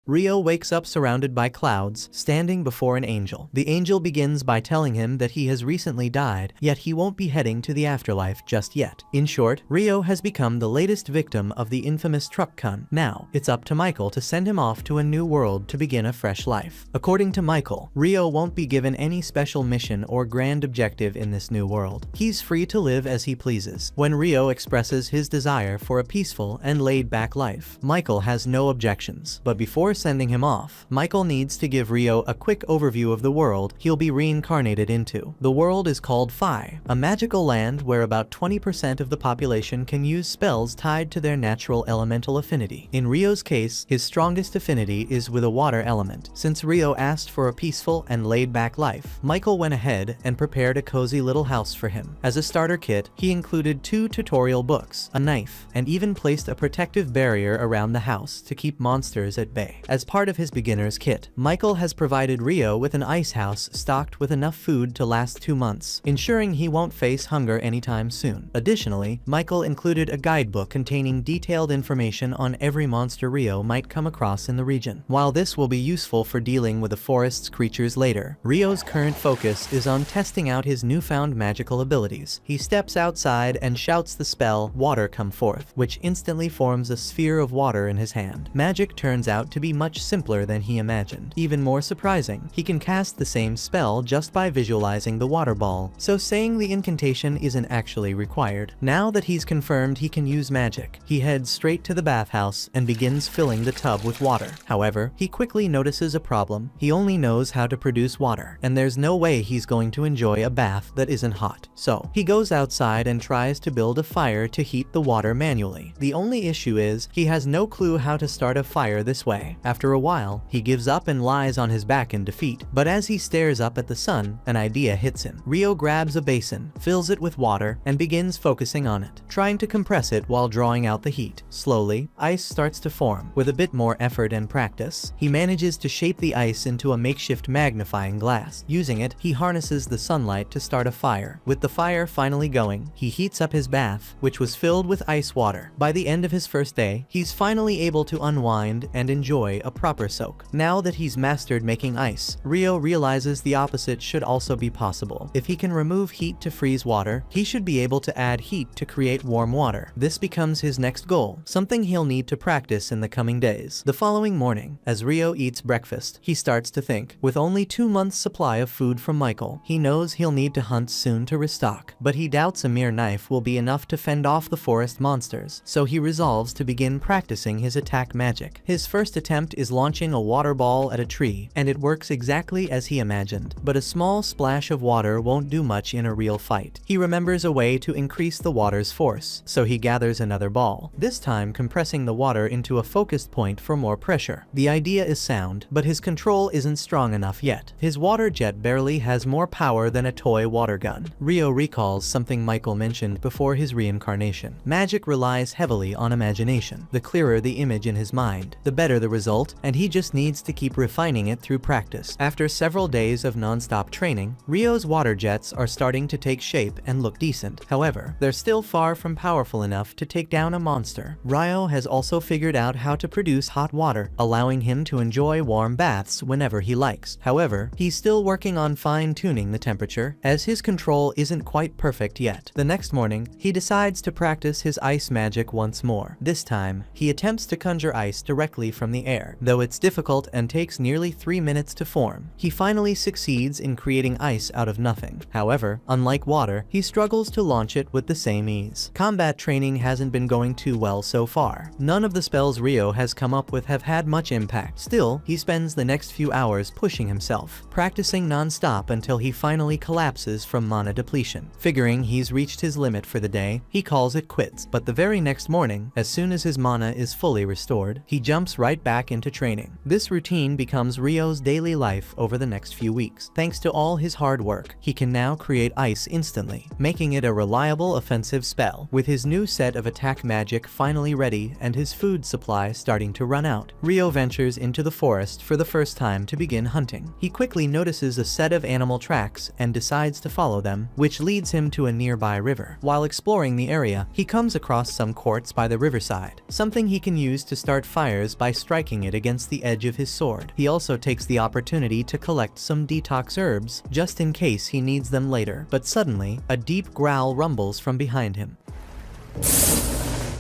Rio wakes up surrounded by clouds, standing before an angel. The angel begins by telling him that he has recently died, yet he won't be heading to the afterlife just yet. In short, Rio has become the latest victim of the infamous truck con. Now, it's up to Michael to send him off to a new world to begin a fresh life. According to Michael, Rio won't be given any special mission or grand objective in this new world. He's free to live as he pleases. When Rio expresses his desire for a peaceful and laid-back life, Michael has no objections. But before sending him off, Michael needs to give Rio a quick overview of the world he'll be reincarnated into. The world is called Phi, a magical land where about 20% of the population can use spells tied to their natural elemental affinity. In Rio's case, his strongest affinity is with a water element. Since Rio asked for a peaceful and laid-back life, Michael went ahead and prepared a cozy little house for him. As a starter kit, he included 2 tutorial books, a knife, and even placed a protective barrier around the house to keep monsters at bay. As part of his beginner's kit, Michael has provided Rio with an ice house stocked with enough food to last 2 months, ensuring he won't face hunger anytime soon. Additionally, Michael included a guidebook containing detailed information on every monster Rio might come across in the region. While this will be useful for dealing with the forest's creatures later, Rio's current focus is on testing out his newfound magical abilities. He steps outside and shouts the spell, "Water come forth," which instantly forms a sphere of water in his hand. Magic turns out to be much simpler than he imagined. Even more surprising, he can cast the same spell just by visualizing the water ball, so saying the incantation isn't actually required. Now that he's confirmed he can use magic, he heads straight to the bathhouse and begins filling the tub with water. However, he quickly notices a problem. He only knows how to produce water, and there's no way he's going to enjoy a bath that isn't hot. So, he goes outside and tries to build a fire to heat the water manually. The only issue is, he has no clue how to start a fire this way. After a while, he gives up and lies on his back in defeat. But as he stares up at the sun, an idea hits him. Rio grabs a basin, fills it with water, and begins focusing on it, trying to compress it while drawing out the heat. Slowly, ice starts to form. With a bit more effort and practice, he manages to shape the ice into a makeshift magnifying glass. Using it, he harnesses the sunlight to start a fire. With the fire finally going, he heats up his bath, which was filled with ice water. By the end of his first day, he's finally able to unwind and enjoy a proper soak. Now that he's mastered making ice, Rio realizes the opposite should also be possible. If he can remove heat to freeze water, he should be able to add heat to create warm water. This becomes his next goal, something he'll need to practice in the coming days. The following morning, as Rio eats breakfast, he starts to think. With only 2 months' supply of food from Michael, he knows he'll need to hunt soon to restock. But he doubts a mere knife will be enough to fend off the forest monsters, so he resolves to begin practicing his attack magic. His first attempt is launching a water ball at a tree, and it works exactly as he imagined. But a small splash of water won't do much in a real fight. He remembers a way to increase the water's force, so he gathers another ball, this time compressing the water into a focused point for more pressure. The idea is sound, but his control isn't strong enough yet. His water jet barely has more power than a toy water gun. Rio recalls something Michael mentioned before his reincarnation. Magic relies heavily on imagination. The clearer the image in his mind, the better the result, and he just needs to keep refining it through practice. After several days of non-stop training, Rio's water jets are starting to take shape and look decent. However, they're still far from powerful enough to take down a monster. Rio has also figured out how to produce hot water, allowing him to enjoy warm baths whenever he likes. However, he's still working on fine-tuning the temperature, as his control isn't quite perfect yet. The next morning, he decides to practice his ice magic once more. This time, he attempts to conjure ice directly from the air, though it's difficult and takes nearly 3 minutes to form. He finally succeeds in creating ice out of nothing. However, unlike water, he struggles to launch it with the same ease. Combat training hasn't been going too well so far. None of the spells Rio has come up with have had much impact. Still, he spends the next few hours pushing himself, practicing non-stop until he finally collapses from mana depletion. Figuring he's reached his limit for the day, he calls it quits. But the very next morning, as soon as his mana is fully restored, he jumps right back into training. This routine becomes Rio's daily life over the next few weeks. Thanks to all his hard work, he can now create ice instantly, making it a reliable offensive spell. With his new set of attack magic finally ready and his food supply starting to run out, Rio ventures into the forest for the first time to begin hunting. He quickly notices a set of animal tracks and decides to follow them, which leads him to a nearby river. While exploring the area, he comes across some quartz by the riverside, something he can use to start fires by striking striking it against the edge of his sword. He also takes the opportunity to collect some detox herbs, just in case he needs them later. But suddenly, a deep growl rumbles from behind him.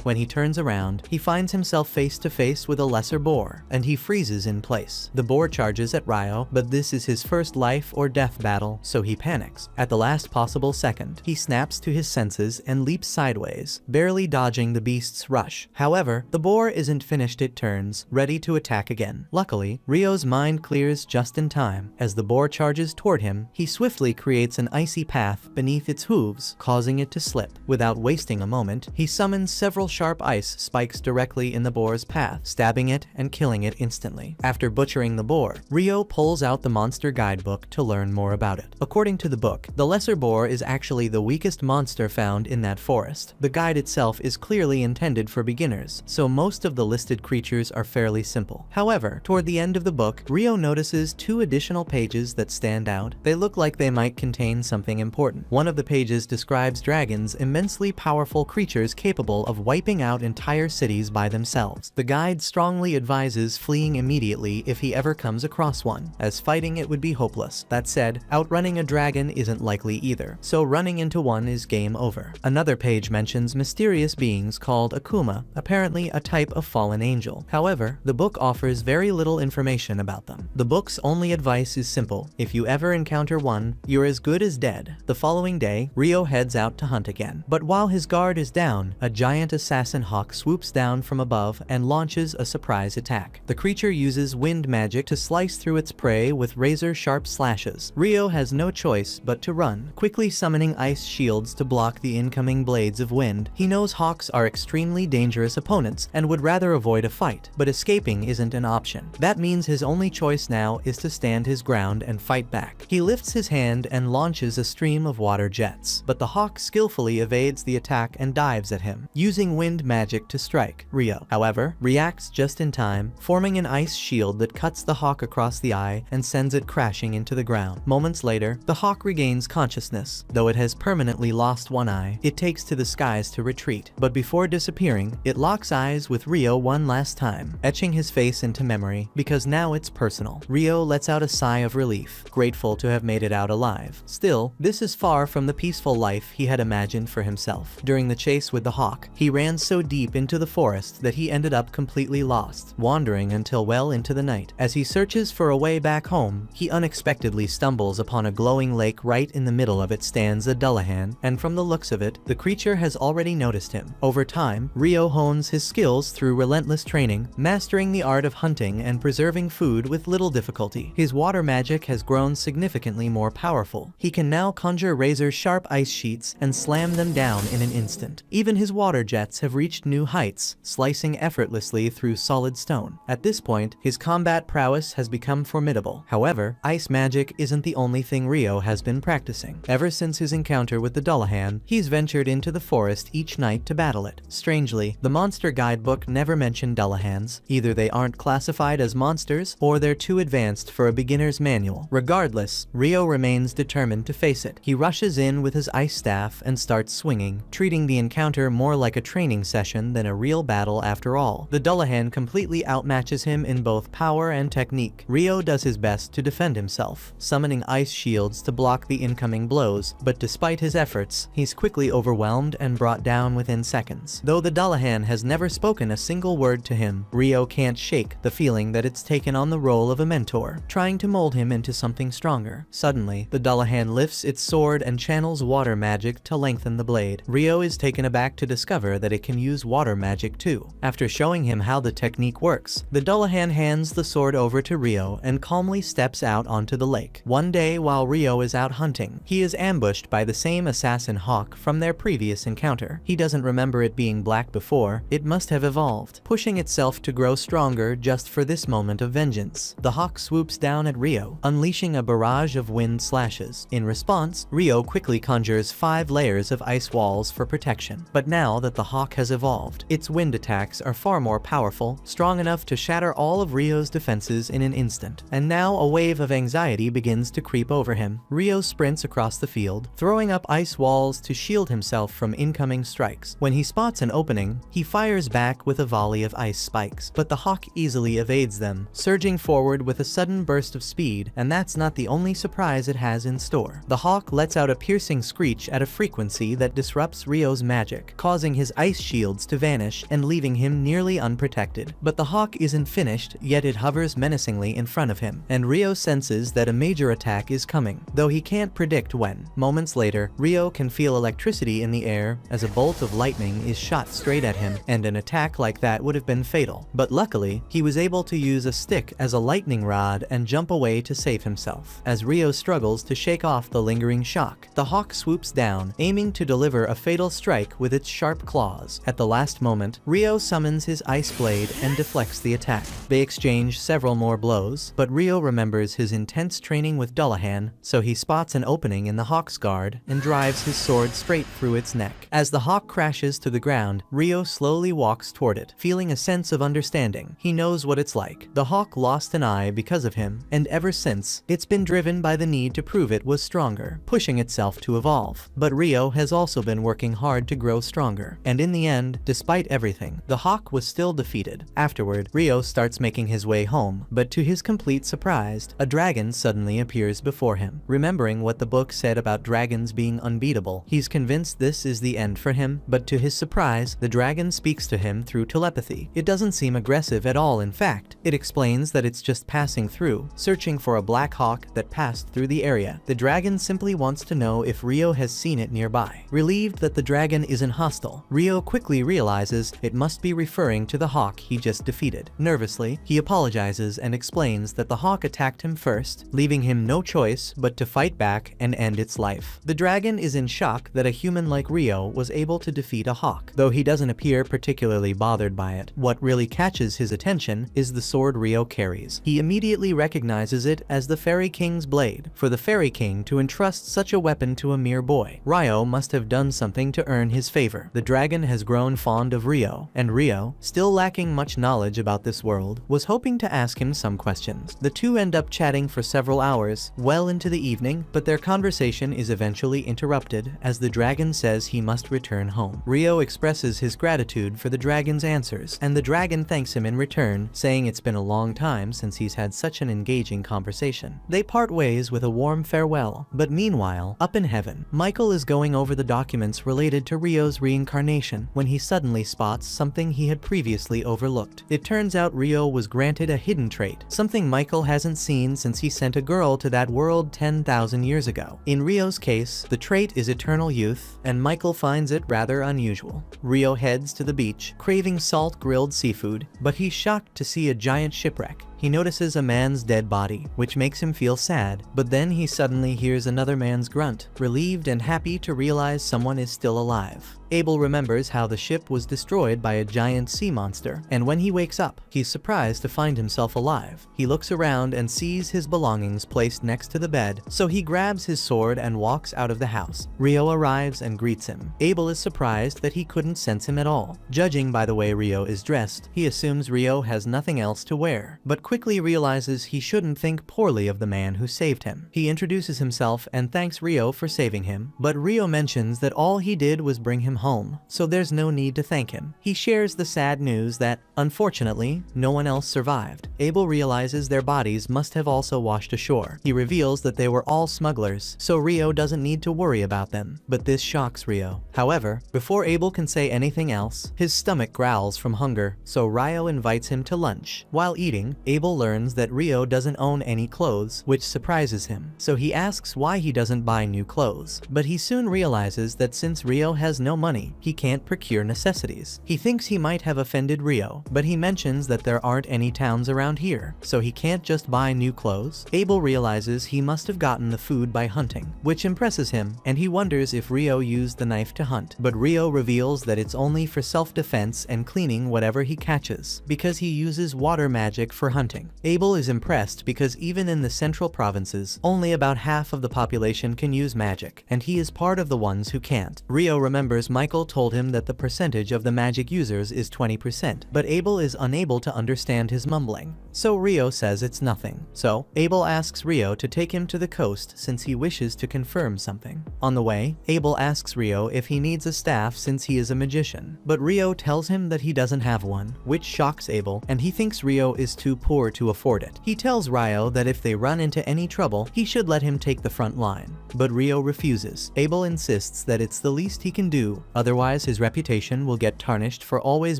When he turns around, he finds himself face to face with a lesser boar, and he freezes in place. The boar charges at Ryo, but this is his first life or death battle, so he panics. At the last possible second, he snaps to his senses and leaps sideways, barely dodging the beast's rush. However, the boar isn't finished, it turns, ready to attack again. Luckily, Ryo's mind clears just in time. As the boar charges toward him, he swiftly creates an icy path beneath its hooves, causing it to slip. Without wasting a moment, he summons several sharp ice spikes directly in the boar's path, stabbing it and killing it instantly. After butchering the boar, Ryo pulls out the monster guidebook to learn more about it. According to the book, the lesser boar is actually the weakest monster found in that forest. The guide itself is clearly intended for beginners, so most of the listed creatures are fairly simple. However, toward the end of the book, Ryo notices 2 additional pages that stand out. They look like they might contain something important. One of the pages describes dragons, immensely powerful creatures capable of wiping out entire cities by themselves. The guide strongly advises fleeing immediately if he ever comes across one, as fighting it would be hopeless. That said, outrunning a dragon isn't likely either, so running into one is game over. Another page mentions mysterious beings called Akuma, apparently a type of fallen angel. However, the book offers very little information about them. The book's only advice is simple: if you ever encounter one, you're as good as dead. The following day, Ryo heads out to hunt again. But while his guard is down, a giant assassin hawk swoops down from above and launches a surprise attack. The creature uses wind magic to slice through its prey with razor-sharp slashes. Ryo has no choice but to run, quickly summoning ice shields to block the incoming blades of wind. He knows hawks are extremely dangerous opponents and would rather avoid a fight, but escaping isn't an option. That means his only choice now is to stand his ground and fight back. He lifts his hand and launches a stream of water jets, but the hawk skillfully evades the attack and dives at him, using wind magic to strike. Ryo, however, reacts just in time, forming an ice shield that cuts the hawk across the eye and sends it crashing into the ground. Moments later, the hawk regains consciousness. Though it has permanently lost one eye, it takes to the skies to retreat. But before disappearing, it locks eyes with Ryo one last time, etching his face into memory, because now it's personal. Ryo lets out a sigh of relief, grateful to have made it out alive. Still, this is far from the peaceful life he had imagined for himself. During the chase with the hawk, he ran so deep into the forest that he ended up completely lost, wandering until well into the night. As he searches for a way back home, he unexpectedly stumbles upon a glowing lake. Right in the middle of it stands a dullahan, and from the looks of it, the creature has already noticed him. Over time, Ryo hones his skills through relentless training, mastering the art of hunting and preserving food with little difficulty. His water magic has grown significantly more powerful. He can now conjure razor-sharp ice sheets and slam them down in an instant. Even his water jets have reached new heights, slicing effortlessly through solid stone. At this point, his combat prowess has become formidable. However, ice magic isn't the only thing Ryo has been practicing. Ever since his encounter with the dullahan, he's ventured into the forest each night to battle it. Strangely, the monster guidebook never mentioned dullahans. Either they aren't classified as monsters, or they're too advanced for a beginner's manual. Regardless, Ryo remains determined to face it. He rushes in with his ice staff and starts swinging, treating the encounter more like a training session than a real battle after all. The dullahan completely outmatches him in both power and technique. Ryo does his best to defend himself, summoning ice shields to block the incoming blows, but despite his efforts, he's quickly overwhelmed and brought down within seconds. Though the dullahan has never spoken a single word to him, Ryo can't shake the feeling that it's taken on the role of a mentor, trying to mold him into something stronger. Suddenly, the dullahan lifts its sword and channels water magic to lengthen the blade. Ryo is taken aback to discover that it can use water magic too. After showing him how the technique works, the dullahan hands the sword over to Ryo and calmly steps out onto the lake. One day, while Ryo is out hunting, he is ambushed by the same assassin hawk from their previous encounter. He doesn't remember it being black before. It must have evolved, pushing itself to grow stronger just for this moment of vengeance. The hawk swoops down at Ryo, unleashing a barrage of wind slashes. In response, Ryo quickly conjures 5 layers of ice walls for protection. But now that the hawk hawk has evolved. Its wind attacks are far more powerful, strong enough to shatter all of Rio's defenses in an instant. And now a wave of anxiety begins to creep over him. Rio sprints across the field, throwing up ice walls to shield himself from incoming strikes. When he spots an opening, he fires back with a volley of ice spikes, but the hawk easily evades them, surging forward with a sudden burst of speed, and that's not the only surprise it has in store. The hawk lets out a piercing screech at a frequency that disrupts Rio's magic, causing his ice shields to vanish and leaving him nearly unprotected. But the hawk isn't finished, yet it hovers menacingly in front of him, and Rio senses that a major attack is coming, though he can't predict when. Moments later, Rio can feel electricity in the air as a bolt of lightning is shot straight at him, and an attack like that would have been fatal. But luckily, he was able to use a stick as a lightning rod and jump away to save himself. As Rio struggles to shake off the lingering shock, the hawk swoops down, aiming to deliver a fatal strike with its sharp claws. At the last moment, Rio summons his ice blade and deflects the attack. They exchange several more blows, but Rio remembers his intense training with Dullahan, so he spots an opening in the hawk's guard and drives his sword straight through its neck. As the hawk crashes to the ground, Rio slowly walks toward it, feeling a sense of understanding. He knows what it's like. The hawk lost an eye because of him, and ever since, it's been driven by the need to prove it was stronger, pushing itself to evolve. But Rio has also been working hard to grow stronger, and in the end, despite everything, the hawk was still defeated. Afterward, Rio starts making his way home, but to his complete surprise, a dragon suddenly appears before him. Remembering what the book said about dragons being unbeatable, he's convinced this is the end for him, but to his surprise, the dragon speaks to him through telepathy. It doesn't seem aggressive at all. In fact, it explains that it's just passing through, searching for a black hawk that passed through the area. The dragon simply wants to know if Rio has seen it nearby. Relieved that the dragon isn't hostile, Rio quickly realizes it must be referring to the hawk he just defeated. Nervously, he apologizes and explains that the hawk attacked him first, leaving him no choice but to fight back and end its life. The dragon is in shock that a human like Rio was able to defeat a hawk, though he doesn't appear particularly bothered by it. What really catches his attention is the sword Rio carries. He immediately recognizes it as the Fairy King's blade. For the Fairy King to entrust such a weapon to a mere boy, Rio must have done something to earn his favor. The dragon has grown fond of Rio, and Rio, still lacking much knowledge about this world, was hoping to ask him some questions. The two end up chatting for several hours, well into the evening, but their conversation is eventually interrupted as the dragon says he must return home. Rio expresses his gratitude for the dragon's answers, and the dragon thanks him in return, saying it's been a long time since he's had such an engaging conversation. They part ways with a warm farewell, but meanwhile, up in heaven, Michael is going over the documents related to Rio's reincarnation when he suddenly spots something he had previously overlooked. It turns out Rio was granted a hidden trait, something Michael hasn't seen since he sent a girl to that world 10,000 years ago. In Rio's case, the trait is eternal youth, and Michael finds it rather unusual. Rio heads to the beach, craving salt-grilled seafood, but he's shocked to see a giant shipwreck. He notices a man's dead body, which makes him feel sad, but then he suddenly hears another man's grunt, relieved and happy to realize someone is still alive. Abel remembers how the ship was destroyed by a giant sea monster, and when he wakes up, he's surprised to find himself alive. He looks around and sees his belongings placed next to the bed, so he grabs his sword and walks out of the house. Rio arrives and greets him. Abel is surprised that he couldn't sense him at all. Judging by the way Rio is dressed, he assumes Rio has nothing else to wear, but quickly realizes he shouldn't think poorly of the man who saved him. He introduces himself and thanks Rio for saving him, but Rio mentions that all he did was bring him home, so there's no need to thank him. He shares the sad news that, unfortunately, no one else survived. Abel realizes their bodies must have also washed ashore. He reveals that they were all smugglers, so Rio doesn't need to worry about them, but this shocks Rio. However, before Abel can say anything else, his stomach growls from hunger, so Rio invites him to lunch. While eating, Abel learns that Rio doesn't own any clothes, which surprises him, so he asks why he doesn't buy new clothes. But he soon realizes that since Rio has no money, he can't procure necessities. He thinks he might have offended Rio, but he mentions that there aren't any towns around here, so he can't just buy new clothes. Abel realizes he must have gotten the food by hunting, which impresses him, and he wonders if Rio used the knife to hunt. But Rio reveals that it's only for self-defense and cleaning whatever he catches, because he uses water magic for hunting. hunting. Abel is impressed because even in the central provinces, only about half of the population can use magic, and he is part of the ones who can't. Rio remembers Michael told him that the percentage of the magic users is 20%, but Abel is unable to understand his mumbling. So Rio says it's nothing. So Abel asks Rio to take him to the coast since he wishes to confirm something. On the way, Abel asks Rio if he needs a staff since he is a magician, but Rio tells him that he doesn't have one, which shocks Abel, and he thinks Rio is too poor to afford it. He tells Rio that if they run into any trouble, he should let him take the front line, but Rio refuses. Abel insists that it's the least he can do, otherwise his reputation will get tarnished for always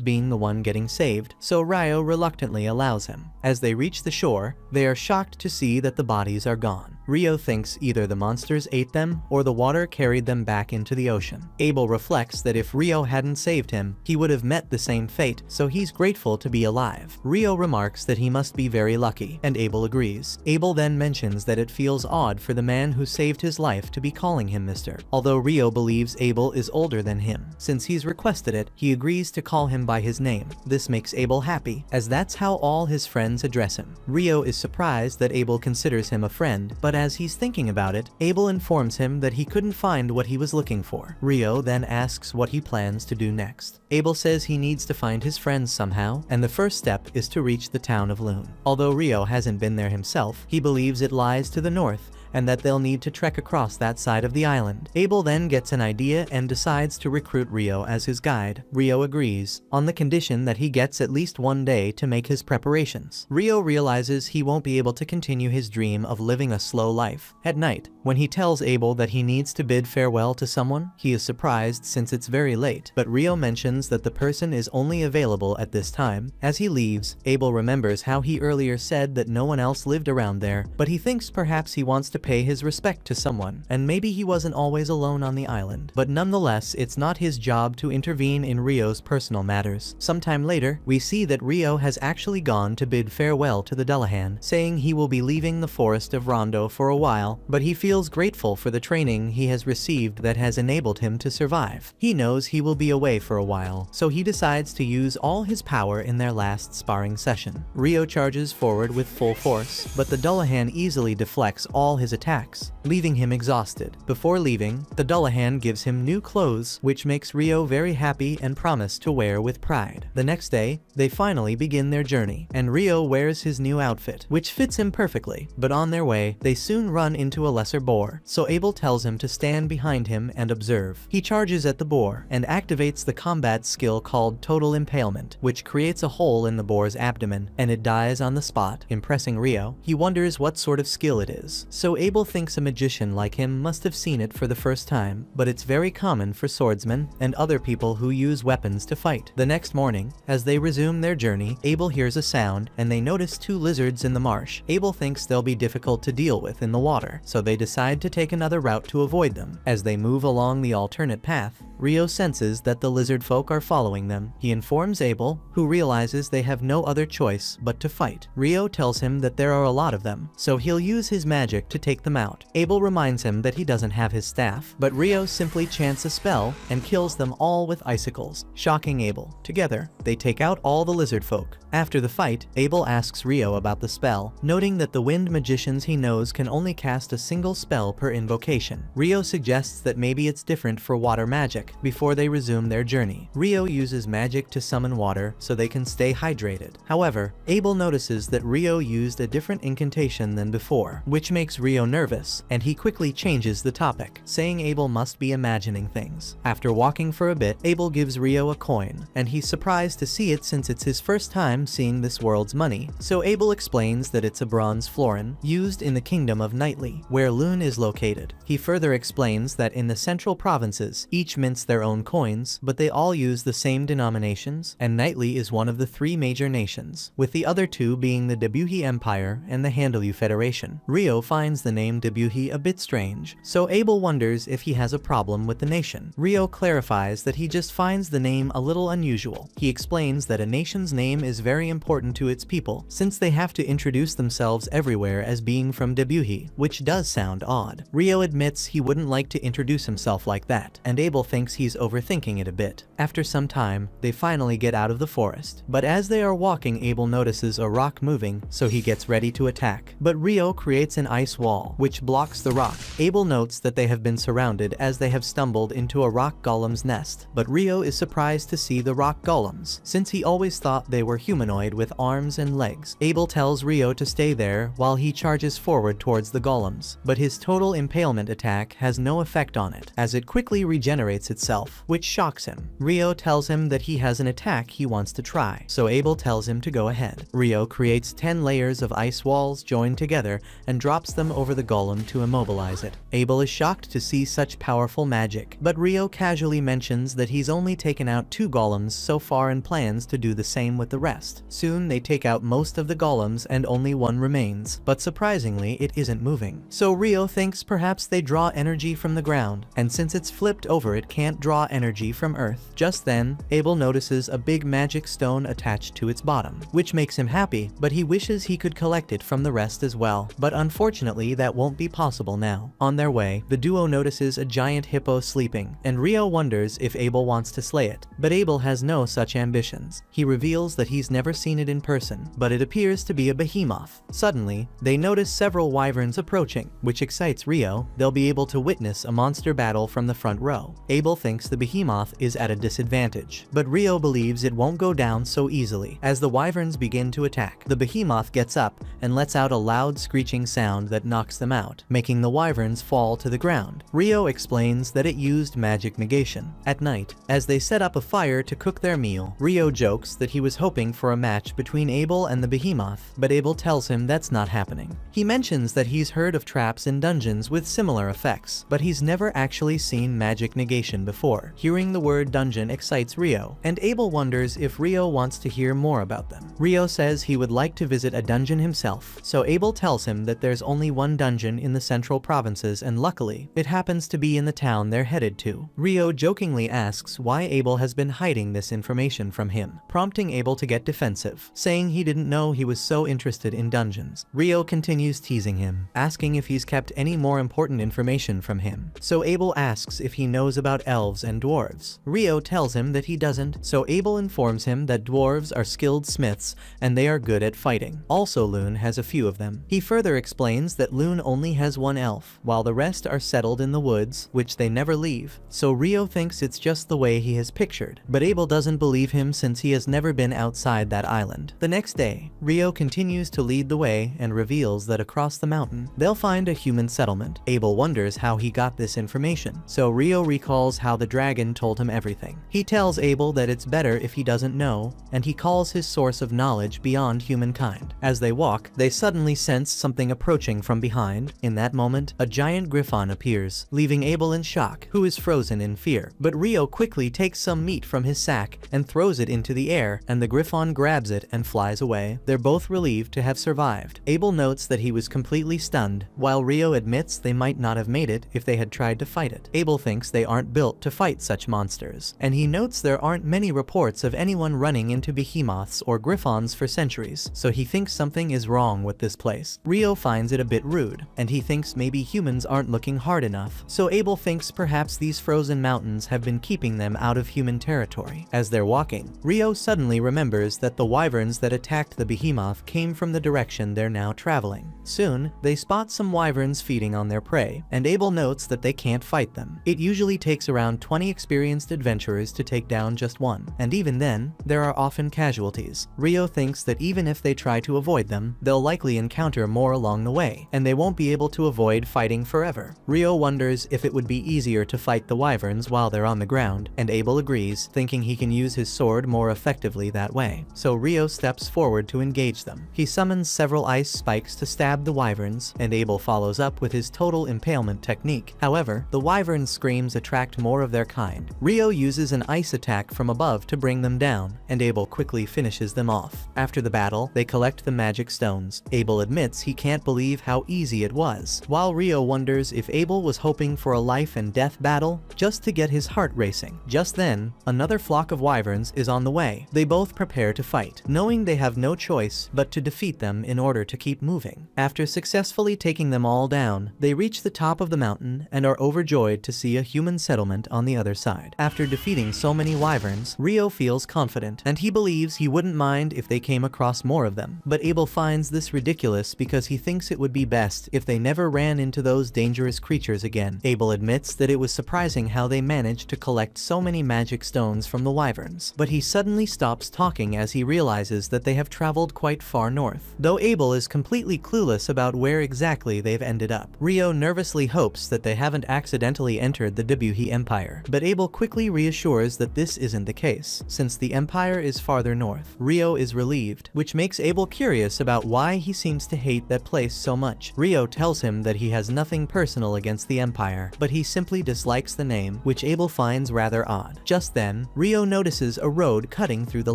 being the one getting saved, so Rio reluctantly allows him. As they reach the shore, they are shocked to see that the bodies are gone. Rio thinks either the monsters ate them or the water carried them back into the ocean. Abel reflects that if Rio hadn't saved him, he would have met the same fate, so he's grateful to be alive. Rio remarks that he must be very lucky, and Abel agrees. Abel then mentions that it feels odd for the man who saved his life to be calling him Mr. Although Rio believes Abel is older than him. Since he's requested it, he agrees to call him by his name. This makes Abel happy, as that's how all his friends address him. Rio is surprised that Abel considers him a friend, but as he's thinking about it, Abel informs him that he couldn't find what he was looking for. Rio then asks what he plans to do next. Abel says he needs to find his friends somehow, and the first step is to reach the town of Loon. Although Rio hasn't been there himself, he believes it lies to the north, and that they'll need to trek across that side of the island. Abel then gets an idea and decides to recruit Rio as his guide. Rio agrees, on the condition that he gets at least one day to make his preparations. Rio realizes he won't be able to continue his dream of living a slow life. At night, when he tells Abel that he needs to bid farewell to someone, he is surprised since it's very late, but Rio mentions that the person is only available at this time. As he leaves, Abel remembers how he earlier said that no one else lived around there, but he thinks perhaps he wants to pay his respect to someone, and maybe he wasn't always alone on the island. But nonetheless, it's not his job to intervene in Rio's personal matters. Sometime later, we see that Rio has actually gone to bid farewell to the dullahan, saying he will be leaving the forest of Rondo for a while, but he feels grateful for the training he has received that has enabled him to survive. He knows he will be away for a while, so he decides to use all his power in their last sparring session. Rio charges forward with full force, but the dullahan easily deflects all his attacks, leaving him exhausted. Before leaving, the dullahan gives him new clothes, which makes Rio very happy and promise to wear with pride. The next day, they finally begin their journey, and Rio wears his new outfit, which fits him perfectly, but on their way, they soon run into a lesser boar, so Abel tells him to stand behind him and observe. He charges at the boar, and activates the combat skill called Total Impalement, which creates a hole in the boar's abdomen, and it dies on the spot, impressing Rio. He wonders what sort of skill it is, so Abel thinks a magician like him must have seen it for the first time, but it's very common for swordsmen and other people who use weapons to fight. The next morning, as they resume their journey, Abel hears a sound, and they notice two lizards in the marsh. Abel thinks they'll be difficult to deal with in the water, so they decide to take another route to avoid them. As they move along the alternate path, Rio senses that the lizard folk are following them. He informs Abel, who realizes they have no other choice but to fight. Rio tells him that there are a lot of them, so he'll use his magic to take them out. Abel reminds him that he doesn't have his staff, but Rio simply chants a spell and kills them all with icicles, shocking Abel. Together, they take out all the lizard folk. After the fight, Abel asks Rio about the spell, noting that the wind magicians he knows can only cast a single spell per invocation. Rio suggests that maybe it's different for water magic. Before they resume their journey, Rio uses magic to summon water so they can stay hydrated. However, Abel notices that Rio used a different incantation than before, which makes Rio nervous, and he quickly changes the topic, saying Abel must be imagining things. After walking for a bit, Abel gives Rio a coin, and he's surprised to see it since it's his first time seeing this world's money. So Abel explains that it's a bronze florin, used in the kingdom of Knightly, where Loon is located. He further explains that in the central provinces, each mints their own coins, but they all use the same denominations, and Knightly is one of the three major nations, with the other two being the Debuhi Empire and the Handelu Federation. Rio finds the name Debuhi a bit strange, so Abel wonders if he has a problem with the nation. Rio clarifies that he just finds the name a little unusual. He explains that a nation's name is very important to its people, since they have to introduce themselves everywhere as being from Debuhi, which does sound odd. Rio admits he wouldn't like to introduce himself like that, and Abel thinks he's overthinking it a bit. After some time, they finally get out of the forest. But as they are walking, Abel notices a rock moving, so he gets ready to attack. But Rio creates an ice wall, which blocks the rock. Abel notes that they have been surrounded as they have stumbled into a rock golem's nest. But Rio is surprised to see the rock golems, since he always thought they were humanoid with arms and legs. Abel tells Rio to stay there while he charges forward towards the golems, but his total impalement attack has no effect on it, as it quickly regenerates itself, which shocks him. Rio tells him that he has an attack he wants to try, so Abel tells him to go ahead. Rio creates 10 layers of ice walls joined together and drops them over the golem to immobilize it. Abel is shocked to see such powerful magic, but Rio casually mentions that he's only taken out 2 golems so far and plans to do the same with the rest. Soon they take out most of the golems and only one remains, but surprisingly it isn't moving. So Rio thinks perhaps they draw energy from the ground, and since it's flipped over it can't draw energy from Earth. Just then, Abel notices a big magic stone attached to its bottom, which makes him happy, but he wishes he could collect it from the rest as well. But unfortunately that won't be possible now. On their way, the duo notices a giant hippo sleeping, and Rio wonders if Abel wants to slay it. But Abel has no such ambitions. He reveals that he's never seen it in person, but it appears to be a behemoth. Suddenly, they notice several wyverns approaching, which excites Rio. They'll be able to witness a monster battle from the front row. Abel thinks the behemoth is at a disadvantage, but Rio believes it won't go down so easily. As the wyverns begin to attack, the behemoth gets up and lets out a loud screeching sound that knocks them out, making the wyverns fall to the ground. Rio explains that it used magic negation. At night, as they set up a fire to cook their meal, Rio jokes that he was hoping for a match between Abel and the behemoth, but Abel tells him that's not happening. He mentions that he's heard of traps in dungeons with similar effects, but he's never actually seen magic negation before. Hearing the word dungeon excites Rio, and Abel wonders if Rio wants to hear more about them. Rio says he would like to visit a dungeon himself, so Abel tells him that there's only one dungeon in the central provinces, and luckily, it happens to be in the town they're headed to. Rio jokingly asks why Abel has been hiding this information from him, prompting Abel to get defensive, saying he didn't know he was so interested in dungeons. Rio continues teasing him, asking if he's kept any more important information from him. So Abel asks if he knows about elves and dwarves. Rio tells him that he doesn't, so Abel informs him that dwarves are skilled smiths and they are good at fighting. Also, Loon has a few of them. He further explains that Loon only has one elf, while the rest are settled in the woods, which they never leave. So Rio thinks it's just the way he has pictured, but Abel doesn't believe him since he has never been outside that island. The next day, Rio continues to lead the way and reveals that across the mountain, they'll find a human settlement. Abel wonders how he got this information, so Rio recalls how the dragon told him everything. He tells Abel that it's better if he doesn't know, and he calls his source of knowledge beyond humankind. As they walk, they suddenly sense something approaching from behind. In that moment, a giant griffon appears, leaving Abel in shock, who is frozen in fear. But Rio quickly takes some meat from his sack and throws it into the air, and the griffon grabs it and flies away. They're both relieved to have survived. Abel notes that he was completely stunned, while Rio admits they might not have made it if they had tried to fight it. Abel thinks they aren't built to fight such monsters, and he notes there aren't many reports of anyone running into behemoths or griffons for centuries, so he thinks something is wrong with this place. Rio finds it a bit rude, and he thinks maybe humans aren't looking hard enough, so Abel thinks perhaps these frozen mountains have been keeping them out of human territory. As they're walking, Rio suddenly remembers that the wyverns that attacked the behemoth came from the direction they're now traveling. Soon, they spot some wyverns feeding on their prey, and Abel notes that they can't fight them. It usually takes around 20 experienced adventurers to take down just one, and even then, there are often casualties. Rio thinks that even if they try to avoid them, they'll likely encounter more along the way, and they won't be able to avoid fighting forever. Rio wonders if it would be easier to fight the wyverns while they're on the ground, and Abel agrees, thinking he can use his sword more effectively that way. So Rio steps forward to engage them. He summons several ice spikes to stab the wyverns, and Abel follows up with his total impalement technique. However, the wyvern's screams attract more of their kind. Rio uses an ice attack from above to bring them down, and Abel quickly finishes them off. After the battle, they collect the magic stones. Abel admits he can't believe how easy it was, while Rio wonders if Abel was hoping for a life and death battle just to get his heart racing. Just then, another flock of wyverns is on the way. They both prepare to fight, knowing they have no choice but to defeat them in order to keep moving. After successfully taking them all down, they reach the top of the mountain and are overjoyed to see a human settlement on the other side. After defeating so many wyverns, Rio feels confident, and he believes he wouldn't mind if they came across more of them. But Abel finds this ridiculous because he thinks it would be best if they never ran into those dangerous creatures again. Abel admits that it was surprising how they managed to collect so many magic stones from the wyverns, but he suddenly stops talking as he realizes that they have traveled quite far north. Though Abel is completely clueless about where exactly they've ended up, Rio nervously hopes that they haven't accidentally entered the Dullahan Empire, but Abel quickly reassures that this isn't the case, since the empire is farther north. Rio is relieved, which makes Abel curious about why he seems to hate that place so much. Rio tells him that he has nothing personal against the empire, but he simply dislikes the name, which Abel finds rather odd. Just then, Rio notices a road cutting through the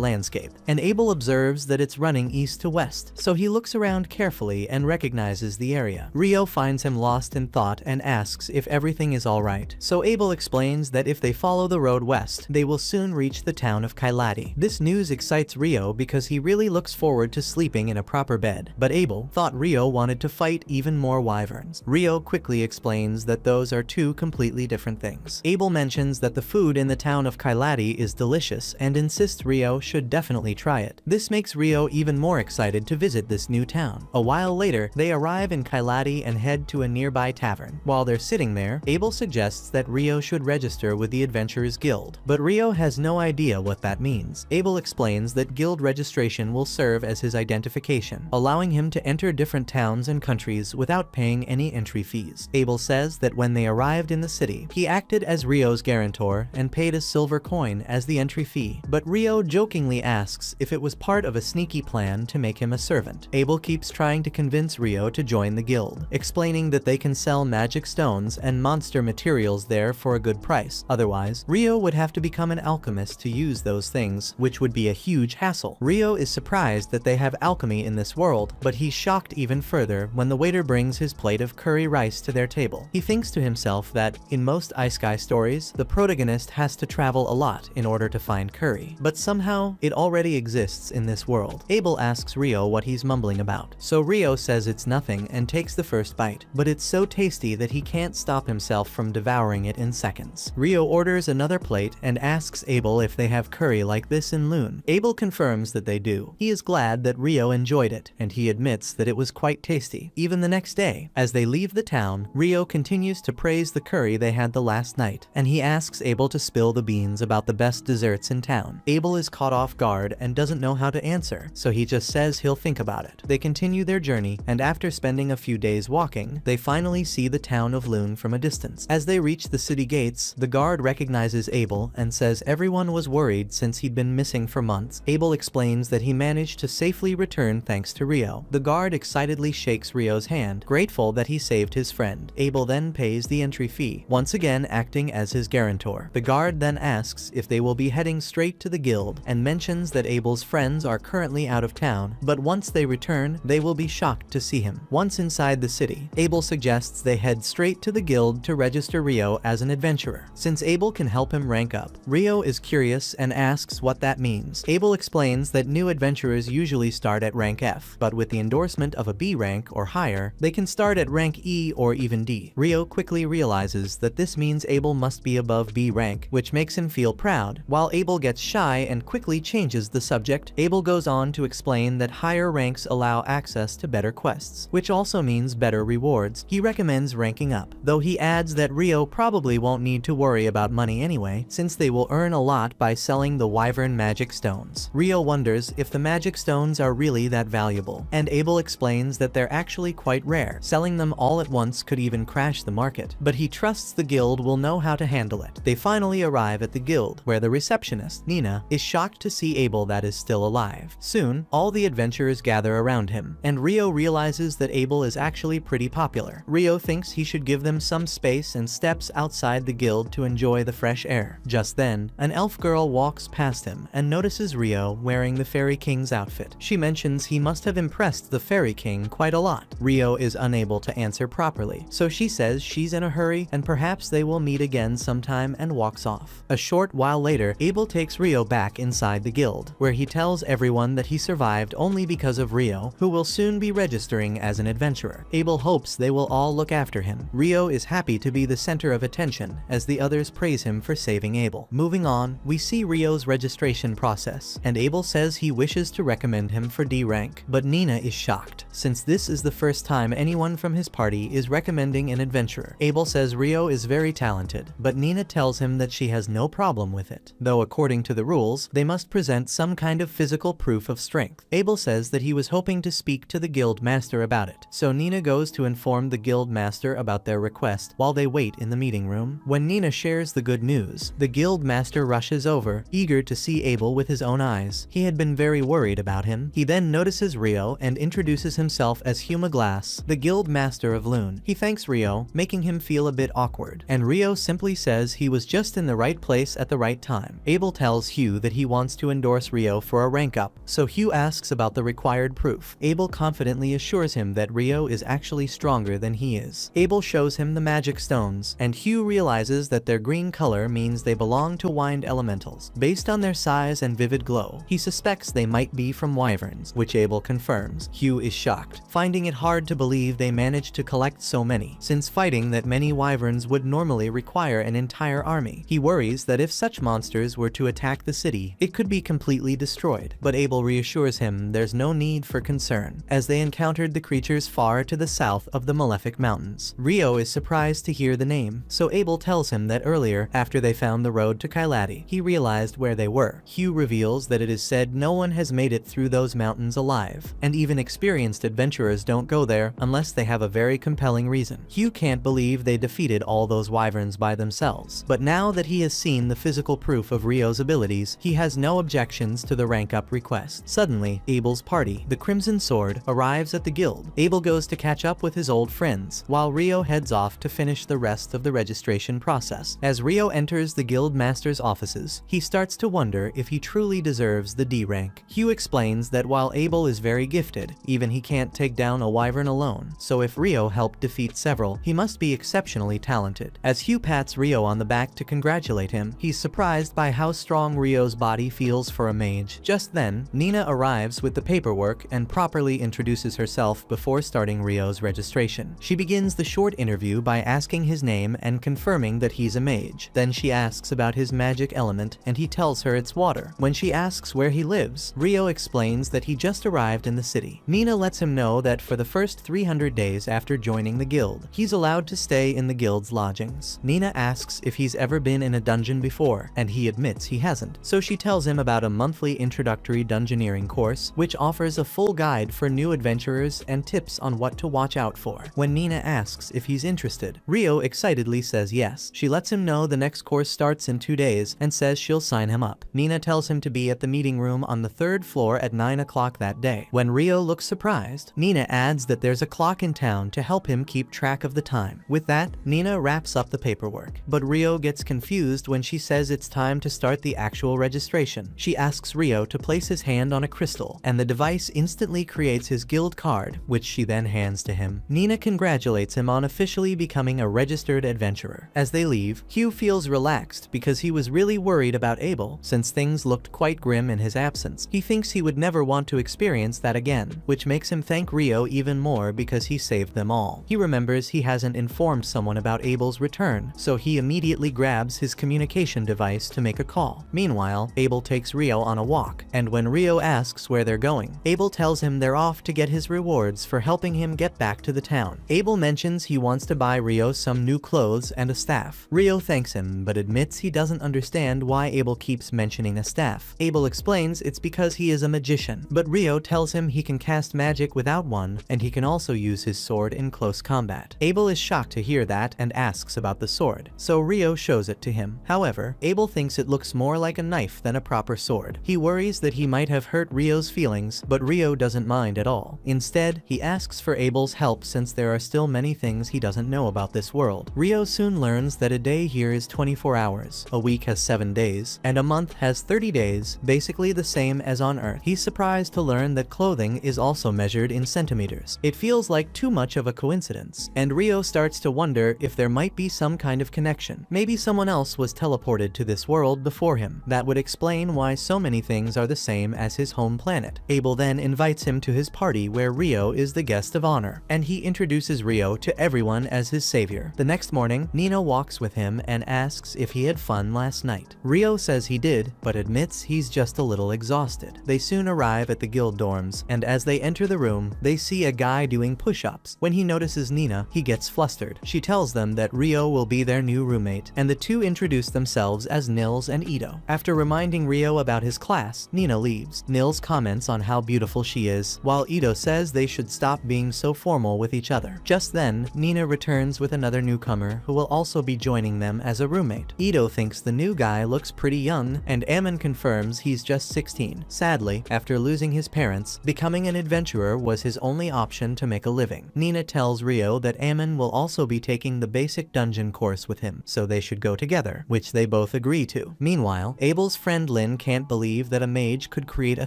landscape, and Abel observes that it's running east to west, so he looks around carefully and recognizes the area. Rio finds him lost in thought and asks if everything is alright, so Abel explains that if they follow the road west, they will soon reach the town of Kailati. This news excites Rio because he really looks forward to sleeping in a proper bed, but Abel thought Rio wanted to fight even more wyverns. Rio quickly explains that those are two completely different things. Abel mentions that the food in the town of Kailati is delicious and insists Rio should definitely try it. This makes Rio even more excited to visit this new town. A while later, they arrive in Kailati and head to a nearby tavern. While they're sitting there, Abel suggests that Rio should register with the Adventurers Guild, but Rio has no idea what that means. Abel explains that guild registration will serve as his identification, allowing him to enter different towns and countries without paying any entry fees. Abel says that when they arrived in the city, he acted as Rio's guarantor and paid a silver coin as the entry fee, but Rio jokingly asks if it was part of a sneaky plan to make him a servant. Abel keeps trying to convince Rio to join the guild, explaining that they can sell magic stones and monster materials there for a good price. Otherwise, Rio would have to become an alchemist to use those things, which would be a huge hassle. Rio is surprised that they have alchemy in this world, but he's shocked even further when the waiter brings his plate of curry rice to their table. He thinks to himself that, in most Isekai stories, the protagonist has to travel a lot in order to find curry, but somehow it already exists in this world. Abel asks Rio what he's mumbling about, so Rio says it's nothing and takes the first bite, but it's so tasty that he can't stop himself from devouring it in seconds. Rio orders another plate and asks Abel if they have curry like this in Loon. Abel confirms that they do. He is glad that Rio enjoyed it, and he admits that it was quite tasty. Even the next day, as they leave the town, Rio continues to praise the curry they had the last night, and he asks Abel to spill the beans about the best desserts in town. Abel is caught off guard and doesn't know how to answer, so he just says he'll think about it. They continue their journey, and after spending a few days walking, they finally see the town of Loon from a distance. As they reach the city gates, the guard recognizes Abel and says everyone was worried since he'd been missing for months. Abel explains that he managed to safely return thanks to Rio. The guard excitedly shakes Rio's hand, grateful that he saved his friend. Abel then pays the entry fee, once again acting as his guarantor. The guard then asks if they will be heading straight to the guild, and mentions that Abel's friends are currently out of town, but once they return, they will be shocked to see him. Once inside the city, Abel suggests they head straight to the guild to register Rio as an adventurer, since Abel can help him rank up. Rio is curious and asks what that means. Abel explains that new adventurers usually start at rank F, but with the endorsement of a B rank or higher, they can start at rank E or even D. Rio quickly realizes that this means Abel must be above B rank, which makes him feel proud. While Abel gets shy and quickly changes the subject, Abel goes on to explain that higher ranks allow access to better quests, which also means better rewards. He recommends ranking up, though he adds that Rio probably won't need to worry about money anyway, since they will earn a lot by selling the wyvern magic stones. Rio wonders if the magic stones are really that valuable, and Abel explains that they're actually quite rare. Selling them all at once could even crash the market, but he trusts the guild will know how to handle it. They finally arrive at the guild, where the receptionist, Nina, is shocked to see Abel that is still alive. Soon, all the adventurers gather around him, and Rio realizes that Abel is actually pretty popular. Rio thinks he should give them some space and steps outside the guild to enjoy the fresh air. Just then, an elf girl walks past him and notices Rio wearing the Fairy King's outfit. She mentions he must have impressed the Fairy King quite a lot. Rio is unable to answer properly, so she says she's in a hurry and perhaps they will meet again sometime and walks off. A short while later, Abel takes Rio back inside the guild, where he tells everyone that he survived only because of Rio, who will soon be registering as an adventurer. Abel hopes they will all look after him. Rio is happy to be the center of attention, as the others praise him for saving Abel. Moving on, we see Rio's registration process, and Abel says he wishes to recommend him for D rank, but Nina is shocked, since this is the first time anyone from his party is recommending an adventurer. Abel says Rio is very talented, but Nina tells him that she has no problem with it, though according to the rules, they must present some kind of physical proof of strength. Abel says that he was hoping to speak to the guild master about it, so Nina goes to inform the guild master about their request while they wait in the meeting room. When Nina shares the good news, the guild master rushes over, eager to see Abel with his own eyes. He had been very worried about him. He then notices Rio and introduces himself as Huma Glass, the guild master of Loon. He thanks Rio, making him feel a bit awkward, and Rio simply says he was just in the right place at the right time. Abel tells Hugh that he wants to endorse Rio for a rank up, so Hugh asks about the required proof. Abel confidently assures him that Rio is actually stronger than he is. Abel shows him the magic stones, and Hugh realizes that their green color means they belong to wind elementals. Based on their size and vivid glow, he suspects they might be from wyverns, which Abel confirms. Hugh is shocked, finding it hard to believe they managed to collect so many, since fighting that many wyverns would normally require an entire army. He worries that if such monsters were to attack the city, it could be completely destroyed, but Abel reassures him there's no need for concern, as they encountered the creatures far to the south of the Malefic Mountains. Rio is surprised to hear the name, so Abel tells him that earlier, after they found the road to Kailati, he realized where they were. Hugh reveals that it is said no one has made it through those mountains alive, and even experienced adventurers don't go there unless they have a very compelling reason. Hugh can't believe they defeated all those wyverns by themselves, but now that he has seen the physical proof of Rio's abilities, he has no objections to the rank up request. Suddenly, Abel's party, the Crimson Sword, arrives at the guild. Abel goes to catch up with his old friends, while Rio heads off to finish the rest of the registration process. As Rio enters the guild master's offices, he starts to wonder if he truly deserves the D rank. Hugh explains that while Abel is very gifted, even he can't take down a wyvern alone, so if Rio helped defeat several, he must be exceptionally talented. As Hugh pats Rio on the back to congratulate him, he's surprised by how strong Rio's body feels for a mage. Just then, Nina arrives with the paperwork and properly introduces herself before starting Rio's registration. She begins the short interview by asking his name and confirming that he's a mage. Then she asks about his magic element, and he tells her it's water. When she asks where he lives, Rio explains that he just arrived in the city. Nina lets him know that for the first 300 days after joining the guild, he's allowed to stay in the guild's lodgings. Nina asks if he's ever been in a dungeon before, and he admits he hasn't. So she tells him about a monthly introductory dungeoneering course, which offers a full guide for new adventurers and tips on what to watch out for. When Nina asks if he's interested, Rio excitedly says yes. She lets him know the next course starts in 2 days and says she'll sign him up. Nina tells him to be at the meeting room on the 3rd floor at 9 o'clock that day. When Rio looks surprised, Nina adds that there's a clock in town to help him keep track of the time. With that, Nina wraps up the paperwork, but Rio gets confused when she says it's time to start the actual registration. She asks Rio to place his hand on a crystal, and the device instantly creates his guild card, which she then hands to him. Nina congratulates him on officially becoming a registered adventurer. As they leave, Hugh feels relaxed because he was really worried about Abel, since things looked quite grim in his absence. He thinks he would never want to experience that again, which makes him thank Rio even more because he saved them all. He remembers he hasn't informed someone about Abel's return, so he immediately grabs his communication device to make a call. Meanwhile, Abel takes Rio on a walk, and when Rio asks where they're going, Abel tells him they're off to get his rewards for helping him get back to the town. Abel mentions he wants to buy Rio some new clothes and a staff. Rio thanks him, but admits he doesn't understand why Abel keeps mentioning a staff. Abel explains it's because he is a magician, but Rio tells him he can cast magic without one, and he can also use his sword in close combat. Abel is shocked to hear that and asks about the sword, so Rio shows it to him. However, Abel thinks it looks more like a knife than a proper sword. He worries that he might have hurt Rio's feelings, but Rio doesn't mind at all. Instead, he asks for Abel's help since there are still many things he doesn't know about this world. Rio soon learns that a day here is 24 hours, a week has 7 days, and a month has 30 days, basically the same as on Earth. He's surprised to learn that clothing is also measured in centimeters. It feels like too much of a coincidence, and Rio starts to wonder if there might be some kind of connection. Maybe someone else was teleported to this world before him. That would explain why so many things are the same as his home planet. Abel then invites him to his party where Rio is the guest of honor, and he introduces Rio to everyone as his savior. The next morning, Nina walks with him and asks if he had fun last night. Rio says he did, but admits he's just a little exhausted. They soon arrive at the guild dorms, and as they enter the room, they see a guy doing push-ups. When he notices Nina, he gets flustered. She tells them that Rio will be their new roommate, and the two introduce themselves as Nils and Ito. After reminding Rio about his class, Nina leaves. Nils comments on how beautiful she is, while Ito says they should stop being so formal with each other. Just then, Nina returns with another newcomer who will also be joining them as a roommate. Ito thinks the new guy looks pretty young, and Ammon confirms he's just 16. Sadly, after losing his parents, becoming an adventurer was his only option to make a living. Nina tells Rio that Ammon will also be taking the basic dungeon course with him, so they should go together, which they both agree to. Meanwhile, Abel's friend Lynn can't believe that a mage could create a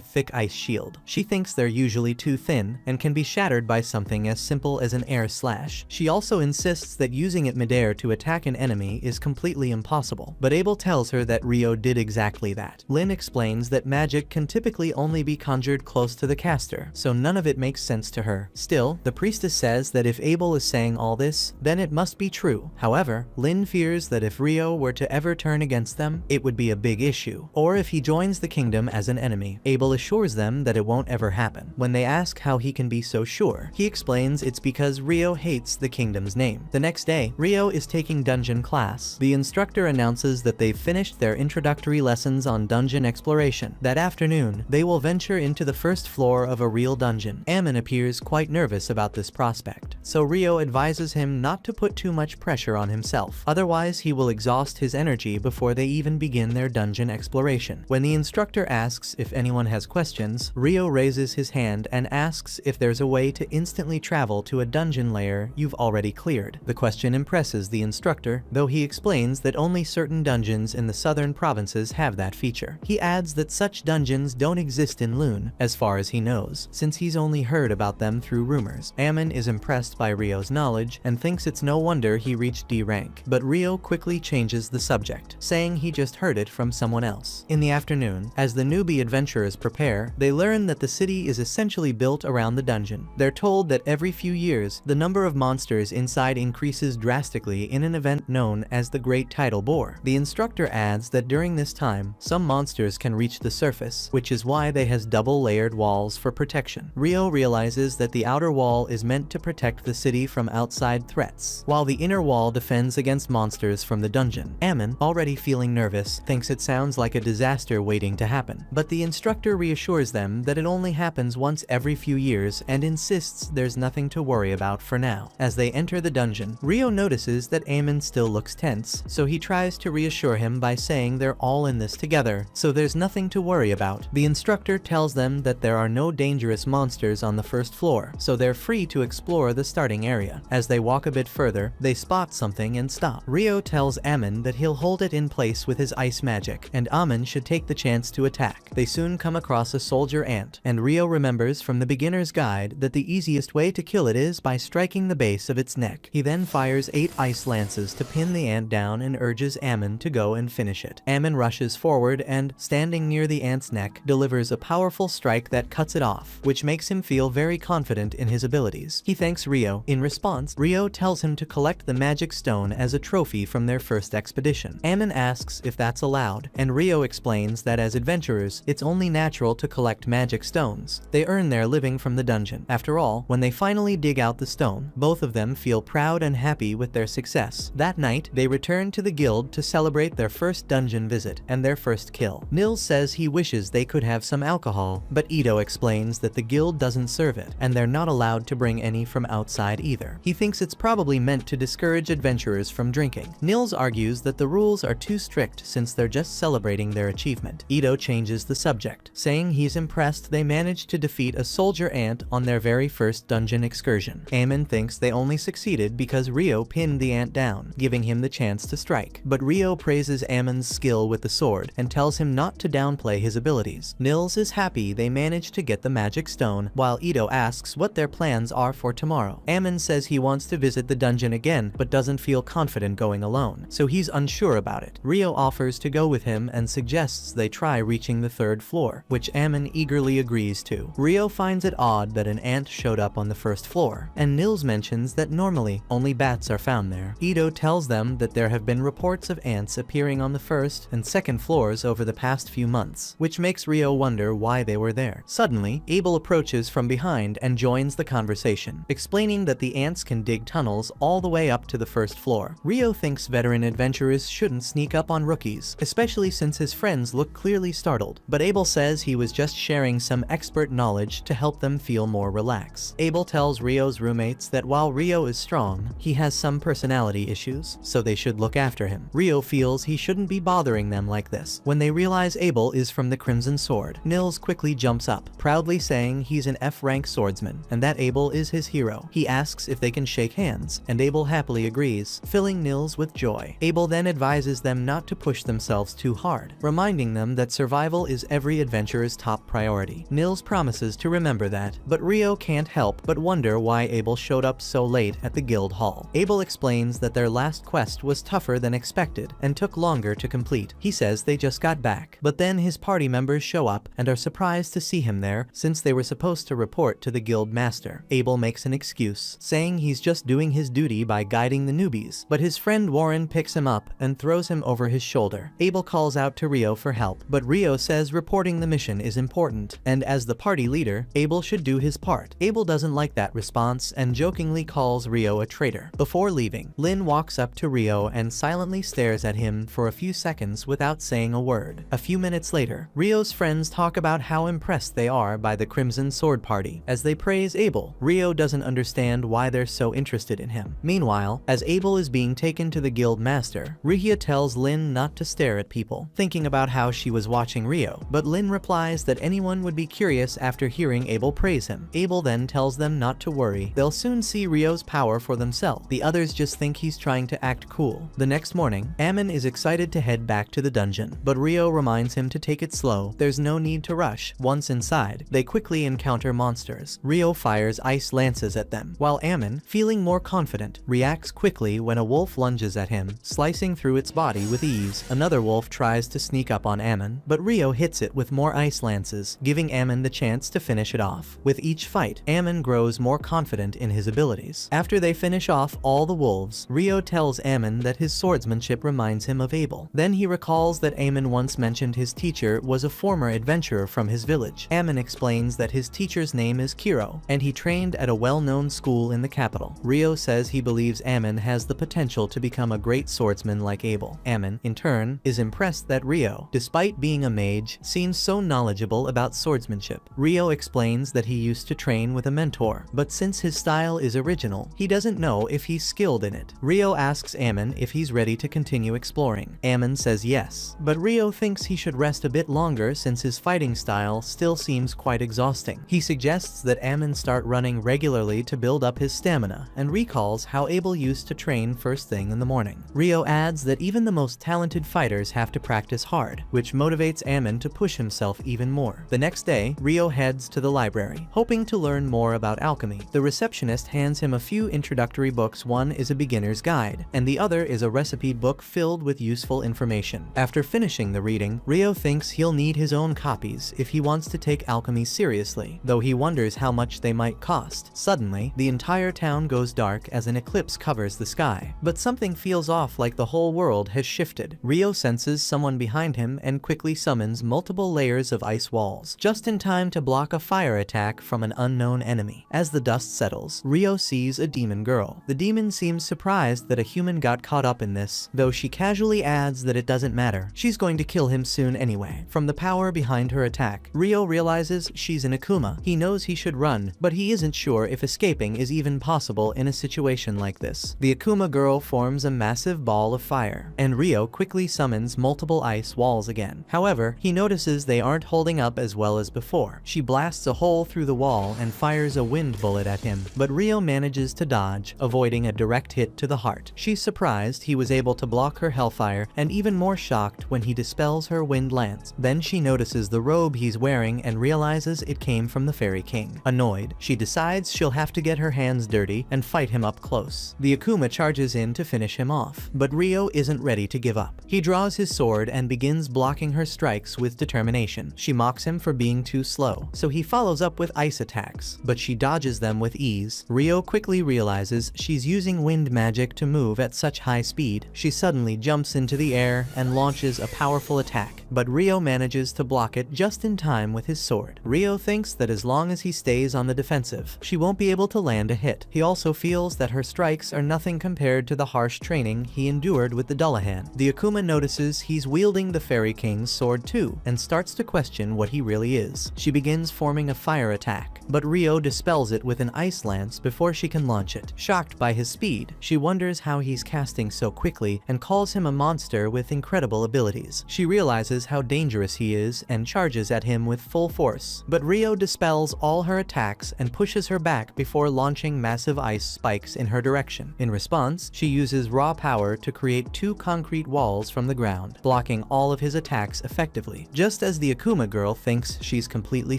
thick ice shield. She thinks they're usually too thin and can be shattered by something as simple as an air slash. She also insists that using it midair to attack an enemy is completely impossible, but Abel tells her that Rio did exactly that. Lynn explains that magic can typically only be conjured close to the caster, so none of it makes sense to her. Still, the priestess says that if Abel is saying all this, then it must be true. However, Lynn fears that if Rio were to ever turn against them, it would be a big issue, or if he joins the kingdom as an enemy. Abel assures them that it won't ever happen. When they ask how he can be so sure, he explains it's because Rio hates the kingdom's name. The next day, Rio is taking dungeon class. The instructor announces that they've finished their introductory lessons on dungeon exploration. That afternoon, they will venture into the first floor of a real dungeon. Ammon appears quite nervous about this prospect, so Rio advises him not to put too much pressure on himself, otherwise he will exhaust his energy before they even begin their dungeon exploration. When the instructor asks if anyone has questions, Rio raises his hand and asks if there's a way to instantly travel to a dungeon layer you've already cleared. The question impresses the instructor, though he explains that only certain dungeons in the southern provinces have that feature. He adds that such dungeons don't exist in Lune, as far as he knows, since he's only heard about them through rumors. Ammon is impressed by Rio's knowledge and thinks it's no wonder he reached D rank, but Rio quickly changes the subject, saying he just heard it from someone else. In the afternoon, as the newbie adventurers prepare, they learn that the city is essentially built around the dungeon. They're told that every few years, the number of monsters inside increases drastically in an event known as the Great Tidal Bore. The instructor adds that during this time, some monsters can reach the surface, which is why they has double-layered walls for protection. Rio realizes that the outer wall is meant to protect the city from outside threats, while the inner wall defends against monsters from the dungeon. Ammon, already feeling nervous, thinks it sounds like a disaster waiting to happen, but the instructor reassures them that it only happens once every few years and insists there's nothing to worry about for now. As they enter the dungeon, Rio notices that Ammon still looks tense, so he tries to reassure him by saying they're all in this together, so there's nothing to worry about. The instructor tells them that there are no dangerous monsters on the first floor, so they're free to explore the starting area. As they walk a bit further, they spot something and stop. Rio tells Ammon that he'll hold it in place with his ice magic, and Ammon should take the chance to attack. They soon come across a soldier ant, and Rio remembers from the beginner's guide that the easiest way to kill it is by striking the base of its neck. He then fires 8 ice lances to pin the ant down and urges Ammon to go and finish it. Ammon rushes forward and, standing near the ant's neck, delivers a powerful strike that cuts it off, which makes him feel very confident in his abilities. He thanks Rio. In response, Rio tells him to collect the magic stone as a trophy from their first expedition. Ammon asks if that's allowed, and Rio explains that as adventurers, it's only natural to collect magic stones. They earn their living from the dungeon. After all, when they finally dig out the stone, both of them feel proud and happy with their success. That night, they return to the guild to celebrate their first dungeon visit and their first kill. Nils says he wishes they could have some alcohol, but Ito explains that the guild doesn't serve it, and they're not allowed to bring any from outside either. He thinks it's probably meant to discourage adventurers from drinking. Nils argues that the rules are too strict since they're just celebrating their achievement. Ito changes the subject, saying he's impressed they managed to defeat a soldier ant on their very first dungeon excursion. Ammon thinks they only succeeded because Rio pinned the ant down, giving him the chance to strike. But Rio praises Ammon's skill with the sword and tells him not to downplay his abilities. Nils is happy they managed to get the magic stone, while Ito asks what their plans are for tomorrow. Ammon says he wants to visit the dungeon again, but doesn't feel confident going alone, so he's unsure about it. Rio offers to go with him and suggests they try reaching the 3rd floor, which Ammon eagerly agrees to. Rio finds it odd that an ant showed up on the 1st floor, and Nils mentions that normally only bats are found there. Ito tells them that there have been reports of ants appearing on the 1st and 2nd floors over the past few months, which makes Rio wonder why they were there. Suddenly, Abel approaches from behind and joins the conversation, explaining that the ants can dig tunnels all the way up to the 1st floor. Rio thinks veteran adventurers shouldn't sneak up on rookies, especially since his friends look clearly startled, but Abel says he was just sharing some expert knowledge to help them feel more relaxed. Abel tells Rio's roommates that while Rio is strong, he has some personality issues, so they should look after him. Rio feels he shouldn't be bothering them like this. When they realize Abel is from the Crimson Sword, Nils quickly jumps up, proudly saying he's an F-rank swordsman, and that Abel is his hero. He asks if they can shake hands, and Abel happily agrees, filling Nils with joy. Abel then advises them not to push themselves too hard, reminding them that survival is every adventurer's top priority. Nils promises to remember that, but Rio can't help but wonder why Abel showed up so late at the guild hall. Abel explains that their last quest was tougher than expected and took longer to complete. He says they just got back, but then his party members show up and are surprised to see him there since they were supposed to report to the guild master. Abel makes an excuse, saying he's just doing his duty by guiding the newbies, but his friend Warren picks him up and throws him over his shoulder. Abel calls out to Rio for help, but Rio says reporting the mission is important, and as the party leader, Abel should do his part. Abel doesn't like that response and jokingly calls Rio a traitor. Before leaving, Lynn walks up to Rio and silently stares at him for a few seconds without saying a word. A few minutes later, Rio's friends talk about how impressed they are by the Crimson Sword party. As they praise Abel, Rio doesn't understand why they're so interested in him. Meanwhile, as Abel is being taken to the guild master, Rihia tells Lynn not to stare at people, thinking about how she was watching Rio, but Lynn replies that anyone would be curious after hearing Abel praise him. Abel then tells them not to worry, they'll soon see Rio's power for themselves. The others just think he's trying to act cool. The next morning, Ammon is excited to head back to the dungeon, but Rio reminds him to take it slow. There's no need to rush. Once inside, they quickly encounter monsters. Rio fires ice lances at them, while Ammon, feeling more confident, reacts quickly when a wolf lunges at him, slicing through its body with ease. Another wolf tries to sneak up on Ammon, but Rio hits it with more ice lances, giving Ammon the chance to finish it off. With each fight, Ammon grows more confident in his abilities. After they finish off all the wolves, Rio tells Ammon that his swordsmanship reminds him of Abel. Then he recalls that Ammon once mentioned his teacher was a former adventurer from his village. Ammon explains that his teacher's name is Kiro, and he trained at a well-known school in the capital. Rio says he believes Ammon has the potential to become a great swordsman like Abel. Ammon, in turn, is impressed that Rio, despite being a mage, seems so knowledgeable about swordsmanship. Rio explains that he used to train with a mentor, but since his style is original, he doesn't know if he's skilled in it. Rio asks Ammon if he's ready to continue exploring. Ammon says yes, but Rio thinks he should rest a bit longer since his fighting style still seems quite exhausting. He suggests that Ammon start running regularly to build up his stamina, and recalls how Abel used to train first thing in the morning. Rio adds that even the most talented fighters have to practice hard, which motivates Ammon to push himself even more. The next day, Rio heads to the library, hoping to learn more about alchemy. The receptionist hands him a few introductory books. One is a beginner's guide, and the other is a recipe book filled with useful information. After finishing the reading, Rio thinks he'll need his own copies if he wants to take alchemy seriously, though he wonders how much they might cost. Suddenly, the entire town goes dark as an eclipse covers the sky, but something feels off, like the whole world has shifted. Rio senses someone behind him and quickly summons multiple layers of ice walls, just in time to block a fire attack from an unknown enemy. As the dust settles, Rio sees a demon girl. The demon seems surprised that a human got caught up in this, though she casually adds that it doesn't matter. She's going to kill him soon anyway. From the power behind her attack, Rio realizes she's an Akuma. He knows he should run, but he isn't sure if escaping is even possible in a situation like this. The Akuma girl forms a massive ball of fire, and Rio quickly summons multiple ice walls again. However, he notices they aren't holding up as well as before. She blasts a hole through the wall and fires a wind bullet at him, but Rio manages to dodge, avoiding a direct hit to the heart. She's surprised he was able to block her hellfire, and even more shocked when he dispels her wind lance. Then she notices the robe he's wearing and realizes it came from the Fairy King. Annoyed, she decides she'll have to get her hands dirty and fight him up close. The Akuma charges in to finish him off, but Rio isn't ready to give up. He draws his sword and begins blocking blocking her strikes with determination. She mocks him for being too slow, so he follows up with ice attacks, but she dodges them with ease. Rio quickly realizes she's using wind magic to move at such high speed. She suddenly jumps into the air and launches a powerful attack, but Rio manages to block it just in time with his sword. Rio thinks that as long as he stays on the defensive, she won't be able to land a hit. He also feels that her strikes are nothing compared to the harsh training he endured with the dullahan. The Akuma notices he's wielding the Fairy King's sword too, and starts to question what he really is. She begins forming a fire attack, but Rio dispels it with an ice lance before she can launch it. Shocked by his speed, she wonders how he's casting so quickly and calls him a monster with incredible abilities. She realizes how dangerous he is and charges at him with full force, but Rio dispels all her attacks and pushes her back before launching massive ice spikes in her direction. In response, she uses raw power to create 2 concrete walls from the ground, blocking all of his attacks effectively. Just as the Akuma girl thinks she's completely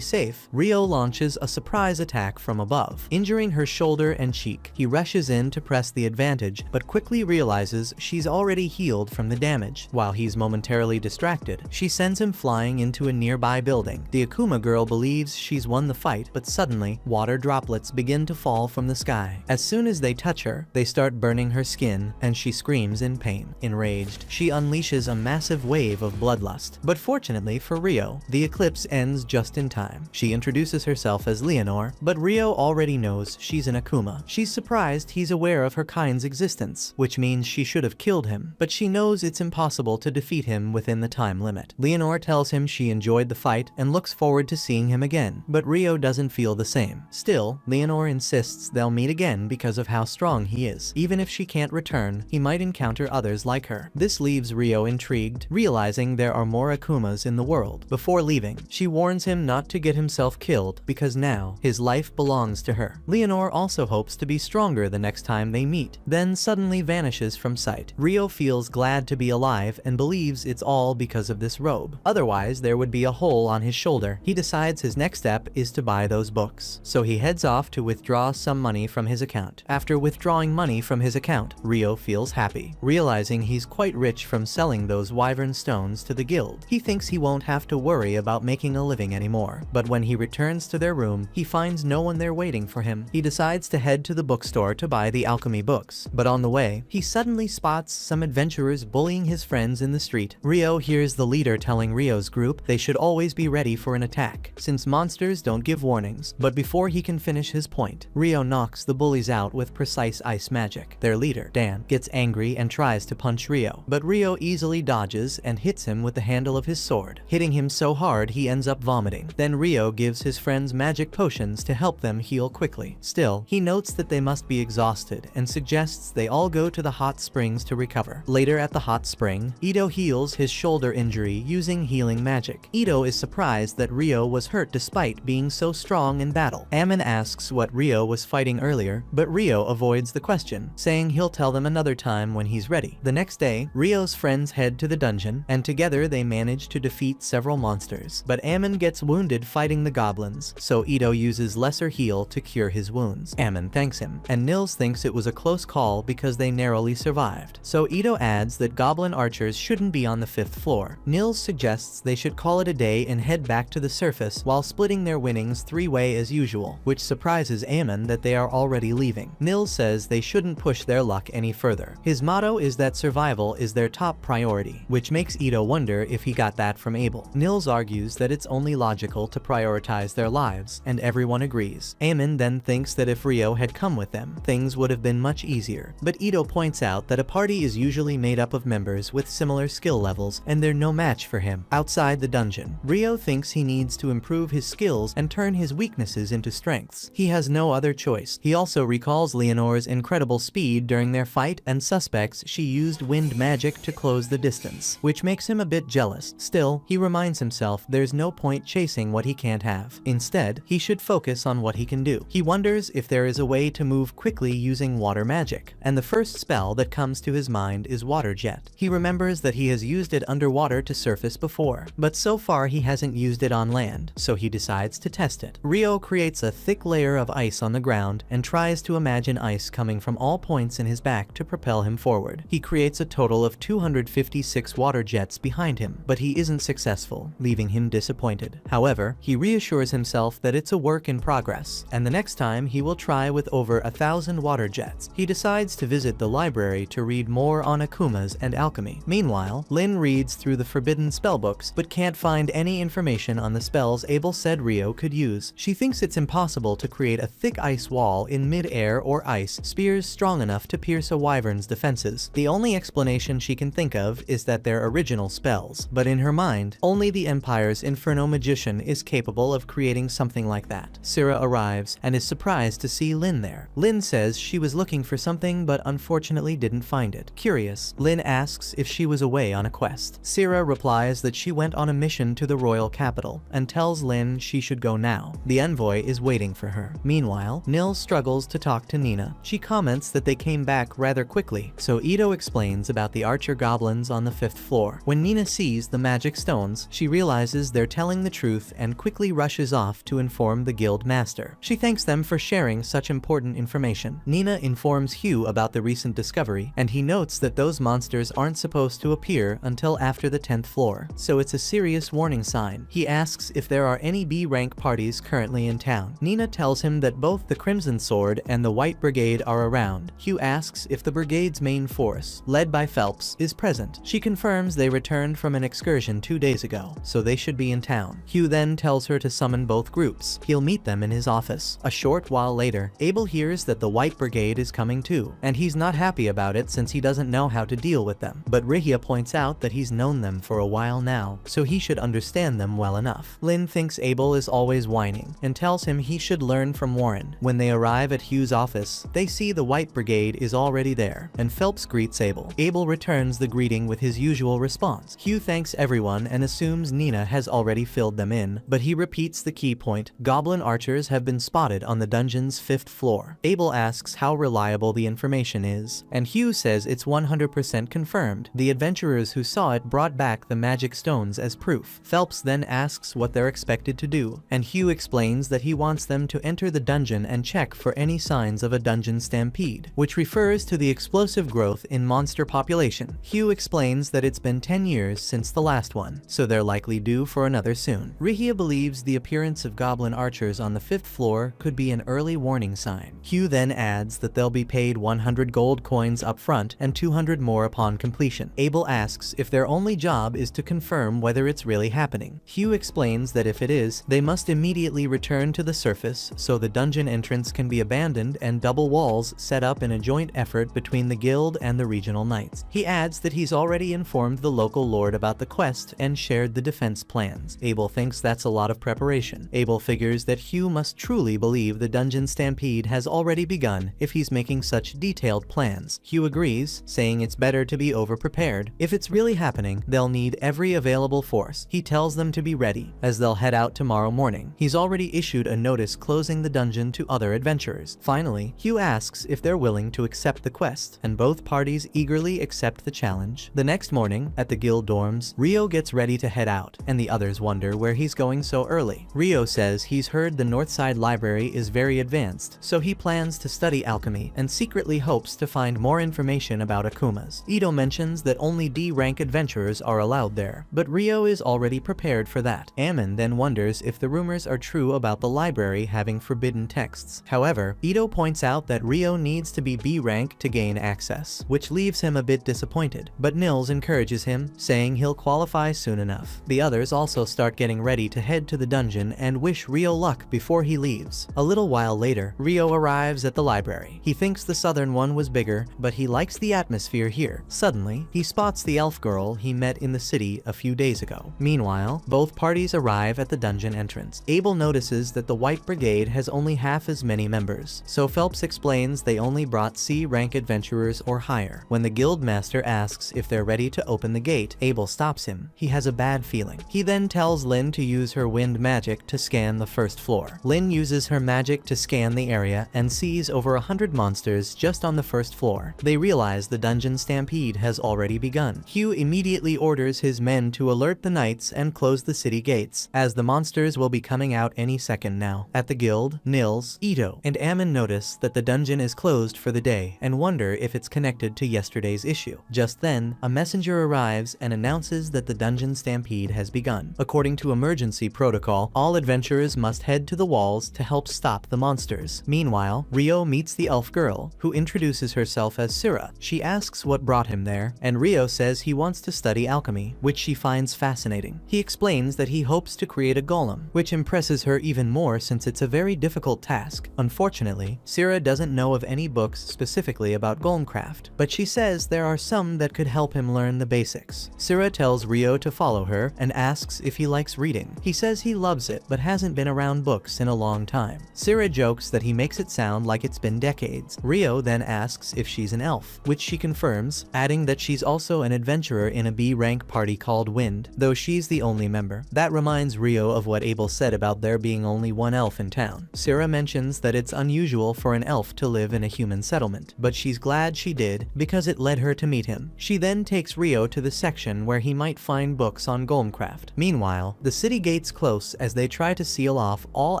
safe, Rio launches a surprise attack from above, injuring her shoulder and cheek. He rushes in to press the advantage, but quickly realizes she's already healed from the damage. While he's momentarily distracted, she sends him flying into a nearby building. The Akuma girl believes she's won the fight, but suddenly, water droplets begin to fall from the sky. As soon as they touch her, they start burning her skin, and she screams in pain. Enraged, she unleashes a massive wave of bloodlust. But fortunately for Rio, the eclipse ends just in time. She introduces herself as Leonor, but Rio already knows she's an Akuma. She's surprised he's aware of her kind's existence, which means she should have killed him, but she knows it's impossible to defeat him within the time limit. Leonor tells him she enjoyed the fight and looks forward to seeing him again, but Rio doesn't feel the same. Still, Leonor insists they'll meet again because of how strong he is. Even if she can't return, he might encounter others like her. This leaves Rio intrigued, realizing there are more Akumas in the world. Before leaving, she warns him not to get himself killed because now his life belongs to her. Leonor also hopes to be stronger the next time they meet, then suddenly vanishes from sight. Rio feels glad to be alive and believes it's all because of this robe. Otherwise, there would be a hole on his shoulder. He decides his next step is to buy those books, so he heads off to withdraw some money from his account. After withdrawing money from his account, Rio feels happy, realizing he's quite rich from selling those wyvern stones to the guild. He thinks he won't have to worry about making a living anymore, but when he returns to their room, he finds no one there waiting for him. He decides to head to the bookstore to buy the alchemy books, but on the way, he suddenly spots some adventurers bullying his friends in the street. Rio hears the leader telling Rio's group they should always be ready for an attack, since monsters don't give warnings. But before he can finish his point, Rio knocks the bullies out with precise ice magic. Their leader, Dan, gets angry and tries to punch Rio, but Rio easily dodges and hits him with the handle of his sword, hitting him so hard he ends up vomiting. Then Rio gives his friends magic potions to help them heal quickly. Still, he notes that they must be exhausted and suggests they all go to the hot springs to recover. Later at the hot spring, Ito heals his shoulder injury using healing magic. Ito is surprised that Rio was hurt despite being so strong in battle. Ammon asks what Rio was fighting earlier, but Rio avoids the question, saying he'll tell them another time when he's ready. The next day, Rio's friends head to the dungeon, and together they manage to defeat several monsters. But Ammon gets wounded fighting the goblins, so Ito uses lesser heal to cure his wounds. Ammon thanks him, and Nils thinks it was a close call because they narrowly survived. So Ito adds that goblin archers shouldn't be on the 5th floor. Nils suggests they should call it a day and head back to the surface while splitting their winnings 3-way as usual, which surprises Ammon that they are already leaving. Nils says they shouldn't push their luck any further. His motto is that survival is their top priority, which makes Ito wonder if he got that from Abel. Nils argues that it's only logical to prioritize their lives, and everyone agrees. Ammon then thinks that if Rio had come with them, things would have been much easier. But Ito points out that a party is usually made up of members with similar skill levels, and they're no match for him. Outside the dungeon, Rio thinks he needs to improve his skills and turn his weaknesses into strengths. He has no other choice. He also recalls Leonor's incredible speed during their fight and suspects she used wind magic to close the distance, which makes him a bit jealous. Still, he reminds himself there's no point chasing what he can't have. Instead, he should focus on what he can do. He wonders if there is a way to move quickly using water magic, and the first spell that comes to his mind is Water Jet. He remembers that he has used it underwater to surface before, but so far he hasn't used it on land, so he decides to test it. Rio creates a thick layer of ice on the ground and tries to imagine ice coming from all points in his back to propel him forward. He creates a total of 256 water jets behind him, but he isn't successful, leaving him disappointed. However, he reassures himself that it's a work in progress, and the next time he will try with over 1,000 water jets. He decides to visit the library to read more on akumas and alchemy. Meanwhile, Lin reads through the forbidden spellbooks, but can't find any information on the spells Abel said Rio could use. She thinks it's impossible to create a thick ice wall in mid-air or ice spears strong enough to pierce a wyvern's defenses. The only explanation she can think of is that they're original spells, but in her mind, only the Empire's Inferno magician is capable of creating something like that. Syrah arrives and is surprised to see Lin there. Lin says she was looking for something but unfortunately didn't find it. Curious, Lin asks if she was away on a quest. Syrah replies that she went on a mission to the royal capital and tells Lin she should go now. The envoy is waiting for her. Meanwhile, Nils struggles to talk to Nina. She comments that they came back rather quickly, so Ito explains about the archer goblins on the 5th floor. When Nina sees the magic stones, she realizes they're telling the truth and quickly rushes off to inform the guild master. She thanks them for sharing such important information. Nina informs Hugh about the recent discovery, and he notes that those monsters aren't supposed to appear until after the 10th floor, so it's a serious warning sign. He asks if there are any B-rank parties currently in town. Nina tells him that both the Crimson Sword and the White Brigade are around. Hugh asks if the brigade's main force, led by Phelps, is present. She confirms they returned from an excursion 2 days ago, so they should be in town. Hugh then tells her to summon both groups. He'll meet them in his office. A short while later, Abel hears that the White Brigade is coming too, and he's not happy about it since he doesn't know how to deal with them. But Rihia points out that he's known them for a while now, so he should understand them well enough. Lin thinks Abel is always whining, and tells him he should learn from Warren. When they arrive at Hugh's office, they see the White Brigade is already there, and Phelps greets Abel. Abel returns the greeting with his usual response. Hugh thanks everyone and assumes Nina has already filled them in, but he repeats the key point: goblin archers have been spotted on the dungeon's 5th floor. Abel asks how reliable the information is, and Hugh says it's 100% confirmed. The adventurers who saw it brought back the magic stones as proof. Phelps then asks what they're expected to do, and Hugh explains that he wants them to enter the dungeon and check for any signs of a dungeon stampede, which refers to the explosive growth in monster population. Hugh explains that it's been 10 years since the last one, so they're likely due for another soon. Rihia believes the appearance of goblin archers on the 5th floor could be an early warning sign. Hugh then adds that they'll be paid 100 gold coins up front and 200 more upon completion. Abel asks if their only job is to confirm whether it's really happening. Hugh explains that if it is, they must immediately return to the surface so the dungeon entrance can be abandoned and double walls set up in a joint effort between the guild and the regional knights. He adds that he's already informed the local lord about the quest and shared the defense plans. Abel thinks that's a lot of preparation. Abel figures that Hugh must truly believe the dungeon stampede has already begun if he's making such detailed plans. Hugh agrees, saying it's better to be over-prepared. If it's really happening, they'll need every available force. He tells them to be ready, as they'll head out tomorrow morning. He's already issued a notice closing the dungeon to other adventurers. Finally, Hugh asks if they're willing to accept the quest, and both parties eagerly accept the challenge. The next morning, at the guild dorms, Rio gets ready to head out, and the others wonder where he's going so early. Rio says he's heard the Northside Library is very advanced, so he plans to study alchemy, and secretly hopes to find more information about akumas. Ito mentions that only D-rank adventurers are allowed there, but Rio is already prepared for that. Ammon then wonders if the rumors are true about the library having forbidden texts. However, Ito points out that Rio needs to be B-rank to gain access, which leaves him a bit disappointed, but Nils encourages him, saying he'll qualify soon enough. The others also start getting ready to head to the dungeon and wish Rio luck before he leaves. A little while later, Rio arrives at the library. He thinks the southern one was bigger, but he likes the atmosphere here. Suddenly, he spots the elf girl he met in the city a few days ago. Meanwhile, both parties arrive at the dungeon entrance. Abel notices that the White Brigade has only half as many members, so Phelps explains they only brought C-rank adventurers or higher. When the guild master asks if they're ready to open the gate, Abel stops him. He has a bad feeling. He then tells Lin to use her wind magic to scan the 1st floor. Lin uses her magic to scan the area and sees over 100 monsters just on the 1st floor. They realize the dungeon stampede has already begun. Hugh immediately orders his men to alert the knights and close the city gates, as the monsters will be coming out any second now. At the guild, Nils, Ito, and Ammon notice that the dungeon is closed for the day and wonder if it's connected to yesterday's issue. Just then, a messenger arrives and announces announces that the dungeon stampede has begun. According to emergency protocol, all adventurers must head to the walls to help stop the monsters. Meanwhile, Rio meets the elf girl, who introduces herself as Syrah. She asks what brought him there, and Rio says he wants to study alchemy, which she finds fascinating. He explains that he hopes to create a golem, which impresses her even more since it's a very difficult task. Unfortunately, Syrah doesn't know of any books specifically about golemcraft, but she says there are some that could help him learn the basics. Syrah tells Rio to follow her and asks if he likes reading. He says he loves it but hasn't been around books in a long time. Syrah jokes that he makes it sound like it's been decades. Rio then asks if she's an elf, which she confirms, adding that she's also an adventurer in a B-rank party called Wind, though she's the only member. That reminds Rio of what Abel said about there being only one elf in town. Syrah mentions that it's unusual for an elf to live in a human settlement, but she's glad she did because it led her to meet him. She then takes Rio to the section where he might find books on golemcraft. Meanwhile, the city gates close as they try to seal off all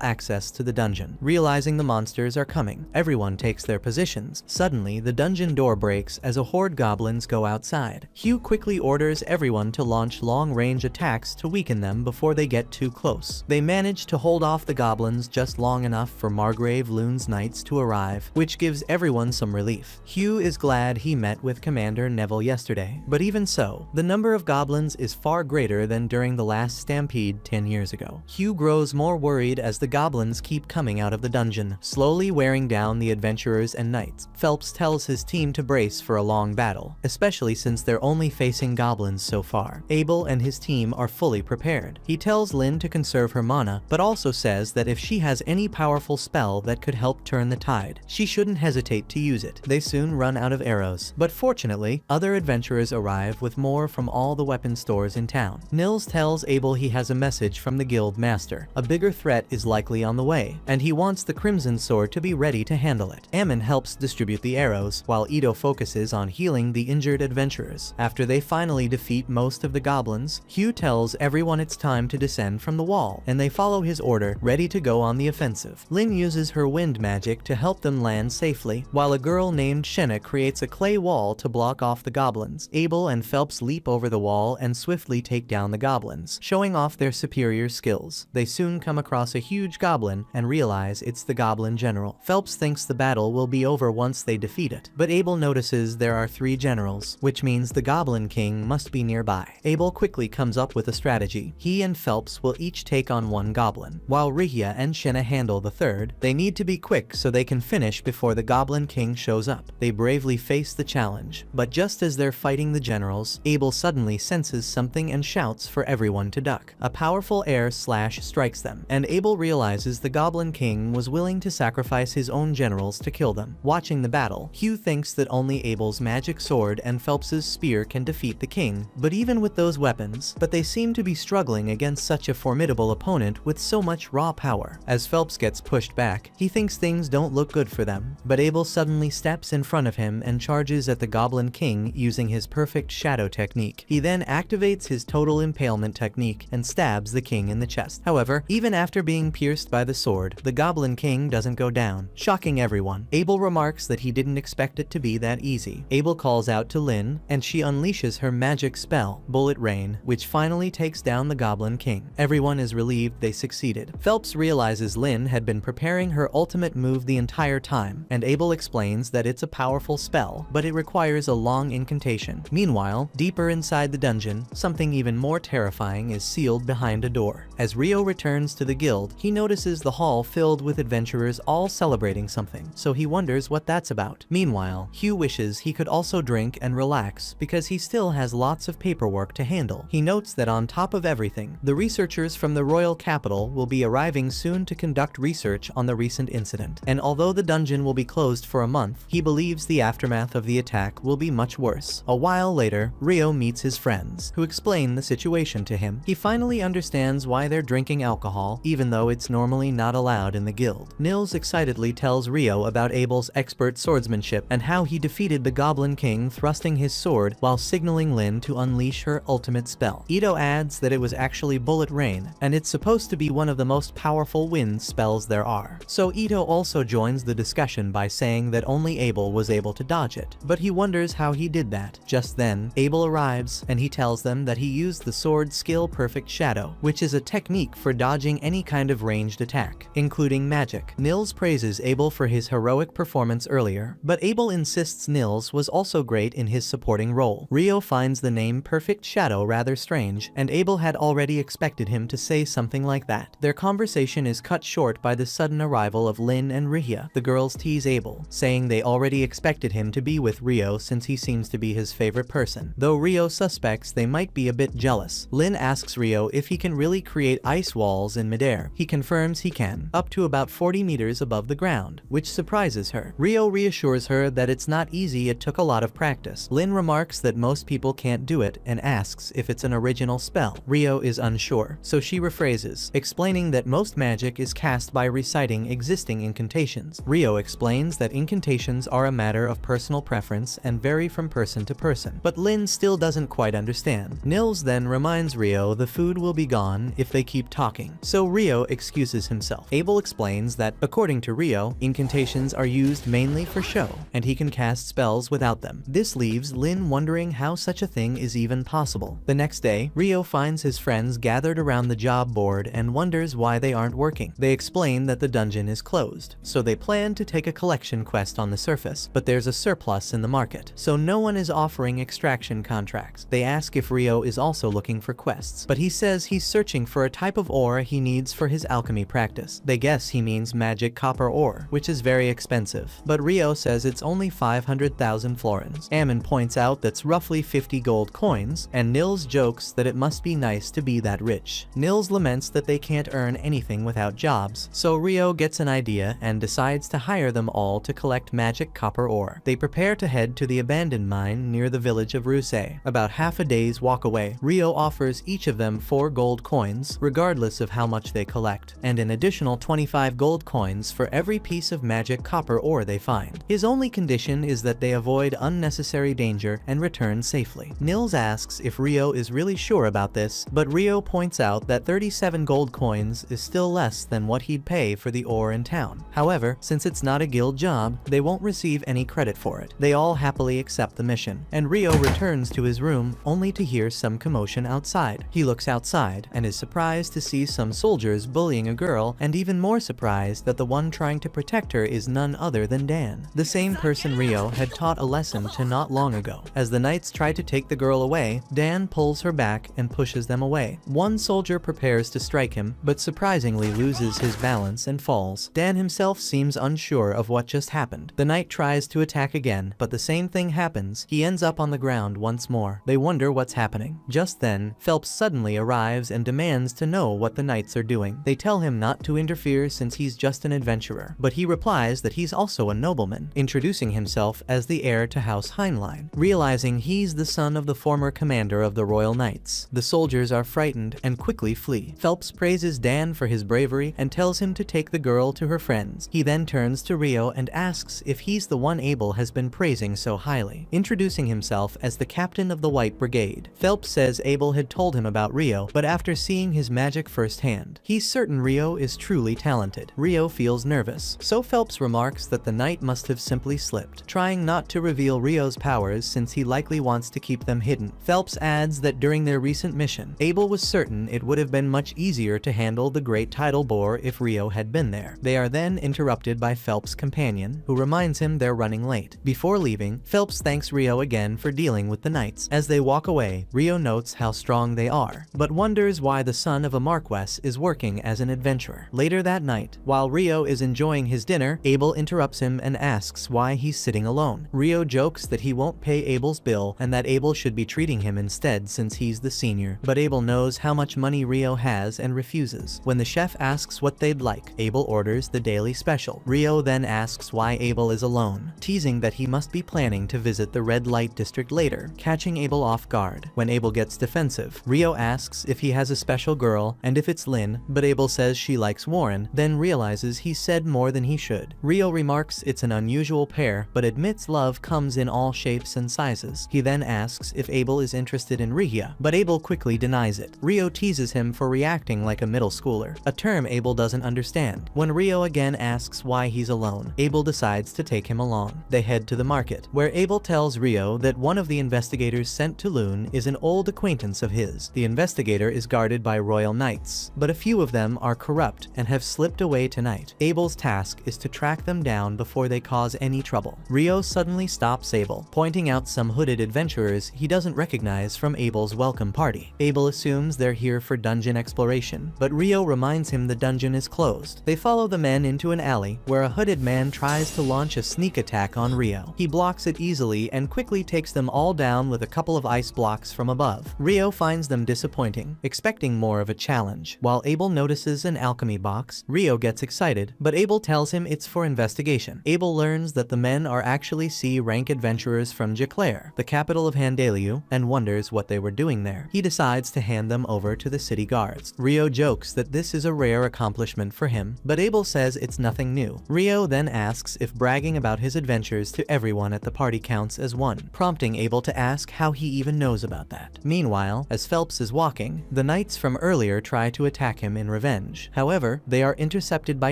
access to the dungeon. Realizing the monsters are coming, everyone takes their positions. Suddenly, the dungeon door breaks as a horde goblins go outside. Hugh quickly orders everyone to launch long-range attacks to weaken them before they get too close. They manage to hold off the goblins just long enough for Margrave Loon's knights to arrive, which gives everyone some relief. Hugh is glad he met with Commander Neville yesterday, but even so, the number of goblins is far greater than during the last stampede 10 years ago. Hugh grows more worried as the goblins keep coming out of the dungeon, slowly wearing down the adventurers and knights. Phelps tells his team to brace for a long battle, especially since they're only facing goblins so far. Abel and his team are fully prepared. He tells Lynn to conserve her mana, but also says that if she has any powerful spell that could help turn the tide, she shouldn't hesitate to use it. They soon run out of arrows, but fortunately, other adventurers arrive with more from all the weapon stores in town. Nils tells Abel he has a message from the guild master. A bigger threat is likely on the way, and he wants the Crimson Sword to be ready to handle it. Ammon helps distribute the arrows, while Ito focuses on healing the injured adventurers. After they finally defeat most of the goblins, Hugh tells everyone it's time to descend from the wall, and they follow his order, ready to go on the offensive. Lynn uses her wind magic to help them land safely, while a girl named Shenna creates a clay wall to block off the goblins. Abel and Phelps leap over the wall and swiftly take down the goblins, showing off their superior skills. They soon come across a huge goblin and realize it's the goblin general. Phelps thinks the battle will be over once they defeat it, but Abel notices there are 3 generals, which means the Goblin King must be nearby. Abel quickly comes up with a strategy. He and Phelps will each take on 1 goblin, while Rihia and Shenna handle the 3rd. They need to be quick so they can finish before the Goblin King shows up. They bravely face the challenge, but just as they're fighting the generals, Abel suddenly senses something and shouts for everyone to duck. A powerful air slash strikes them, and Abel realizes the Goblin King was willing to sacrifice his own generals to kill them. Watching the battle, Hugh thinks that only Abel's magic sword and Phelps's spear can defeat the king, but even with those weapons, they seem to be struggling against such a formidable opponent with so much raw power. As Phelps gets pushed back, he thinks things don't look good for them, but Abel suddenly steps in front of him and charges at the Goblin King using his perfect shadow technique. He then activates his total impalement technique and stabs the king in the chest. However, even after being pierced by the sword, the Goblin King doesn't go down, shocking everyone. Abel remarks that he didn't expect it to be that easy. Abel calls out to Lynn, and she unleashes her magic spell, Bullet Rain, which finally takes down the Goblin King. Everyone is relieved they succeeded. Phelps realizes Lynn had been preparing her ultimate move the entire time, and Abel explains that it's a powerful spell, but it requires a long incantation. Meanwhile, deeper inside the dungeon, something even more terrifying is sealed behind a door. As Rio returns to the guild, he notices the hall filled with adventurers all celebrating something, so he wonders what that's about. Meanwhile, Hugh wishes he could also drink and relax because he still has lots of paperwork to handle. He notes that on top of everything, the researchers from the royal capital will be arriving soon to conduct research on the recent incident, and although the dungeon will be closed for a month, he believes the aftermath of the attack will be much worse. A while later, Rio meets his friends, who explain the situation to him. He finally understands why they're drinking alcohol, even though it's normally not allowed in the guild. Nils excitedly tells Rio about Abel's expert swordsmanship and how he defeated the Goblin King thrusting his sword while signaling Lynn to unleash her ultimate spell. Ito adds that it was actually Bullet Rain, and it's supposed to be one of the most powerful wind spells there are. So Ito also joins the discussion by saying that only Abel was able to dodge it, but he wonders how he did that. Just then, Abel arrives, Nils, and he tells them that he used the sword skill Perfect Shadow, which is a technique for dodging any kind of ranged attack, including magic. Nils praises Abel for his heroic performance earlier, but Abel insists Nils was also great in his supporting role. Rio finds the name Perfect Shadow rather strange, and Abel had already expected him to say something like that. Their conversation is cut short by the sudden arrival of Lynn and Rhea. The girls tease Abel, saying they already expected him to be with Rio since he seems to be his favorite person, though Rio suspects they might be a bit jealous. Lynn asks Rio if he can really create ice walls in midair. He confirms he can, up to about 40 meters above the ground, which surprises her. Rio reassures her that it's not easy, it took a lot of practice. Lynn remarks that most people can't do it and asks if it's an original spell. Rio is unsure, so she rephrases, explaining that most magic is cast by reciting existing incantations. Rio explains that incantations are a matter of personal preference and vary from person to person, but Lynn still doesn't quite understand. Nils then reminds Rio the food will be gone if they keep talking, so Rio excuses himself. Abel explains that, according to Rio, incantations are used mainly for show, and he can cast spells without them. This leaves Lynn wondering how such a thing is even possible. The next day, Rio finds his friends gathered around the job board and wonders why they aren't working. They explain that the dungeon is closed, so they plan to take a collection quest on the surface, but there's a surplus in the market, so no one is offering extraction contracts. They ask if Rio is also looking for quests, but he says he's searching for a type of ore he needs for his alchemy practice. They guess he means magic copper ore, which is very expensive, but Rio says it's only 500,000 florins. Ammon points out that's roughly 50 gold coins, and Nils jokes that it must be nice to be that rich. Nils laments that they can't earn anything without jobs, so Rio gets an idea and decides to hire them all to collect magic copper ore. They prepare to head to the abandoned mine near the village of Ruse. About half a day's walk away, Rio offers each of them 4 gold coins, regardless of how much they collect, and an additional 25 gold coins for every piece of magic copper ore they find. His only condition is that they avoid unnecessary danger and return safely. Nils asks if Rio is really sure about this, but Rio points out that 37 gold coins is still less than what he'd pay for the ore in town. However, since it's not a guild job, they won't receive any credit for it. They all happily accept the mission, and Rio returns to his room only to hear some commotion outside. He looks outside and is surprised to see some soldiers bullying a girl, and even more surprised that the one trying to protect her is none other than Dan, the same person Rio had taught a lesson to not long ago. As the knights try to take the girl away, Dan pulls her back and pushes them away. One soldier prepares to strike him, but surprisingly loses his balance and falls. Dan himself seems unsure of what just happened. The knight tries to attack again, but the same thing happens. He ends up on the ground once more. They wonder what's happening. Just then, Phelps suddenly arrives and demands to know what the knights are doing. They tell him not to interfere since he's just an adventurer, but he replies that he's also a nobleman, introducing himself as the heir to House Heinlein, realizing he's the son of the former commander of the Royal Knights. The soldiers are frightened and quickly flee. Phelps praises Dan for his bravery and tells him to take the girl to her friends. He then turns to Rio and asks if he's the one Abel has been praising so highly, introducing himself as the captain of the White Brigade. Phelps says Abel had told him about Rio, but after seeing his magic firsthand, he's certain Rio is truly talented. Rio feels nervous, so Phelps remarks that the knight must have simply slipped, trying not to reveal Rio's powers since he likely wants to keep them hidden. Phelps adds that during their recent mission, Abel was certain it would have been much easier to handle the great tidal bore if Rio had been there. They are then interrupted by Phelps' companion, who reminds him they're running late. Before leaving, Phelps thanks Rio again for dealing with the knights. As they walk away, Rio notes how strong they are, but wonders why the son of a Marquess is working as an adventurer. Later that night, while Rio is enjoying his dinner, Abel interrupts him and asks why he's sitting alone. Rio jokes that he won't pay Abel's bill and that Abel should be treating him instead since he's the senior, but Abel knows how much money Rio has and refuses. When the chef asks what they'd like, Abel orders the daily special. Rio then asks why Abel is alone, teasing that he must be planning to visit the red light district later, catching Abel off guard. When Abel gets defensive, Rio asks if he has a special girl and if it's Lynn, but Abel says she likes Warren, then realizes he said more than he should. Rio remarks it's an unusual pair, but admits love comes in all shapes and sizes. He then asks if Abel is interested in Rhea, but Abel quickly denies it. Rio teases him for reacting like a middle schooler, a term Abel doesn't understand. When Rio again asks why he's alone, Abel decides to take him along. They head to the market, where Abel tells Rio that one of the investigators sent to Loon is an old acquaintance of his. The investigator is guarded by royal knights, but a few of them are corrupt and have slipped away tonight. Abel's task is to track them down before they cause any trouble. Rio suddenly stops Abel, pointing out some hooded adventurers he doesn't recognize from Abel's welcome party. Abel assumes they're here for dungeon exploration, but Rio reminds him the dungeon is closed. They follow the men into an alley where a hooded man tries to launch a sneak attack on Rio. He blocks it easily and quickly takes them all down with a couple of ice blocks from above. Rio finds them disappointing, expecting more of a challenge. While Abel notices an alchemy box, Rio gets excited, but Abel tells him it's for investigation. Abel learns that the men are actually C-rank adventurers from Jaclair, the capital of Handaliu, and wonders what they were doing there. He decides to hand them over to the city guards. Rio jokes that this is a rare accomplishment for him, but Abel says it's nothing new. Rio then asks if bragging about his adventures to everyone at the party counts as one, prompting Abel to ask how he even knows about that. Meanwhile, as Phelps is walking, the knights from earlier try to attack him in revenge. However, they are intercepted by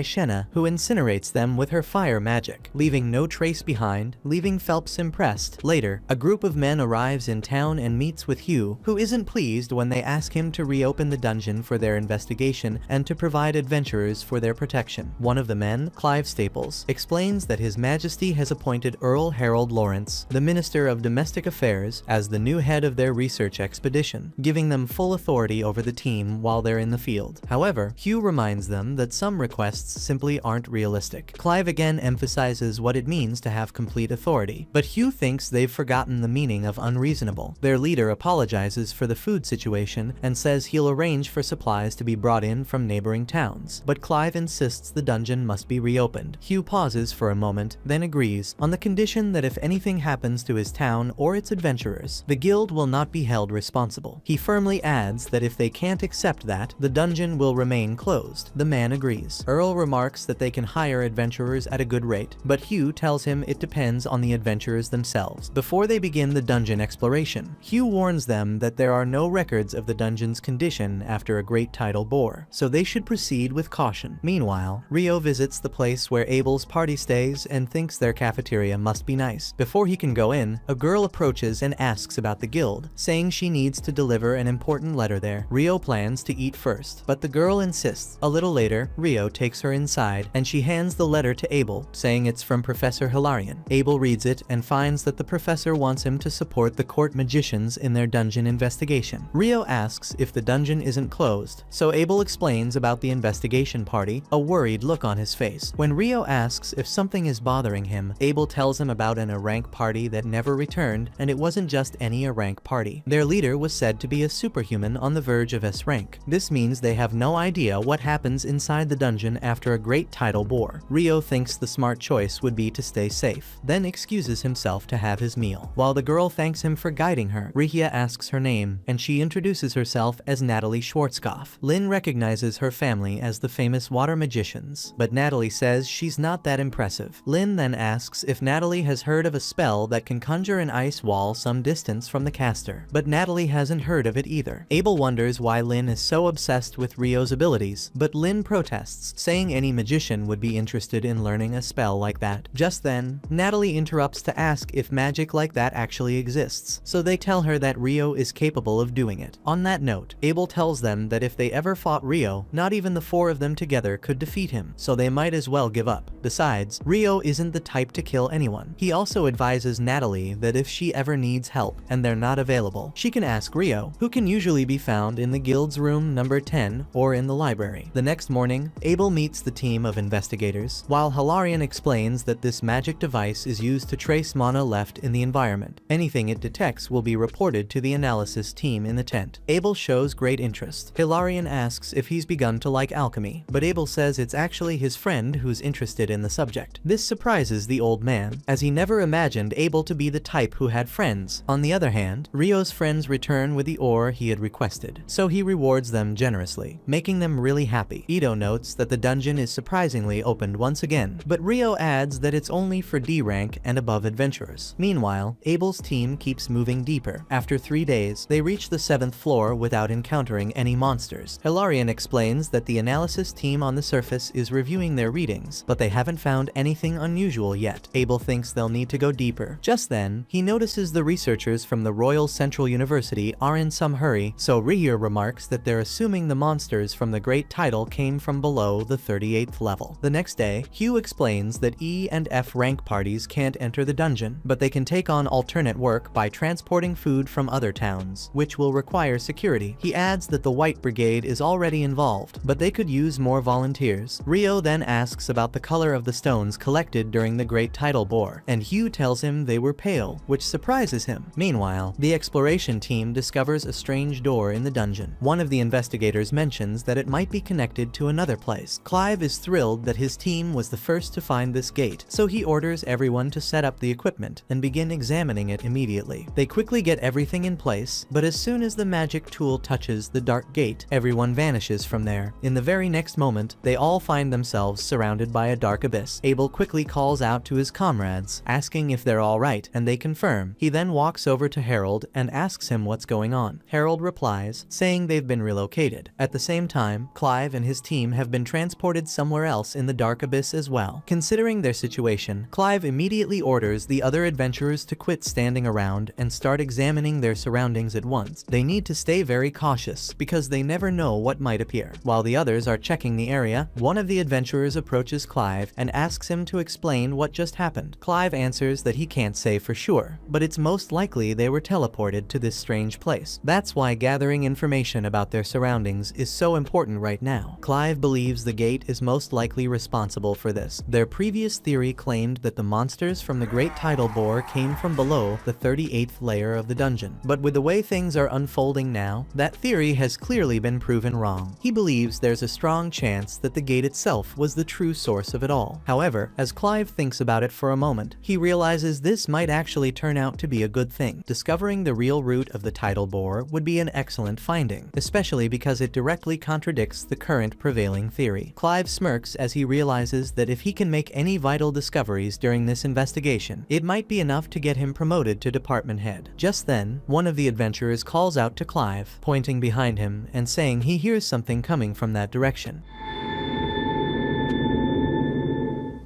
Shenna, who incinerates them with her fire magic, leaving no trace behind, leaving Phelps impressed. Later, a group of men arrives in town and meets with Hugh, who isn't pleased when they ask him to reopen the dungeon for their investigation and to provide adventurers for their protection. One of the men, Clive Staples, explains that His Majesty has appointed Earl Harold Lawrence, the Minister of Domestic Affairs, as the new head of their research expedition, giving them full authority over the team while they're in the field. However, Hugh reminds them that some requests simply aren't realistic. Clive again emphasizes what it means to have complete authority, but Hugh thinks they've forgotten the meaning of unreasonable. Their leader apologizes for the food situation and says he'll arrange for supplies to be brought in from neighboring towns, but Clive insists the dungeon must be reopened. Hugh pauses for a moment, then agrees, on the condition that if anything happens to his town or its adventurers, the guild will not be held responsible. He firmly adds that if they can't accept that, the dungeon will remain closed. The man agrees. Earl remarks that they can hire adventurers at a good rate, but Hugh tells him it depends on the adventurers themselves. Before they begin the dungeon exploration, Hugh warns them that there are no records of the dungeon's condition after a great tidal bore, so they should proceed with caution. Meanwhile, Rio visits the place where Abel's party stays and thinks their cafeteria must be nice. Before he can go in, a girl approaches and asks about the guild, saying she needs to deliver an important letter there. Rio plans to eat first, but the girl insists. A little later, Rio takes her inside, and she hands the letter to Abel, saying it's from Professor Hilarion. Abel reads it and finds that the professor wants him to support the court magicians in their dungeon investigation. Rio asks if the dungeon isn't closed, so Abel explains about the investigation party, a worried look on his face. When Rio asks if something is bothering him, Abel tells him about an A-rank party that never returned, and it wasn't just any A-rank party. Their leader was said to be a superhuman on the verge of S-rank. This means they have no idea what happens inside the dungeon after a great tidal bore. Rio thinks the smart choice would be to stay safe, then excuses himself to have his meal. While the girl thanks him for guiding her, Rihia asks her name, and she introduces herself as Natalie Schwarzkopf. Lynn recognizes her family as the famous water magicians, but Natalie says she's not that impressive. Lynn then asks if Natalie has heard of a spell that can conjure an ice wall some distance from the caster, but Natalie hasn't heard of it either. Abel wonders why Lynn is so obsessed with Rio's abilities, but Lynn protests, saying any magician would be interested in learning a spell like that. Just then, Natalie interrupts to ask if magic like that actually exists, so they tell her that Rio is capable of doing it. On that note, Abel tells them that if they ever fought Rio, not even the four of them together could defeat him, so they might as well give up. Besides, Rio isn't the type to kill anyone. He also advises Natalie that if she ever needs help and they're not available, she can ask Rio, who can usually be found in the guild's room number 10 or in the library. The next morning, Abel meets the team of investigators, while Hilarion explains that this magic device is used to trace mana left in the environment. Anything it detects will be reported to the analysis team in the tent. Abel shows great interest. Hilarion asks if he's begun to like alchemy, but Abel says it's actually his friend who's interested in the subject. This surprises the old man, as he never imagined Abel to be the type who had friends. On the other hand, Rio's friends return with the ore he had requested, so he rewards them generously, making them really happy. Ito notes that the dungeon is surprisingly opened once again, but Rio adds that it's only for D-rank and above adventurers. Meanwhile, Abel's team keeps moving deeper. After 3 days, they reach the 7th floor without encountering any monsters. Hilarion explains that the analysis team on the surface is reviewing their readings, but they haven't found anything unusual yet. Abel thinks they'll need to go deeper. Just then, he notices the researchers adventurers from the Royal Central University are in some hurry, so Ryu remarks that they're assuming the monsters from the Great Tidal came from below the 38th level. The next day, Hugh explains that E and F rank parties can't enter the dungeon, but they can take on alternate work by transporting food from other towns, which will require security. He adds that the White Brigade is already involved, but they could use more volunteers. Rio then asks about the color of the stones collected during the Great Tidal Bore, and Hugh tells him they were pale, which surprises him. Meanwhile, the exploration team discovers a strange door in the dungeon. One of the investigators mentions that it might be connected to another place. Clive is thrilled that his team was the first to find this gate, so he orders everyone to set up the equipment and begin examining it immediately. They quickly get everything in place, but as soon as the magic tool touches the dark gate, everyone vanishes from there. In the very next moment, they all find themselves surrounded by a dark abyss. Abel quickly calls out to his comrades, asking if they're alright, and they confirm. He then walks over to Harold and asks him what's going on. Harold replies, saying they've been relocated. At the same time, Clive and his team have been transported somewhere else in the dark abyss as well. Considering their situation, Clive immediately orders the other adventurers to quit standing around and start examining their surroundings at once. They need to stay very cautious, because they never know what might appear. While the others are checking the area, one of the adventurers approaches Clive and asks him to explain what just happened. Clive answers that he can't say for sure, but it's most likely they were teleported to this strange place. That's why gathering information about their surroundings is so important right now. Clive believes the gate is most likely responsible for this. Their previous theory claimed that the monsters from the Great Tidal Bore came from below the 38th layer of the dungeon. But with the way things are unfolding now, that theory has clearly been proven wrong. He believes there's a strong chance that the gate itself was the true source of it all. However, as Clive thinks about it for a moment, he realizes this might actually turn out to be a good thing. Discovering the real root of the Tidal Bore would be an excellent finding, especially because it directly contradicts the current prevailing theory. Clive smirks as he realizes that if he can make any vital discoveries during this investigation, it might be enough to get him promoted to department head. Just then, one of the adventurers calls out to Clive, pointing behind him and saying he hears something coming from that direction.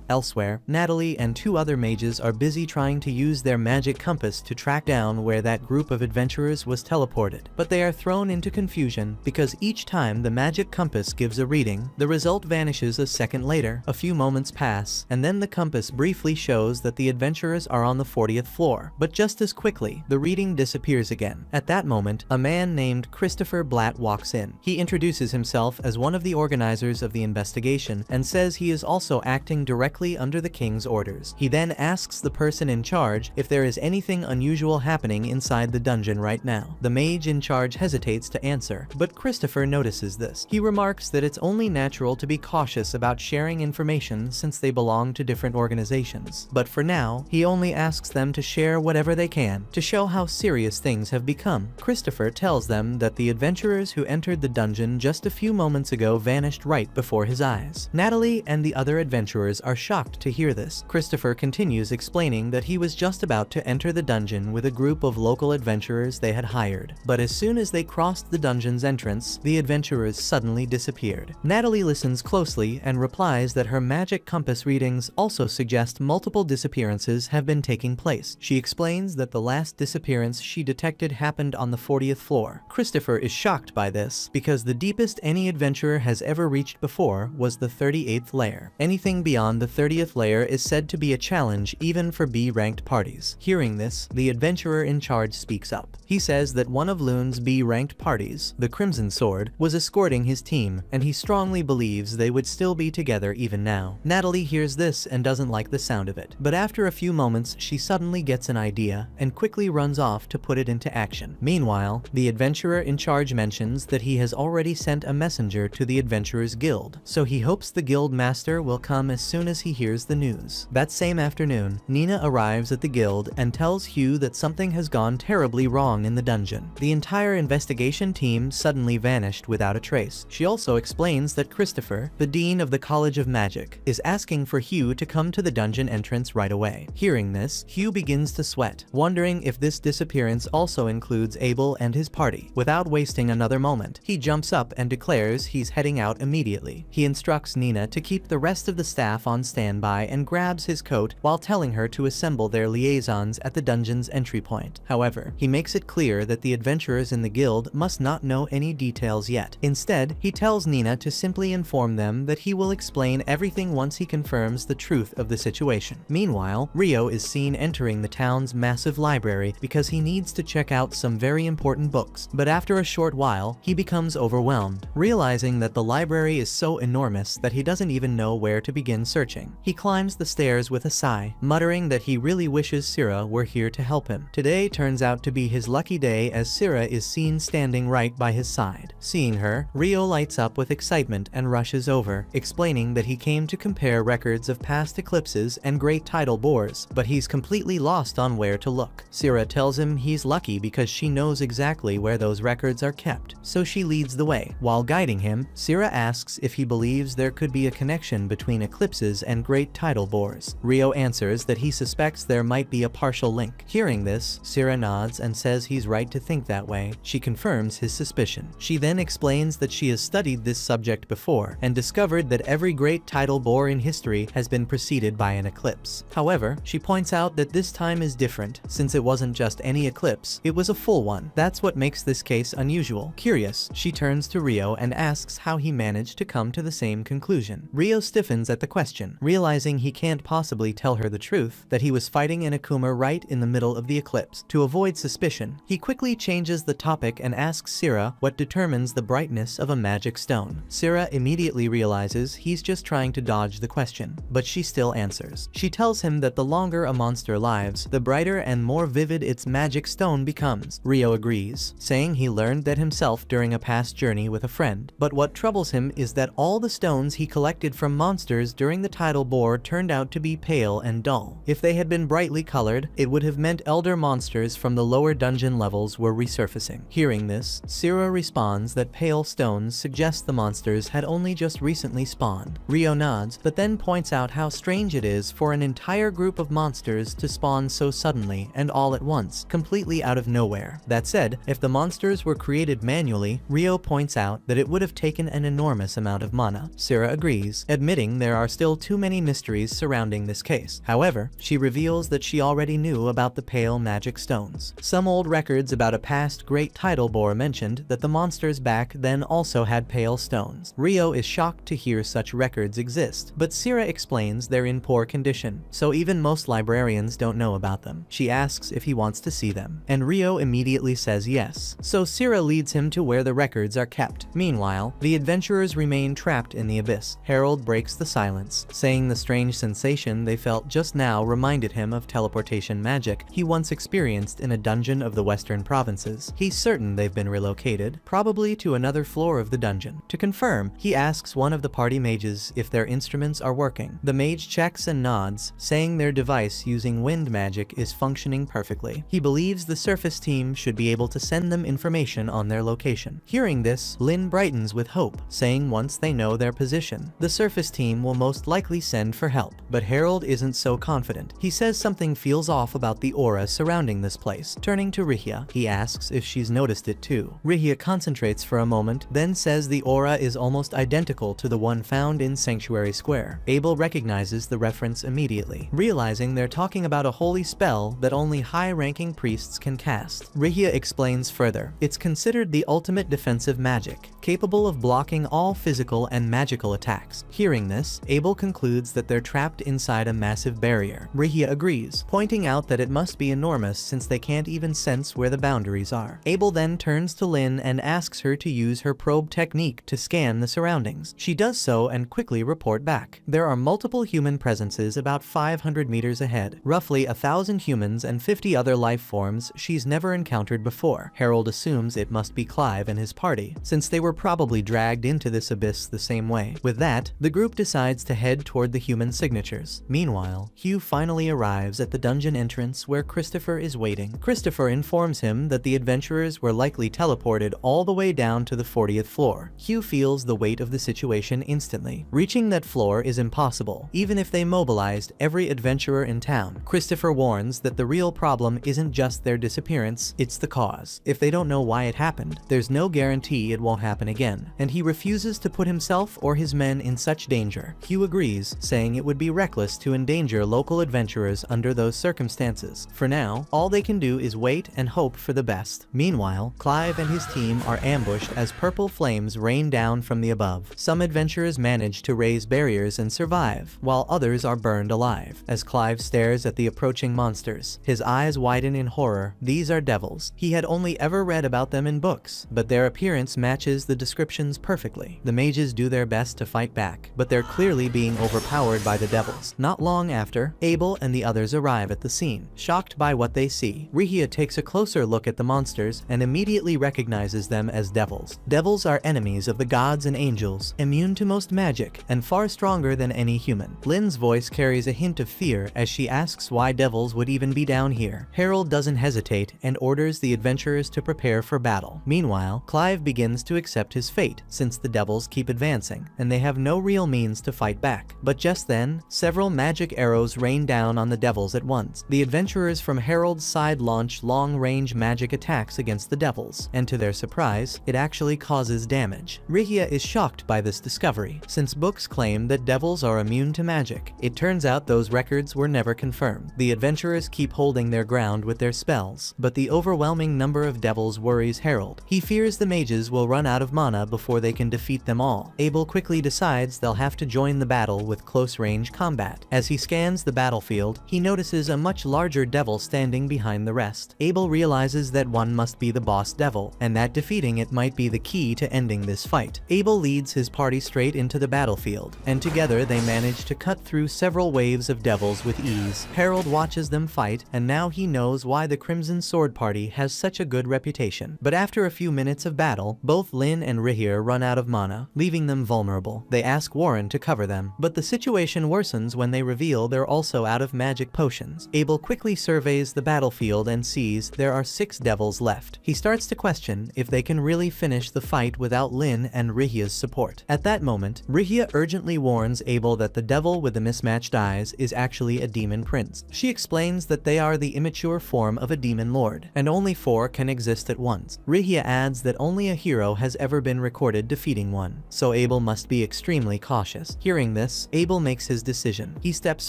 Elsewhere, Natalie and two other mages are busy trying to use their magic compass to track down where that group of adventurers was teleported, but they are thrown into confusion because each time the magic compass gives a reading, the result vanishes a second later. A few moments pass, and then the compass briefly shows that the adventurers are on the 40th floor, but just as quickly, the reading disappears again. At that moment, a man named Christopher Blatt walks in. He introduces himself as one of the organizers of the investigation and says he is also acting directly under the king's orders. He then asks the person in charge if there is anything unusual happening inside the dungeon right now. The mage in charge hesitates to answer, but Christopher notices this. He remarks that it's only natural to be cautious about sharing information since they belong to different organizations. But for now, he only asks them to share whatever they can to show how serious things have become. Christopher tells them that the adventurers who entered the dungeon just a few moments ago vanished right before his eyes. Natalie and the other adventurers are shocked to hear this. Christopher continues explaining that he was just about to enter the dungeon with a group of local adventurers they had hired, but as soon as they crossed the dungeon's entrance, the adventurers suddenly disappeared. Natalie listens closely and replies that her magic compass readings also suggest multiple disappearances have been taking place. She explains that the last disappearance she detected happened on the 40th floor. Christopher is shocked by this because the deepest any adventurer has ever reached before was the 38th layer. Anything beyond the 30th layer is said to be a challenge even for B-ranked parties. Hearing this, the adventurer in charge speaks up. He says that one of Loon's B-ranked parties, the Crimson Sword, was escorting his team, and he strongly believes they would still be together even now. Natalie hears this and doesn't like the sound of it, but after a few moments she suddenly gets an idea and quickly runs off to put it into action. Meanwhile, the adventurer in charge mentions that he has already sent a messenger to the Adventurers Guild, so he hopes the guild master will come as soon as he hears the news. That same afternoon, Nina arrives at the guild and tells Hugh that something has gone terribly wrong in the dungeon. The entire investigation team suddenly vanished without a trace. She also explains that Christopher, the dean of the College of Magic, is asking for Hugh to come to the dungeon entrance right away. Hearing this, Hugh begins to sweat, wondering if this disappearance also includes Abel and his party. Without wasting another moment, he jumps up and declares he's heading out immediately. He instructs Nina to keep the rest of the staff on standby and grabs his coat while telling her to assemble their liaisons at the dungeon's entry point. However, he makes it clear that the adventurers in the guild must not know any details yet. Instead, he tells Nina to simply inform them that he will explain everything once he confirms the truth of the situation. Meanwhile, Rio is seen entering the town's massive library because he needs to check out some very important books, but after a short while, he becomes overwhelmed, realizing that the library is so enormous that he doesn't even know where to begin searching. He climbs the stairs with a sigh, muttering that he really wishes Syrah were here to help him. Today turns out to be his lucky day as Syrah is seen standing right by his side. Seeing her, Rio lights up with excitement and rushes over, explaining that he came to compare records of past eclipses and great tidal bores, but he's completely lost on where to look. Syrah tells him he's lucky because she knows exactly where those records are kept, so she leads the way. While guiding him, Syrah asks if he believes there could be a connection between eclipses and great tidal bores. Rio answers that he suspects there might be a partial link. Hearing this, Syrah nods and says he's right to think that way. She confirms his suspicion. She then explains that she has studied this subject before and discovered that every great tidal bore in history has been preceded by an eclipse. However, she points out that this time is different, since it wasn't just any eclipse, it was a full one. That's what makes this case unusual. Curious, she turns to Rio and asks how he managed to come to the same conclusion. Rio stiffens at the question, realizing he can't possibly tell her the truth, that he was fighting in Akuma right in the middle of the eclipse. To avoid suspicion, he quickly changes the topic and asks Syrah what determines the brightness of a magic stone. Syrah immediately realizes he's just trying to dodge the question, but she still answers. She tells him that the longer a monster lives, the brighter and more vivid its magic stone becomes. Rio agrees, saying he learned that himself during a past journey with a friend. But what troubles him is that all the stones he collected from monsters during the tidal bore turned out to be pale and dull. If they had been brightly colored, it would have meant elder monsters from the lower dungeon levels were resurfacing. Hearing this, Syrah responds that pale stones suggest the monsters had only just recently spawned. Rio nods, but then points out how strange it is for an entire group of monsters to spawn so suddenly and all at once, completely out of nowhere. That said, if the monsters were created manually, Rio points out that it would have taken an enormous amount of mana. Syrah agrees, admitting there are still too many mysteries surrounding this case. However, she reveals that she already knew about the pale magic stones. Some old records about a past great tidal bore mentioned that the monsters back then also had pale stones. Rio is shocked to hear such records exist, but Syrah explains they're in poor condition, so even most librarians don't know about them. She asks if he wants to see them, and Rio immediately says yes, so Syrah leads him to where the records are kept. Meanwhile, the adventurers remain trapped in the abyss. Harold breaks the silence, saying the strange sensation they felt just now reminded him of teleportation magic he once experienced in a dungeon of the western provinces. He's certain they've been relocated, probably to another floor of the dungeon. To confirm, he asks one of the party mages if their instruments are working. The mage checks and nods, saying their device using wind magic is functioning perfectly. He believes the surface team should be able to send them information on their location. Hearing this, Lynn brightens with hope, saying once they know their position, the surface team will most likely send for help. But Harold isn't so confident. He says something feels off about the aura surrounding this place. Turning to Rihia, he asks if she's noticed it too. Rihia concentrates for a moment, then says the aura is almost identical to the one found in Sanctuary Square. Abel recognizes the reference immediately, realizing they're talking about a holy spell that only high-ranking priests can cast. Rihia explains further, it's considered the ultimate defensive magic, capable of blocking all physical and magical attacks. Hearing this, Abel concludes that they're trapped inside a massive barrier. Rihia agrees, pointing out that it must be enormous since they can't even sense where the boundaries are. Abel then turns to Lynn and asks her to use her probe technique to scan the surroundings. She does so and quickly report back. There are multiple human presences about 500 meters ahead, roughly 1,000 humans and 50 other life forms she's never encountered before. Harold assumes it must be Clive and his party, since they were probably dragged into this abyss the same way. With that, the group decides to head toward the human signatures. Meanwhile, Hugh finally arrives at the dungeon entrance where Christopher is waiting. Christopher informs him that the adventurers were likely teleported all the way down to the 40th floor. Hugh feels the weight of the situation instantly. Reaching that floor is impossible, even if they mobilized every adventurer in town. Christopher warns that the real problem isn't just their disappearance, it's the cause. If they don't know why it happened, there's no guarantee it won't happen again, and he refuses to put himself or his men in such danger. Hugh agrees, agrees, saying it would be reckless to endanger local adventurers under those circumstances. For now, all they can do is wait and hope for the best. Meanwhile, Clive and his team are ambushed as purple flames rain down from the above. Some adventurers manage to raise barriers and survive, while others are burned alive. As Clive stares at the approaching monsters, his eyes widen in horror. These are devils. He had only ever read about them in books, but their appearance matches the descriptions perfectly. The mages do their best to fight back, but they're clearly being overpowered by the devils. Not long after, Abel and the others arrive at the scene. Shocked by what they see, Rehia takes a closer look at the monsters and immediately recognizes them as devils. Devils are enemies of the gods and angels, immune to most magic, and far stronger than any human. Lynn's voice carries a hint of fear as she asks why devils would even be down here. Harold doesn't hesitate and orders the adventurers to prepare for battle. Meanwhile, Clive begins to accept his fate, since the devils keep advancing, and they have no real means to fight back. But just then, several magic arrows rain down on the devils at once. The adventurers from Harold's side launch long-range magic attacks against the devils, and to their surprise, it actually causes damage. Rehia is shocked by this discovery, since books claim that devils are immune to magic. It turns out those records were never confirmed. The adventurers keep holding their ground with their spells, but the overwhelming number of devils worries Harold. He fears the mages will run out of mana before they can defeat them all. Abel quickly decides they'll have to join the battle with close-range combat. As he scans the battlefield, he notices a much larger devil standing behind the rest. Abel realizes that one must be the boss devil, and that defeating it might be the key to ending this fight. Abel leads his party straight into the battlefield, and together they manage to cut through several waves of devils with ease. Harold watches them fight, and now he knows why the Crimson Sword Party has such a good reputation. But after a few minutes of battle, both Lynn and Rehir run out of mana, leaving them vulnerable. They ask Warren to cover them, but the situation worsens when they reveal they're also out of magic potions. Abel quickly surveys the battlefield and sees there are 6 devils left. He starts to question if they can really finish the fight without Lynn and Rehya's support. At that moment, Rehya urgently warns Abel that the devil with the mismatched eyes is actually a demon prince. She explains that they are the immature form of a demon lord, and only 4 can exist at once. Rehya adds that only a hero has ever been recorded defeating one, so Abel must be extremely cautious. Hearing this, Abel makes his decision. He steps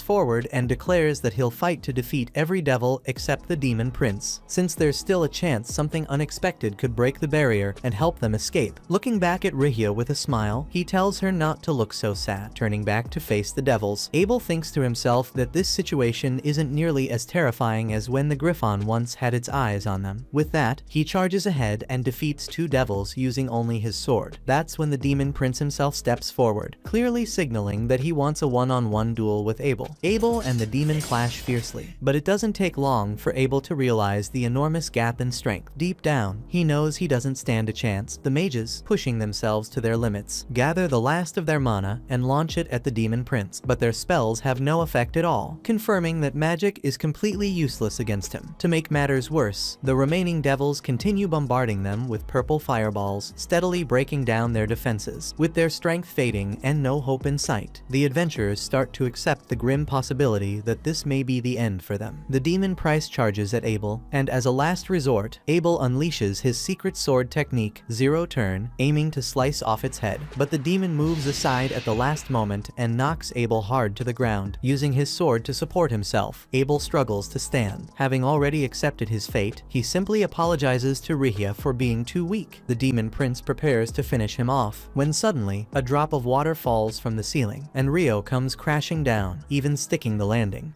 forward and declares that he'll fight to defeat every devil except the demon prince, since there's still a chance something unexpected could break the barrier and help them escape. Looking back at Rehya with a smile, he tells her not to look so sad. Turning back to face the devils, Abel thinks to himself that this situation isn't nearly as terrifying as when the Griffon once had its eyes on them. With that, he charges ahead and defeats 2 devils using only his sword. That's when the demon prince himself steps forward, clearly signaling that he wants a one-on-one duel with Abel. Abel and the demon clash fiercely, but it doesn't take long for Abel to realize the enormous gap in strength. Deep down, he knows he doesn't stand a chance. The mages, pushing themselves to their limits, gather the last of their mana and launch it at the demon prince, but their spells have no effect at all, confirming that magic is completely useless against him. To make matters worse, the remaining devils continue bombarding them with purple fireballs, steadily breaking down their defenses. With their strength fading and no hope in sight, the adventurers start to accept the grim possibility that this may be the end for them. The demon prince charges at Abel, and as a last resort, Abel unleashes his secret sword technique, Zero Turn, aiming to slice off its head. But the demon moves aside at the last moment and knocks Abel hard to the ground. Using his sword to support himself, Abel struggles to stand. Having already accepted his fate, he simply apologizes to Rehya for being too weak. The demon prince prepares to finish him off, when suddenly, a drop of water falls from the ceiling, and Rio comes crashing down, even sticking the landing.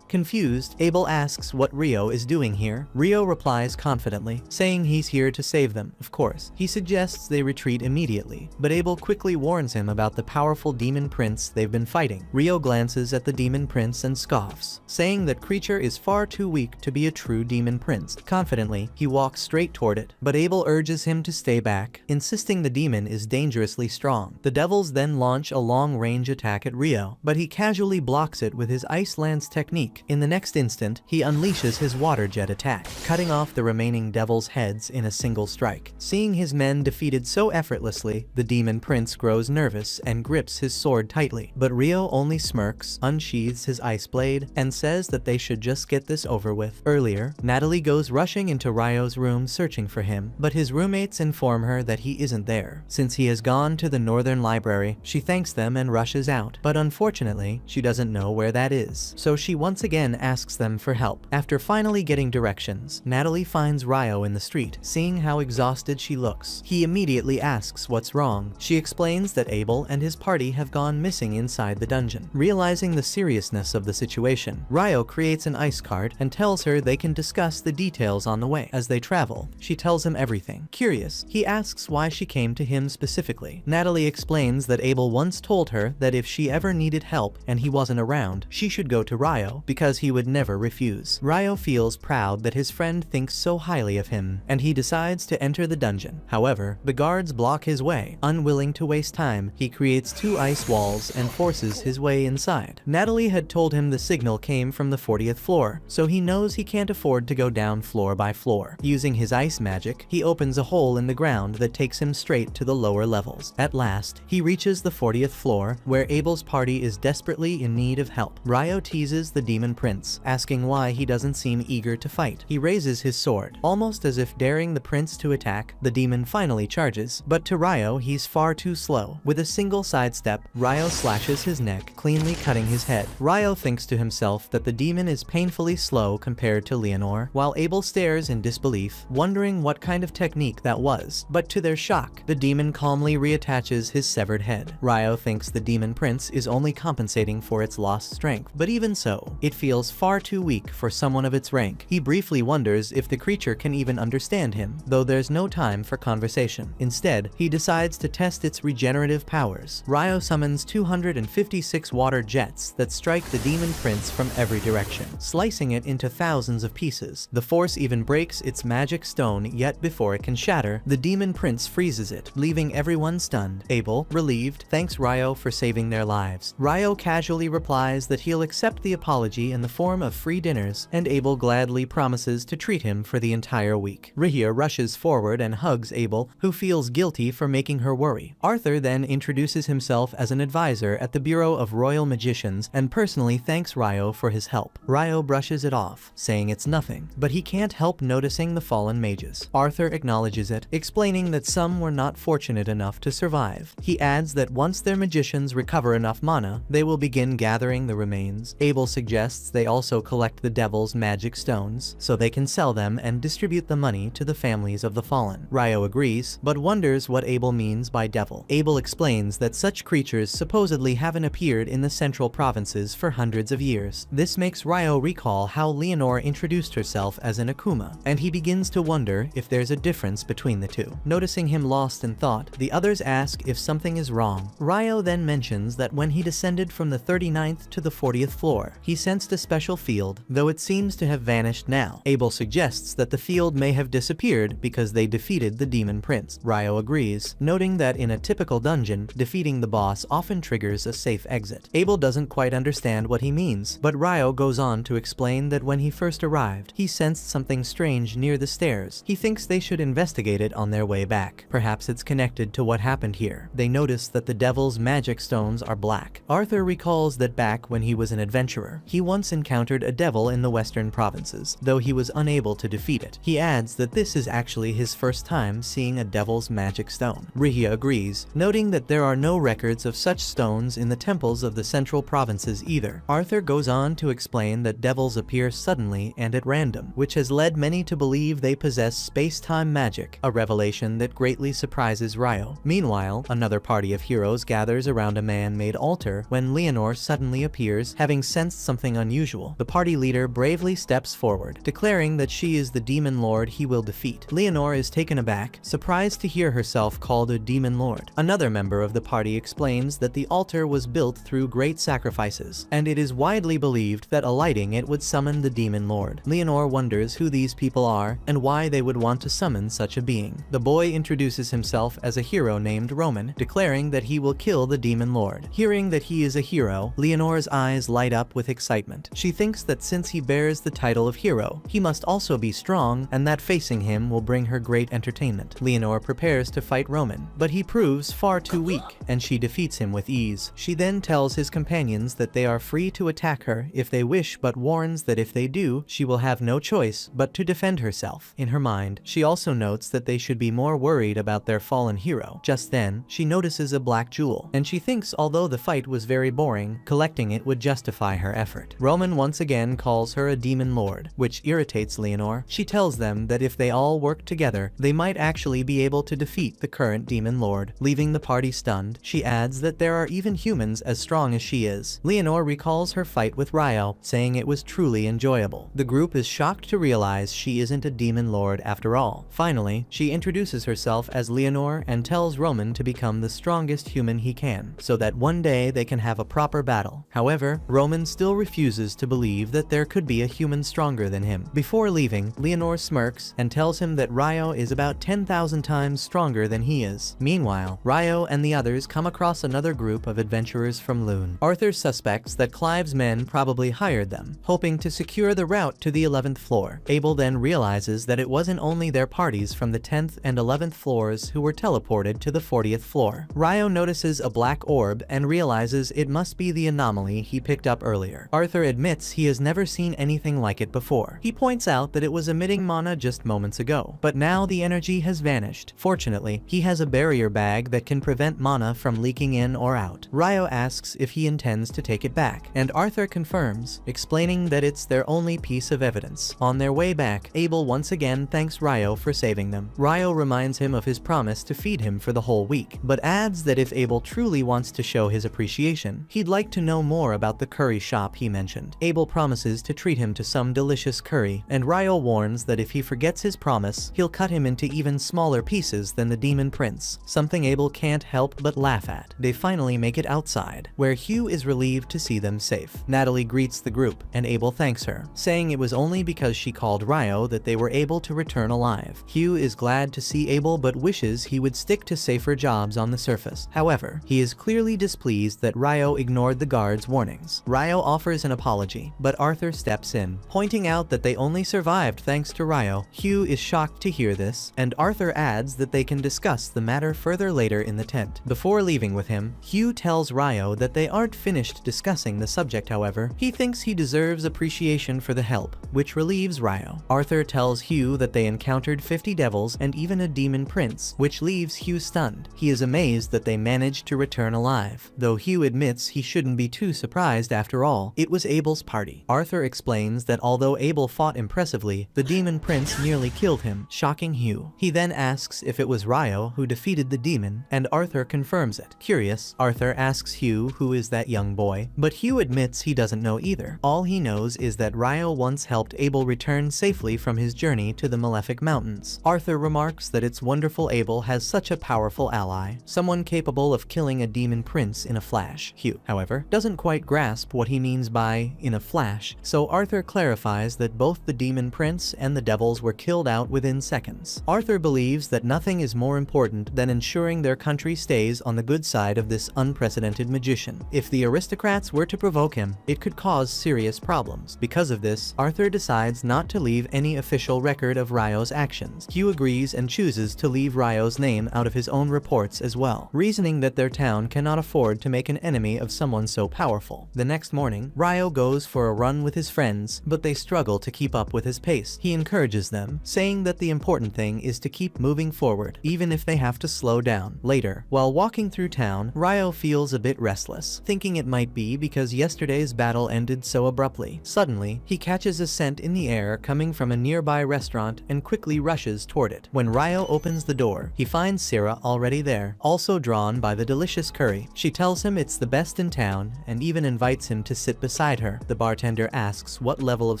Confused, Abel asks what Rio is doing here. Rio replies confidently, saying he's here to save them, of course. He suggests they retreat immediately, but Abel quickly warns him about the powerful demon prince they've been fighting. Rio glances at the demon prince and scoffs, saying that creature is far too weak to be a true demon prince. Confidently, he walks straight toward it, but Abel urges him to stay back, insisting the demon is dangerously strong. The devils then launch a long-range attack at Rio, but he casually blocks it with his Ice Lance technique, weak. In the next instant, he unleashes his water jet attack, cutting off the remaining devils' heads in a single strike. Seeing his men defeated so effortlessly, the demon prince grows nervous and grips his sword tightly. But Rio only smirks, unsheathes his ice blade, and says that they should just get this over with. Earlier, Natalie goes rushing into Ryo's room searching for him, but his roommates inform her that he isn't there. Since he has gone to the Northern Library, she thanks them and rushes out, but unfortunately, she doesn't know where that is. So she once again asks them for help. After finally getting directions, Natalie finds Ryo in the street. Seeing how exhausted she looks, he immediately asks what's wrong. She explains that Abel and his party have gone missing inside the dungeon. Realizing the seriousness of the situation, Ryo creates an ice cart and tells her they can discuss the details on the way. As they travel, she tells him everything. Curious, he asks why she came to him specifically. Natalie explains that Abel once told her that if she ever needed help and he wasn't around, she should go to Ryo because he would never refuse. Ryo feels proud that his friend thinks so highly of him, and he decides to enter the dungeon. However, the guards block his way. Unwilling to waste time, he creates 2 ice walls and forces his way inside. Natalie had told him the signal came from the 40th floor, so he knows he can't afford to go down floor by floor. Using his ice magic, he opens a hole in the ground that takes him straight to the lower levels. At last, he reaches the 40th floor, where Abel's party is desperately in need of help. Ryo teases the demon prince, asking why he doesn't seem eager to fight. He raises his sword, almost as if daring the prince to attack. The demon finally charges, but to Ryo, he's far too slow. With a single sidestep, Ryo slashes his neck, cleanly cutting his head. Ryo thinks to himself that the demon is painfully slow compared to Leonor, while Abel stares in disbelief, wondering what kind of technique that was. But to their shock, the demon calmly reattaches his severed head. Ryo thinks the demon prince is only compensating for its lost strength, but even so, it feels far too weak for someone of its rank. He briefly wonders if the creature can even understand him, though there's no time for conversation. Instead, he decides to test its regenerative powers. Ryo summons 256 water jets that strike the demon prince from every direction, slicing it into thousands of pieces. The force even breaks its magic stone, yet before it can shatter, the demon prince freezes it, leaving everyone stunned. Abel, relieved, thanks Ryo for saving their lives. Ryo casually replies that he'll accept the apology in the form of free dinners, and Abel gladly promises to treat him for the entire week. Rihia rushes forward and hugs Abel, who feels guilty for making her worry. Arthur then introduces himself as an advisor at the Bureau of Royal Magicians and personally thanks Ryo for his help. Ryo brushes it off, saying it's nothing, but he can't help noticing the fallen mages. Arthur acknowledges it, explaining that some were not fortunate enough to survive. He adds that once their magicians recover enough mana, they will begin gathering the remains. Abel suggests they also collect the devil's magic stones, so they can sell them and distribute the money to the families of the fallen. Ryo agrees, but wonders what Abel means by devil. Abel explains that such creatures supposedly haven't appeared in the central provinces for hundreds of years. This makes Ryo recall how Leonor introduced herself as an Akuma, and he begins to wonder if there's a difference between the two. Noticing him lost in thought, the others ask if something is wrong. Ryo then mentions that when he descended from the 39th to the 40th floor, he sensed a special field, though it seems to have vanished now. Abel suggests that the field may have disappeared because they defeated the demon prince. Ryo agrees, noting that in a typical dungeon, defeating the boss often triggers a safe exit. Abel doesn't quite understand what he means, but Ryo goes on to explain that when he first arrived, he sensed something strange near the stairs. He thinks they should investigate it on their way back. Perhaps it's connected to what happened here. They notice that the devil's magic stones are black. Arthur recalls that back when he was an adventurer, he once encountered a devil in the western provinces, though he was unable to defeat it. He adds that this is actually his first time seeing a devil's magic stone. Rihia agrees, noting that there are no records of such stones in the temples of the central provinces either. Arthur goes on to explain that devils appear suddenly and at random, which has led many to believe they possess space-time magic, a revelation that greatly surprises Ryo. Meanwhile, another party of heroes gathers around a man-made altar when Leonor suddenly appears, having sensed something unusual. The party leader bravely steps forward, declaring that she is the demon lord he will defeat. Leonor is taken aback, surprised to hear herself called a demon lord. Another member of the party explains that the altar was built through great sacrifices, and it is widely believed that alighting it would summon the demon lord. Leonor wonders who these people are and why they would want to summon such a being. The boy introduces himself as a hero named Roman, declaring that he will kill the demon lord. Hearing that he is a hero, Leonor's eyes light up with excitement. excitement. She thinks that since he bears the title of hero, he must also be strong, and that facing him will bring her great entertainment. Leonor prepares to fight Roman, but he proves far too weak, and she defeats him with ease. She then tells his companions that they are free to attack her if they wish, but warns that if they do, she will have no choice but to defend herself. In her mind, she also notes that they should be more worried about their fallen hero. Just then, she notices a black jewel, and she thinks although the fight was very boring, collecting it would justify her effort. Roman once again calls her a demon lord, which irritates Leonor. She tells them that if they all work together, they might actually be able to defeat the current demon lord. Leaving the party stunned, she adds that there are even humans as strong as she is. Leonor recalls her fight with Ryo, saying it was truly enjoyable. The group is shocked to realize she isn't a demon lord after all. Finally, she introduces herself as Leonor and tells Roman to become the strongest human he can, so that one day they can have a proper battle. However, Roman still refuses to believe that there could be a human stronger than him. Before leaving, Leonor smirks and tells him that Ryo is about 10,000 times stronger than he is. Meanwhile, Ryo and the others come across another group of adventurers from Lune. Arthur suspects that Clive's men probably hired them, hoping to secure the route to the 11th floor. Abel then realizes that it wasn't only their parties from the 10th and 11th floors who were teleported to the 40th floor. Ryo notices a black orb and realizes it must be the anomaly he picked up earlier. Arthur admits he has never seen anything like it before. He points out that it was emitting mana just moments ago, but now the energy has vanished. Fortunately, he has a barrier bag that can prevent mana from leaking in or out. Ryo asks if he intends to take it back, and Arthur confirms, explaining that it's their only piece of evidence. On their way back, Abel once again thanks Ryo for saving them. Ryo reminds him of his promise to feed him for the whole week, but adds that if Abel truly wants to show his appreciation, he'd like to know more about the curry shop he mentioned. Abel promises to treat him to some delicious curry, and Ryo warns that if he forgets his promise, he'll cut him into even smaller pieces than the demon prince, something Abel can't help but laugh at. They finally make it outside, where Hugh is relieved to see them safe. Natalie greets the group, and Abel thanks her, saying it was only because she called Ryo that they were able to return alive. Hugh is glad to see Abel but wishes he would stick to safer jobs on the surface. However, he is clearly displeased that Ryo ignored the guard's warnings. Ryo offers an apology, but Arthur steps in, pointing out that they only survived thanks to Ryo. Hugh is shocked to hear this, and Arthur adds that they can discuss the matter further later in the tent. Before leaving with him, Hugh tells Ryo that they aren't finished discussing the subject. However, he thinks he deserves appreciation for the help, which relieves Ryo. Arthur tells Hugh that they encountered 50 devils and even a demon prince, which leaves Hugh stunned. He is amazed that they managed to return alive, though Hugh admits he shouldn't be too surprised after all. It was Abel's party. Arthur explains that although Abel fought impressively, the demon prince nearly killed him, shocking Hugh. He then asks if it was Ryo who defeated the demon, and Arthur confirms it. Curious, Arthur asks Hugh who is that young boy, but Hugh admits he doesn't know either. All he knows is that Ryo once helped Abel return safely from his journey to the Malefic Mountains. Arthur remarks that it's wonderful Abel has such a powerful ally, someone capable of killing a demon prince in a flash. Hugh, however, doesn't quite grasp what he means by in a flash, so Arthur clarifies that both the demon prince and the devils were killed out within seconds. Arthur believes that nothing is more important than ensuring their country stays on the good side of this unprecedented magician. If the aristocrats were to provoke him, it could cause serious problems. Because of this, Arthur decides not to leave any official record of Ryo's actions. Hugh agrees and chooses to leave Ryo's name out of his own reports as well, reasoning that their town cannot afford to make an enemy of someone so powerful. The next morning, Ryo goes for a run with his friends, but they struggle to keep up with his pace. He encourages them, saying that the important thing is to keep moving forward, even if they have to slow down. Later, while walking through town, Ryo feels a bit restless, thinking it might be because yesterday's battle ended so abruptly. Suddenly, he catches a scent in the air coming from a nearby restaurant and quickly rushes toward it. When Ryo opens the door, he finds Sarah already there, also drawn by the delicious curry. She tells him it's the best in town and even invites him to sit beside her. The bartender asks what level of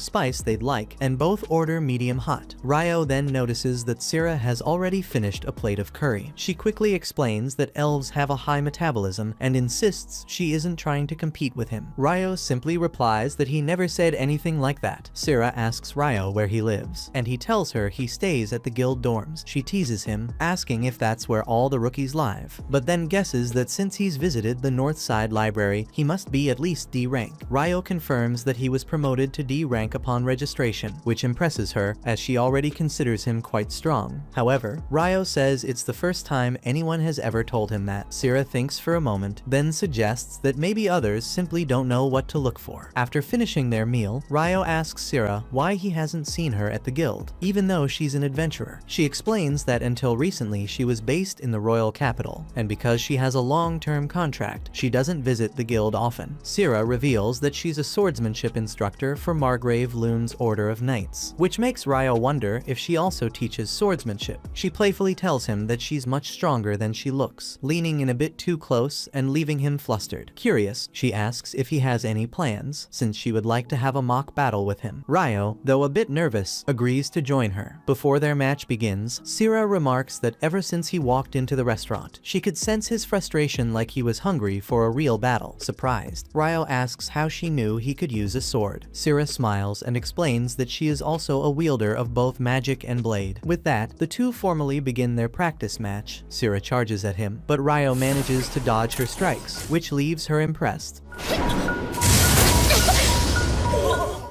spice they'd like, and both order medium hot. Ryo then notices that Sarah has already finished a plate of curry. She quickly explains that elves have a high metabolism and insists she isn't trying to compete with him. Ryo simply replies that he never said anything like that. Sarah asks Ryo where he lives, and he tells her he stays at the guild dorms. She teases him, asking if that's where all the rookies live, but then guesses that since he's visited the North Side Library, he must be at least D rank. Ryo Ryo confirms that he was promoted to D rank upon registration, which impresses her, as she already considers him quite strong. However, Ryo says it's the first time anyone has ever told him that. Sira thinks for a moment, then suggests that maybe others simply don't know what to look for. After finishing their meal, Ryo asks Sira why he hasn't seen her at the guild, even though she's an adventurer. She explains that until recently she was based in the royal capital, and because she has a long-term contract, she doesn't visit the guild often. Sira reveals that she's a swordsmanship instructor for Margrave Lune's Order of Knights, which makes Ryo wonder if she also teaches swordsmanship. She playfully tells him that she's much stronger than she looks, leaning in a bit too close and leaving him flustered. Curious, she asks if he has any plans, since she would like to have a mock battle with him. Ryo, though a bit nervous, agrees to join her. Before their match begins, Sira remarks that ever since he walked into the restaurant, she could sense his frustration, like he was hungry for a real battle. Surprised, Ryo asks how she knew he could use a sword. Sira smiles and explains that she is also a wielder of both magic and blade. With that, the two formally begin their practice match. Sira charges at him, but Ryo manages to dodge her strikes, which leaves her impressed.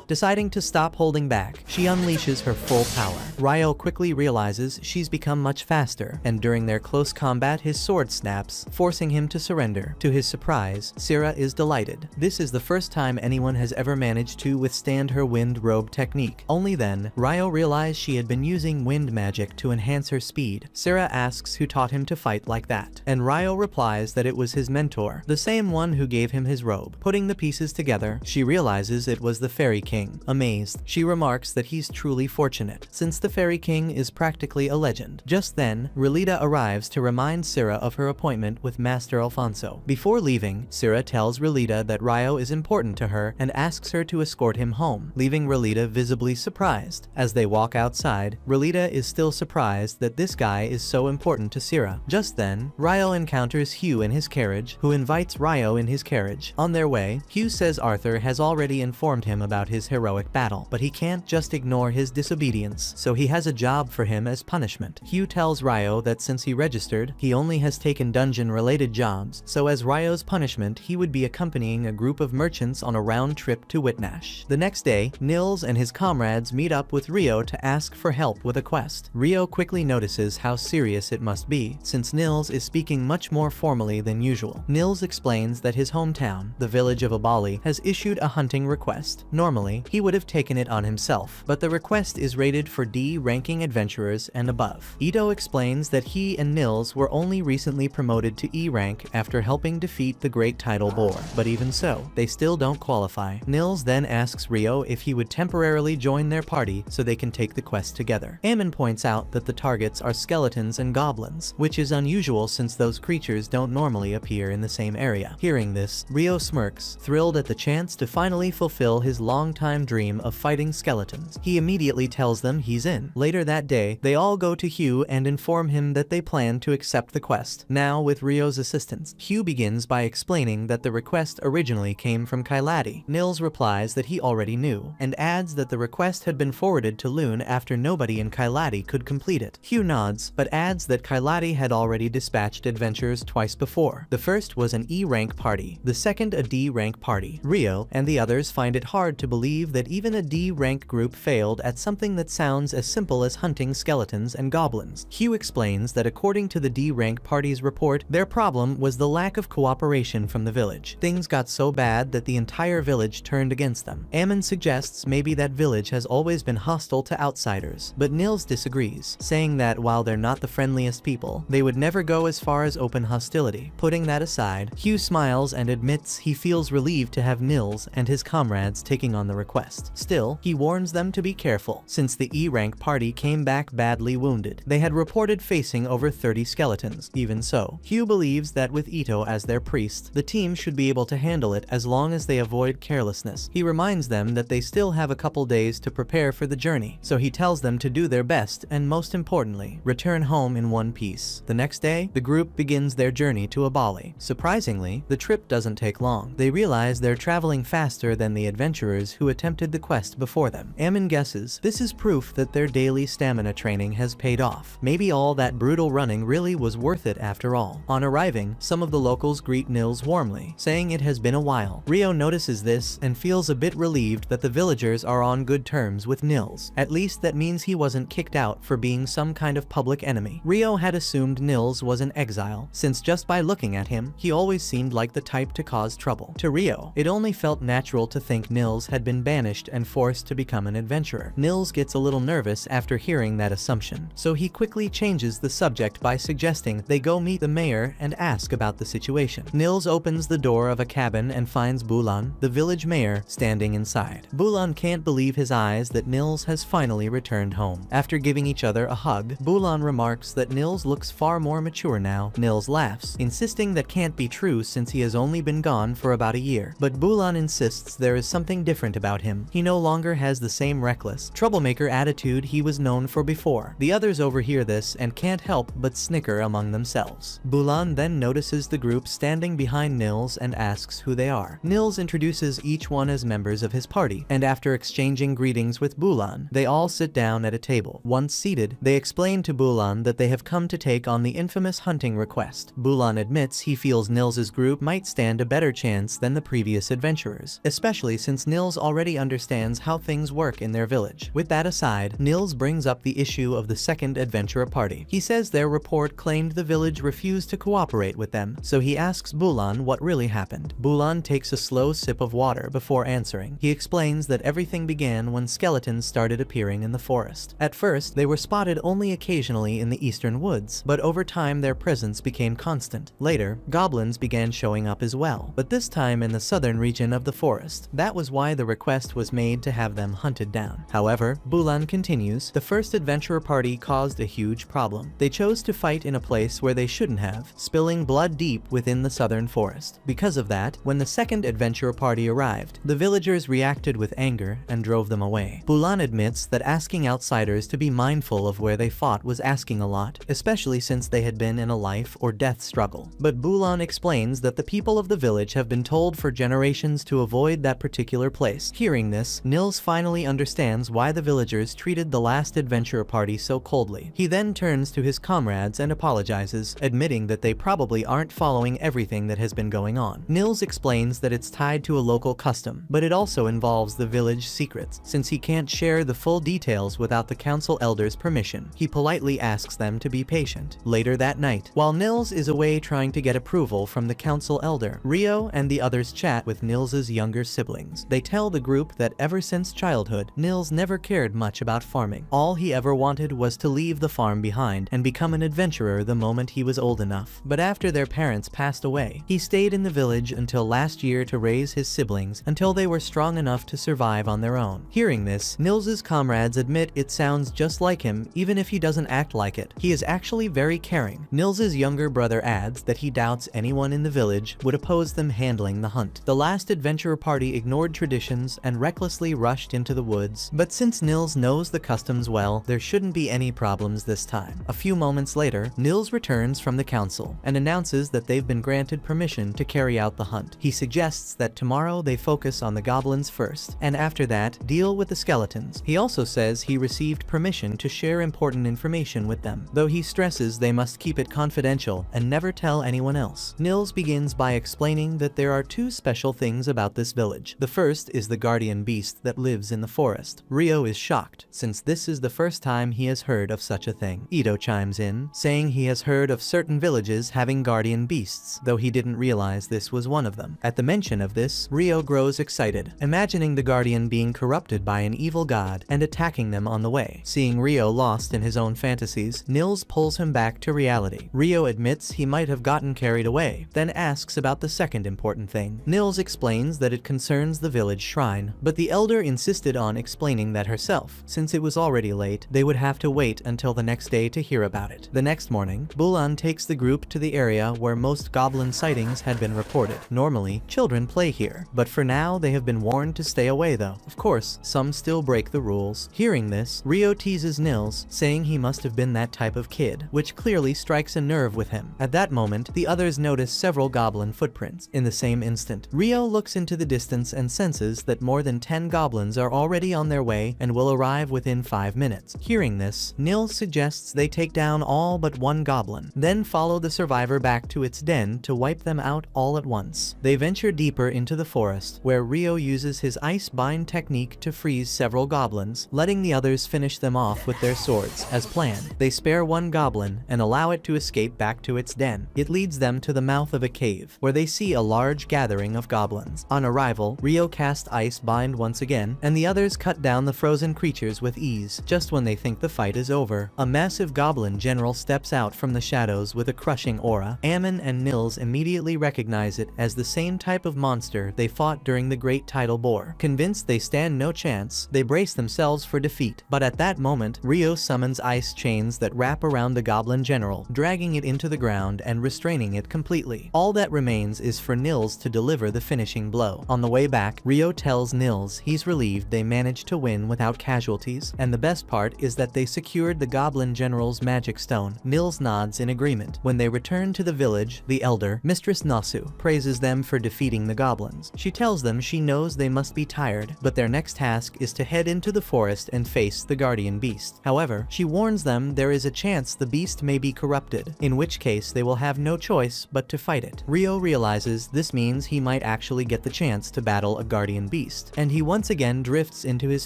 Deciding to stop holding back, she unleashes her full power. Ryo quickly realizes she's become much faster, and during their close combat his sword snaps, forcing him to surrender. To his surprise, Sira is delighted. This is the first time anyone has ever managed to withstand her wind robe technique. Only then, Ryo realized she had been using wind magic to enhance her speed. Sira asks who taught him to fight like that, and Ryo replies that it was his mentor, the same one who gave him his robe. Putting the pieces together, she realizes it was the Fairy King. Amazed, she remarks that he's truly fortunate, since the Fairy King is practically a legend. Just then, Relita arrives to remind Sira of her appointment with Master Alfonso. Before leaving, Sira tells Relita that Ryo is important to her and asks her to escort him home, leaving Relita visibly surprised. As they walk outside, Relita is still surprised that this guy is so important to Sira. Just then, Ryo encounters Hugh in his carriage, who invites Ryo in his carriage. On their way, Hugh says Arthur has already informed him about his heroic battle, but he can't just ignore his disobedience, so he has a job for him as punishment. Hugh tells Ryo that since he registered, he only has taken dungeon-related jobs, so as Ryo's punishment, he would be accompanying a group of merchants on a round trip to Whitnash. The next day, Nils and his comrades meet up with Ryo to ask for help with a quest. Ryo quickly notices how serious it must be, since Nils is speaking much more formally than usual. Nils explains that his hometown, the village of Abali, has issued a hunting request. Normally, he would have taken it on himself, but the request is rated for D ranking adventurers and above. Ito explains that he and Nils were only recently promoted to E rank after helping defeat the great Tidal boar, but even so, they still don't qualify. Nils then asks Ryo if he would temporarily join their party so they can take the quest together. Ammon points out that the targets are skeletons and goblins, which is unusual since those creatures don't normally appear in the same area. Hearing this, Ryo smirks, thrilled at the chance to finally fulfill his long-time dream of fighting skeletons. He immediately tells them he's in. Later that day, they all go to Hugh and inform him that they plan to accept the quest. Now, with Ryo's assistance, Hugh begins by explaining that the request originally came from Kailadi. Nils replies that he already knew, and adds that the request had been forwarded to Lune after nobody in Kailadi could complete it. Hugh nods, but adds that Kailadi had already dispatched adventurers twice before. The first was an E rank party, the second a D rank party. Ryo and the others find it hard to believe that even a D rank group failed at something that sounds as simple as hunting skeletons and goblins. Hugh explains that according to the D rank party's report, their problem was the lack of cooperation from the village. Things got so bad that the entire village turned against them. Ammon suggests maybe that village has always been hostile to outsiders, but Nils disagrees, saying that while they're not the friendliest people, they would never go as far as open hostility. Putting that aside, Hugh smiles and admits he feels relieved to have Nils and his comrades taking on the request. Still, he warns them to be careful, since the E-rank party came back badly wounded. They had reported facing over 30 skeletons. Even so, Hugh believes that with Ito as their priest, the team should be able to handle it as long as they avoid carelessness. He reminds them that they still have a couple days to prepare for the journey, so he tells them to do their best and, most importantly, return home in one piece. The next day, the group begins their journey to Abali. Surprisingly, the trip doesn't take long. They realize they're traveling faster than the adventurers who attempted the quest before them. Ammon guesses this is proof that their daily stamina training has paid off. Maybe all that brutal running really was worth it after all. On arriving, some of the locals greet Nils warmly, saying it has been a while. Rio notices this and feels a bit relieved that the villagers are on good terms with Nils. At least that means he wasn't kicked out for being some kind of public enemy. Rio had assumed Nils was an exile, since just by looking at him, he always seemed like the type to cause trouble. To Rio, it only felt natural to think Nils had been banished and forced to become an adventurer. Nils gets a little nervous after hearing that assumption, so he quickly changes the subject by suggesting they go meet the mayor and ask about the situation. Nils opens the door of a cabin and finds Bulan, the village mayor, standing inside. Bulan can't believe his eyes that Nils has finally returned home. After giving each other a hug, Bulan remarks that Nils looks far more mature now. Nils laughs, insisting that can't be true since he has only been gone for about a year. But Bulan insists there is something different about him. He no longer has the same reckless, troublemaker attitude he was known for before. The others overhear this and can't help but snicker among themselves. Bulan then notices the group standing behind Nils and asks who they are. Nils introduces each one as members of his party, and after exchanging greetings with Bulan, they all sit down at a table. Once seated, they explain to Bulan that they have come to take on the infamous hunting request. Bulan admits he feels Nils's group might stand a better chance than the previous adventurers, especially since Nils already understands how things work in their village. With that aside, Nils brings up the issue of the second adventurer party. He says their report claimed the village refused to cooperate with them, so he asks Bulan what really happened. Bulan takes a slow sip of water before answering. He explains that everything began when skeletons started appearing in the forest. At first, they were spotted only occasionally in the eastern woods, but over time their presence became constant. Later, goblins began showing up as well, but this time in the southern region of the forest. That was why the request was made to have them hunted down. However, Bulan continues, the first adventurer party caused a huge problem. They chose to fight in a place where they shouldn't have, spilling blood deep within the southern forest. Because of that, when the second adventurer party arrived, the villagers reacted with anger and drove them away. Bulan admits that asking outsiders to be mindful of where they fought was asking a lot, especially since they had been in a life or death struggle. But Bulan explains that the people of the village have been told for generations to avoid that particular place. Hearing this, Nils finally understands why the villagers treated the last adventurer party so coldly. He then turns to his comrades and apologizes, admitting that they probably aren't following everything that has been going on. Nils explains that it's tied to a local custom, but it also involves the village secrets, since he can't share the full details without the council elders' permission. He politely asks them to be patient. Later that night, while Nils is away trying to get approval from the council elder, Rio and the others chat with Nils's younger siblings. They tell the group that ever since childhood, Nils never cared much about farming. All he ever wanted was to leave the farm behind and become an adventurer the moment he was old enough. But after their parents passed away, he stayed in the village until last year to raise his siblings until they were strong enough to survive on their own. Hearing this, Nils's comrades admit it sounds just like him even if he doesn't act like it. He is actually very caring. Nils's younger brother adds that he doubts anyone in the village would oppose them handling the hunt. The last adventurer party ignored traditions and recklessly rushed into the woods, but since Nils knows the customs well, there shouldn't be any problems this time. A few moments later, Nils returns from the council and announces that they've been granted permission to carry out the hunt. He suggests that tomorrow they focus on the goblins first, and after that, deal with the skeletons. He also says he received permission to share important information with them, though he stresses they must keep it confidential and never tell anyone else. Nils begins by explaining that there are two special things about this village. The first is the guardian beast that lives in the forest. Rio is shocked, since this is the first time he has heard of such a thing. Ito chimes in, saying he has heard of certain villages having guardian beasts, though he didn't realize this was one of them. At the mention of this, Rio grows excited, imagining the guardian being corrupted by an evil god and attacking them on the way. Seeing Rio lost in his own fantasies, Nils pulls him back to reality. Rio admits he might have gotten carried away, then asks about the second important thing. Nils explains that it concerns the village shrine, but the elder insisted on explaining that herself. Since it was already late, they would have to wait until the next day to hear about it. The next morning, Bulan takes the group to the area where most goblin sightings had been reported. Normally, children play here, but for now they have been warned to stay away though. Of course, some still break the rules. Hearing this, Rio teases Nils, saying he must have been that type of kid, which clearly strikes a nerve with him. At that moment, the others notice several goblin footprints. In the same instant, Rio looks into the distance and senses that that more than 10 goblins are already on their way and will arrive within 5 minutes. Hearing this, Nils suggests they take down all but one goblin, then follow the survivor back to its den to wipe them out all at once. They venture deeper into the forest, where Rio uses his ice bind technique to freeze several goblins, letting the others finish them off with their swords. As planned, they spare one goblin and allow it to escape back to its den. It leads them to the mouth of a cave, where they see a large gathering of goblins. On arrival, Rio casts ice bind once again, and the others cut down the frozen creatures with ease. Just when they think the fight is over, a massive goblin general steps out from the shadows with a crushing aura. Ammon and Nils immediately recognize it as the same type of monster they fought during the Great Tidal Boar. Convinced they stand no chance, they brace themselves for defeat. But at that moment, Rio summons ice chains that wrap around the goblin general, dragging it into the ground and restraining it completely. All that remains is for Nils to deliver the finishing blow. On the way back, Rio tells Nils he's relieved they managed to win without casualties, and the best part is that they secured the goblin general's magic stone. Nils nods in agreement. When they return to the village, the elder, Mistress Nasu, praises them for defeating the goblins. She tells them she knows they must be tired, but their next task is to head into the forest and face the guardian beast. However, she warns them there is a chance the beast may be corrupted, in which case they will have no choice but to fight it. Rio realizes this means he might actually get the chance to battle a guardian beast, and he once again drifts into his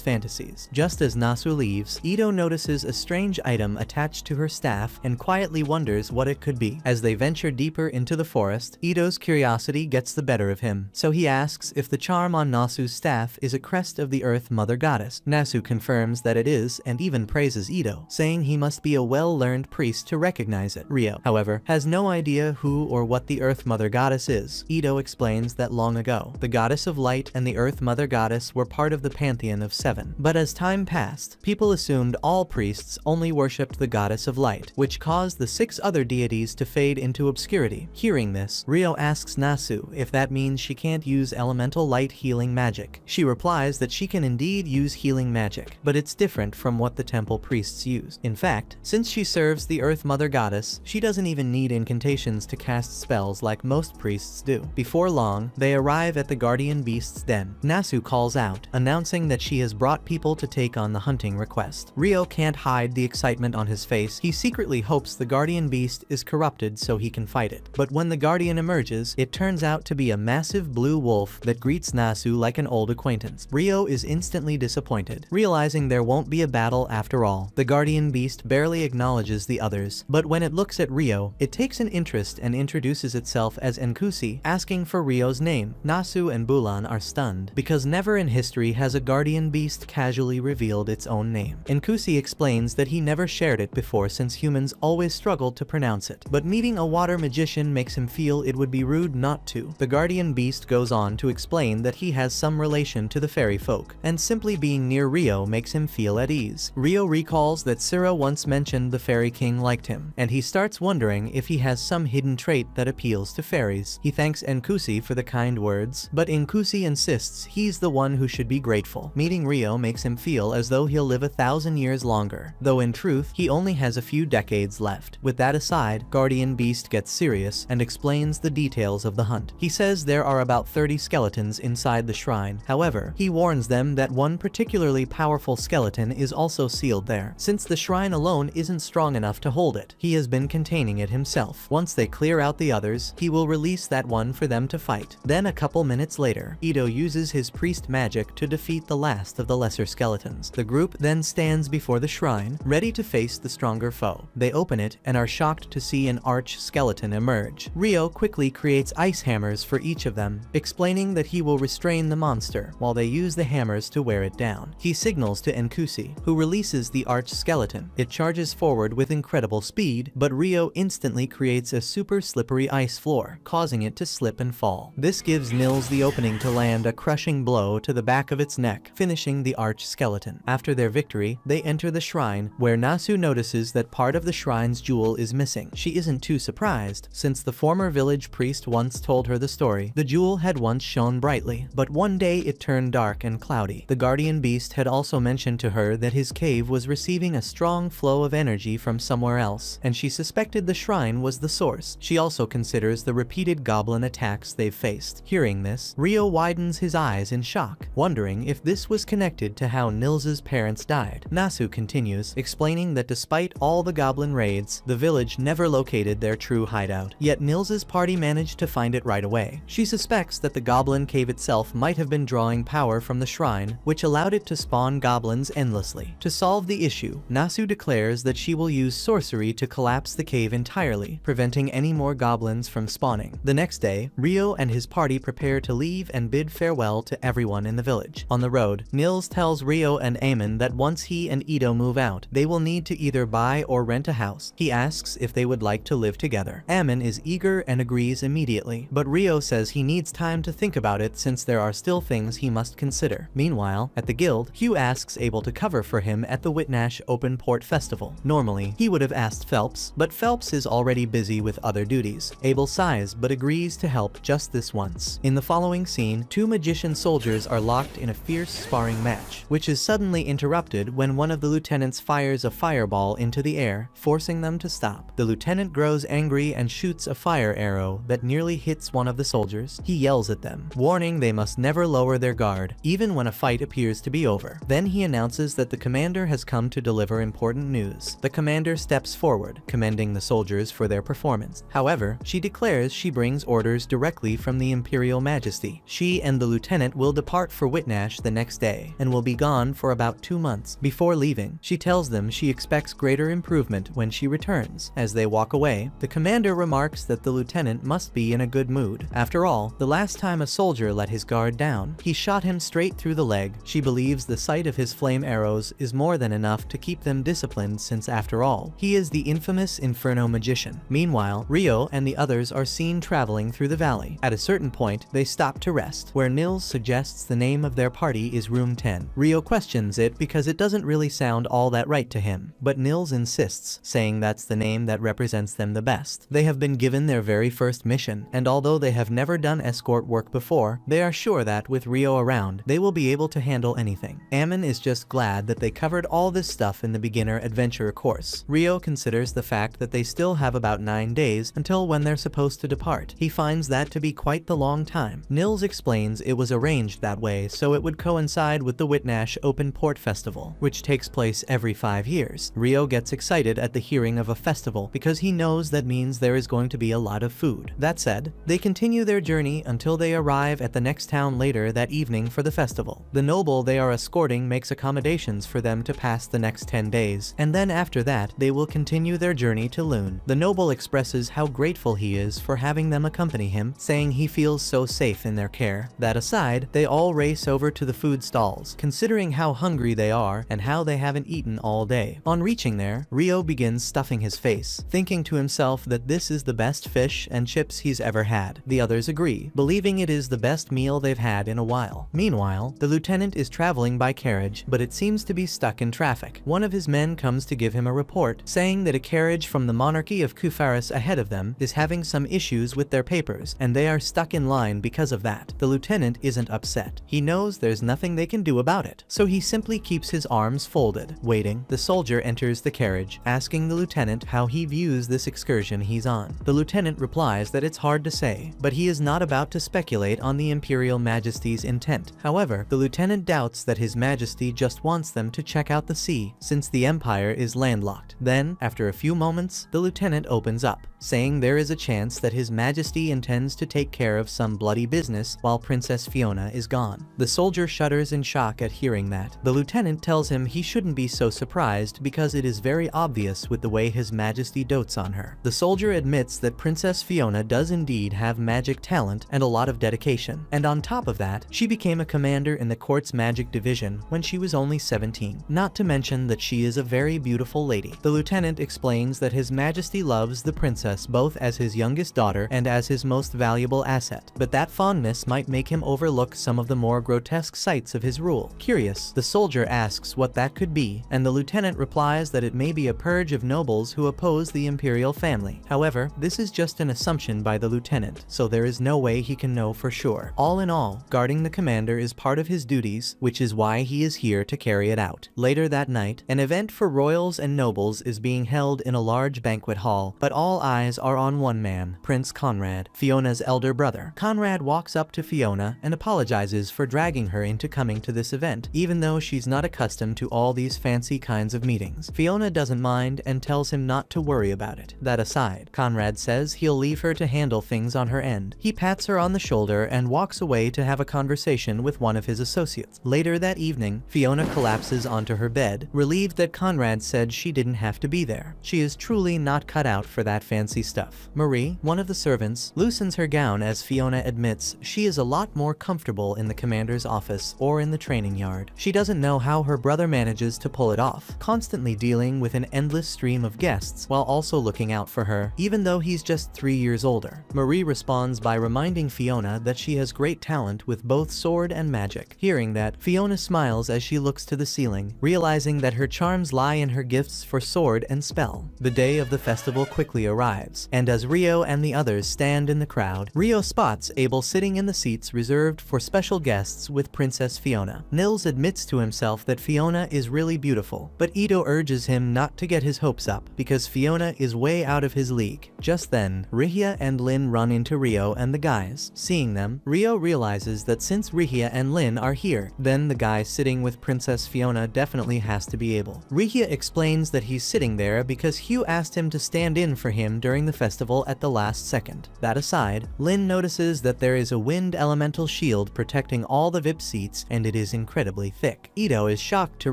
fantasies. Just as Nasu leaves, Ito notices a strange item attached to her staff and quietly wonders what it could be. As they venture deeper into the forest, Ito's curiosity gets the better of him, so he asks if the charm on Nasu's staff is a crest of the Earth Mother Goddess. Nasu confirms that it is and even praises Ito, saying he must be a well-learned priest to recognize it. Rio, however, has no idea who or what the Earth Mother Goddess is. Ito explains that long ago, the Goddess of Light and the Earth Mother Goddess were part of the pantheon of 7. But as time passed, people assumed all priests only worshipped the Goddess of Light, which caused the 6 other deities to fade into obscurity. Hearing this, Rio asks Nasu if that means she can't use elemental light healing magic. She replies that she can indeed use healing magic, but it's different from what the temple priests use. In fact, since she serves the Earth Mother Goddess, she doesn't even need incantations to cast spells like most priests do. Before long, they arrive at the guardian beast's den. Nasu calls out, announcing that she has brought people to take on the hunting request. Rio can't hide the excitement on his face. He secretly hopes the guardian beast is corrupted so he can fight it. But when the guardian emerges, it turns out to be a massive blue wolf that greets Nasu like an old acquaintance. Rio is instantly disappointed, realizing there won't be a battle after all. The guardian beast barely acknowledges the others, but when it looks at Rio, it takes an interest and introduces itself as Enkusi, asking for Rio's name. Nasu and Bulan are stunned, because never in history has a guardian beast casually revealed its own name. Enkusi explains that he never shared it before since humans always struggled to pronounce it, but meeting a water magician makes him feel it would be rude not to. The guardian beast goes on to explain that he has some relation to the fairy folk, and simply being near Rio makes him feel at ease. Rio recalls that Sira once mentioned the fairy king liked him, and he starts wondering if he has some hidden trait that appeals to fairies. He thanks Enkusi for the kind words, but Enkusi insists he's the one who should be grateful. Meeting Rio makes him feel as though he'll live 1,000 years longer, though in truth, he only has a few decades left. With that aside, Guardian Beast gets serious and explains the details of the hunt. He says there are about 30 skeletons inside the shrine. However, he warns them that one particularly powerful skeleton is also sealed there. Since the shrine alone isn't strong enough to hold it, he has been containing it himself. Once they clear out the others, he will release that one for them to fight. Then a couple minutes later, Ito uses his priest magic to defeat the last of the lesser skeletons. The group then stands before the shrine, ready to face the stronger foe. They open it and are shocked to see an arch skeleton emerge. Rio quickly creates ice hammers for each of them, explaining that he will restrain the monster while they use the hammers to wear it down. He signals to Enkusi, who releases the arch skeleton. It charges forward with incredible speed, but Rio instantly creates a super slippery ice floor, causing it to slip and fall. This gives Nils the opening to land a crushing blow to the back of its neck, finishing the arch skeleton. After their victory, they enter the shrine, where Nasu notices that part of the shrine's jewel is missing. She isn't too surprised, since the former village priest once told her the story. The jewel had once shone brightly, but one day it turned dark and cloudy. The guardian beast had also mentioned to her that his cave was receiving a strong flow of energy from somewhere else, and she suspected the shrine was the source. She also considers the repeated goblin attacks they've faced. Hearing this, Rio widens his eyes sighs in shock, wondering if this was connected to how Nils's parents died. Nasu continues, explaining that despite all the goblin raids, the village never located their true hideout, yet Nils's party managed to find it right away. She suspects that the goblin cave itself might have been drawing power from the shrine, which allowed it to spawn goblins endlessly. To solve the issue, Nasu declares that she will use sorcery to collapse the cave entirely, preventing any more goblins from spawning. The next day, Rio and his party prepare to leave and bid farewell to everyone in the village. On the road, Nils tells Rio and Eamon that once he and Ito move out, they will need to either buy or rent a house. He asks if they would like to live together. Eamon is eager and agrees immediately, but Rio says he needs time to think about it since there are still things he must consider. Meanwhile, at the guild, Hugh asks Abel to cover for him at the Whitnash Open Port Festival. Normally, he would have asked Phelps, but Phelps is already busy with other duties. Abel sighs but agrees to help just this once. In the following scene, two magician soldiers are locked in a fierce sparring match, which is suddenly interrupted when one of the lieutenants fires a fireball into the air, forcing them to stop. The lieutenant grows angry and shoots a fire arrow that nearly hits one of the soldiers. He yells at them, warning they must never lower their guard, even when a fight appears to be over. Then he announces that the commander has come to deliver important news. The commander steps forward, commending the soldiers for their performance. However, she declares she brings orders directly from the Imperial Majesty. She and the lieutenant will depart for Whitnash the next day, and will be gone for about 2 months. Before leaving, she tells them she expects greater improvement when she returns. As they walk away, the commander remarks that the lieutenant must be in a good mood. After all, the last time a soldier let his guard down, he shot him straight through the leg. She believes the sight of his flame arrows is more than enough to keep them disciplined since after all, he is the infamous Inferno magician. Meanwhile, Rio and the others are seen traveling through the valley. At a certain point, they stop to rest, where Nils suggests the name of their party is Room 10. Rio questions it because it doesn't really sound all that right to him, but Nils insists, saying that's the name that represents them the best. They have been given their very first mission, and although they have never done escort work before, they are sure that with Rio around, they will be able to handle anything. Eamon is just glad that they covered all this stuff in the beginner adventure course. Rio considers the fact that they still have about 9 days until when they're supposed to depart. He finds that to be quite the long time. Nils explains it was arranged that way so it would coincide with the Whitnash Open Port Festival, which takes place every 5 years. Rio gets excited at the hearing of a festival because he knows that means there is going to be a lot of food. That said, they continue their journey until they arrive at the next town later that evening for the festival. The noble they are escorting makes accommodations for them to pass the next 10 days, and then after that, they will continue their journey to Lune. The noble expresses how grateful he is for having them accompany him, saying he feels so safe in their care. That aside, they all race over to the food stalls, considering how hungry they are and how they haven't eaten all day. On reaching there, Rio begins stuffing his face, thinking to himself that this is the best fish and chips he's ever had. The others agree, believing it is the best meal they've had in a while. Meanwhile, the lieutenant is traveling by carriage, but it seems to be stuck in traffic. One of his men comes to give him a report, saying that a carriage from the monarchy of Kufaris ahead of them is having some issues with their papers, and they are stuck in line because of that. The lieutenant isn't upset. He knows there's nothing they can do about it, so he simply keeps his arms folded, waiting. The soldier enters the carriage, asking the lieutenant how he views this excursion he's on. The lieutenant replies that it's hard to say, but he is not about to speculate on the Imperial Majesty's intent. However, the lieutenant doubts that His Majesty just wants them to check out the sea, since the Empire is landlocked. Then, after a few moments, the lieutenant opens up, saying there is a chance that His Majesty intends to take care of some bloody business while Princess Fiona is gone. The soldier shudders in shock at hearing that. The lieutenant tells him he shouldn't be so surprised because it is very obvious with the way His Majesty dotes on her. The soldier admits that Princess Fiona does indeed have magic talent and a lot of dedication, and on top of that, she became a commander in the court's magic division when she was only 17. Not to mention that she is a very beautiful lady. The lieutenant explains that His Majesty loves the princess both as his youngest daughter and as his most valuable asset, but that fondness might make him overlook some of the more grotesque sights of his rule. Curious, the soldier asks what that could be, and the lieutenant replies that it may be a purge of nobles who oppose the imperial family. However, this is just an assumption by the lieutenant, so there is no way he can know for sure. All in all, guarding the commander is part of his duties, which is why he is here to carry it out. Later that night, an event for royals and nobles is being held in a large banquet hall, but all eyes are on one man, Prince Conrad, Fiona's elder brother. Conrad walks up to Fiona and apologizes apologizes for dragging her into coming to this event, even though she's not accustomed to all these fancy kinds of meetings. Fiona doesn't mind and tells him not to worry about it. That aside, Conrad says he'll leave her to handle things on her end. He pats her on the shoulder and walks away to have a conversation with one of his associates. Later that evening, Fiona collapses onto her bed, relieved that Conrad said she didn't have to be there. She is truly not cut out for that fancy stuff. Marie, one of the servants, loosens her gown as Fiona admits she is a lot more comfortable in the commander's office or in the training yard. She doesn't know how her brother manages to pull it off, constantly dealing with an endless stream of guests while also looking out for her, even though he's just 3 years older. Marie responds by reminding Fiona that she has great talent with both sword and magic. Hearing that, Fiona smiles as she looks to the ceiling, realizing that her charms lie in her gifts for sword and spell. The day of the festival quickly arrives, and as Rio and the others stand in the crowd, Rio spots Abel sitting in the seats reserved for special guests with Princess Fiona. Nils admits to himself that Fiona is really beautiful, but Ito urges him not to get his hopes up, because Fiona is way out of his league. Just then, Rihia and Lin run into Rio and the guys. Seeing them, Rio realizes that since Rihia and Lin are here, then the guy sitting with Princess Fiona definitely has to be Abel. Rihia explains that he's sitting there because Hugh asked him to stand in for him during the festival at the last second. That aside, Lin notices that there is a wind elemental shield protecting all the VIP seats, and it is incredibly thick. Ito is shocked to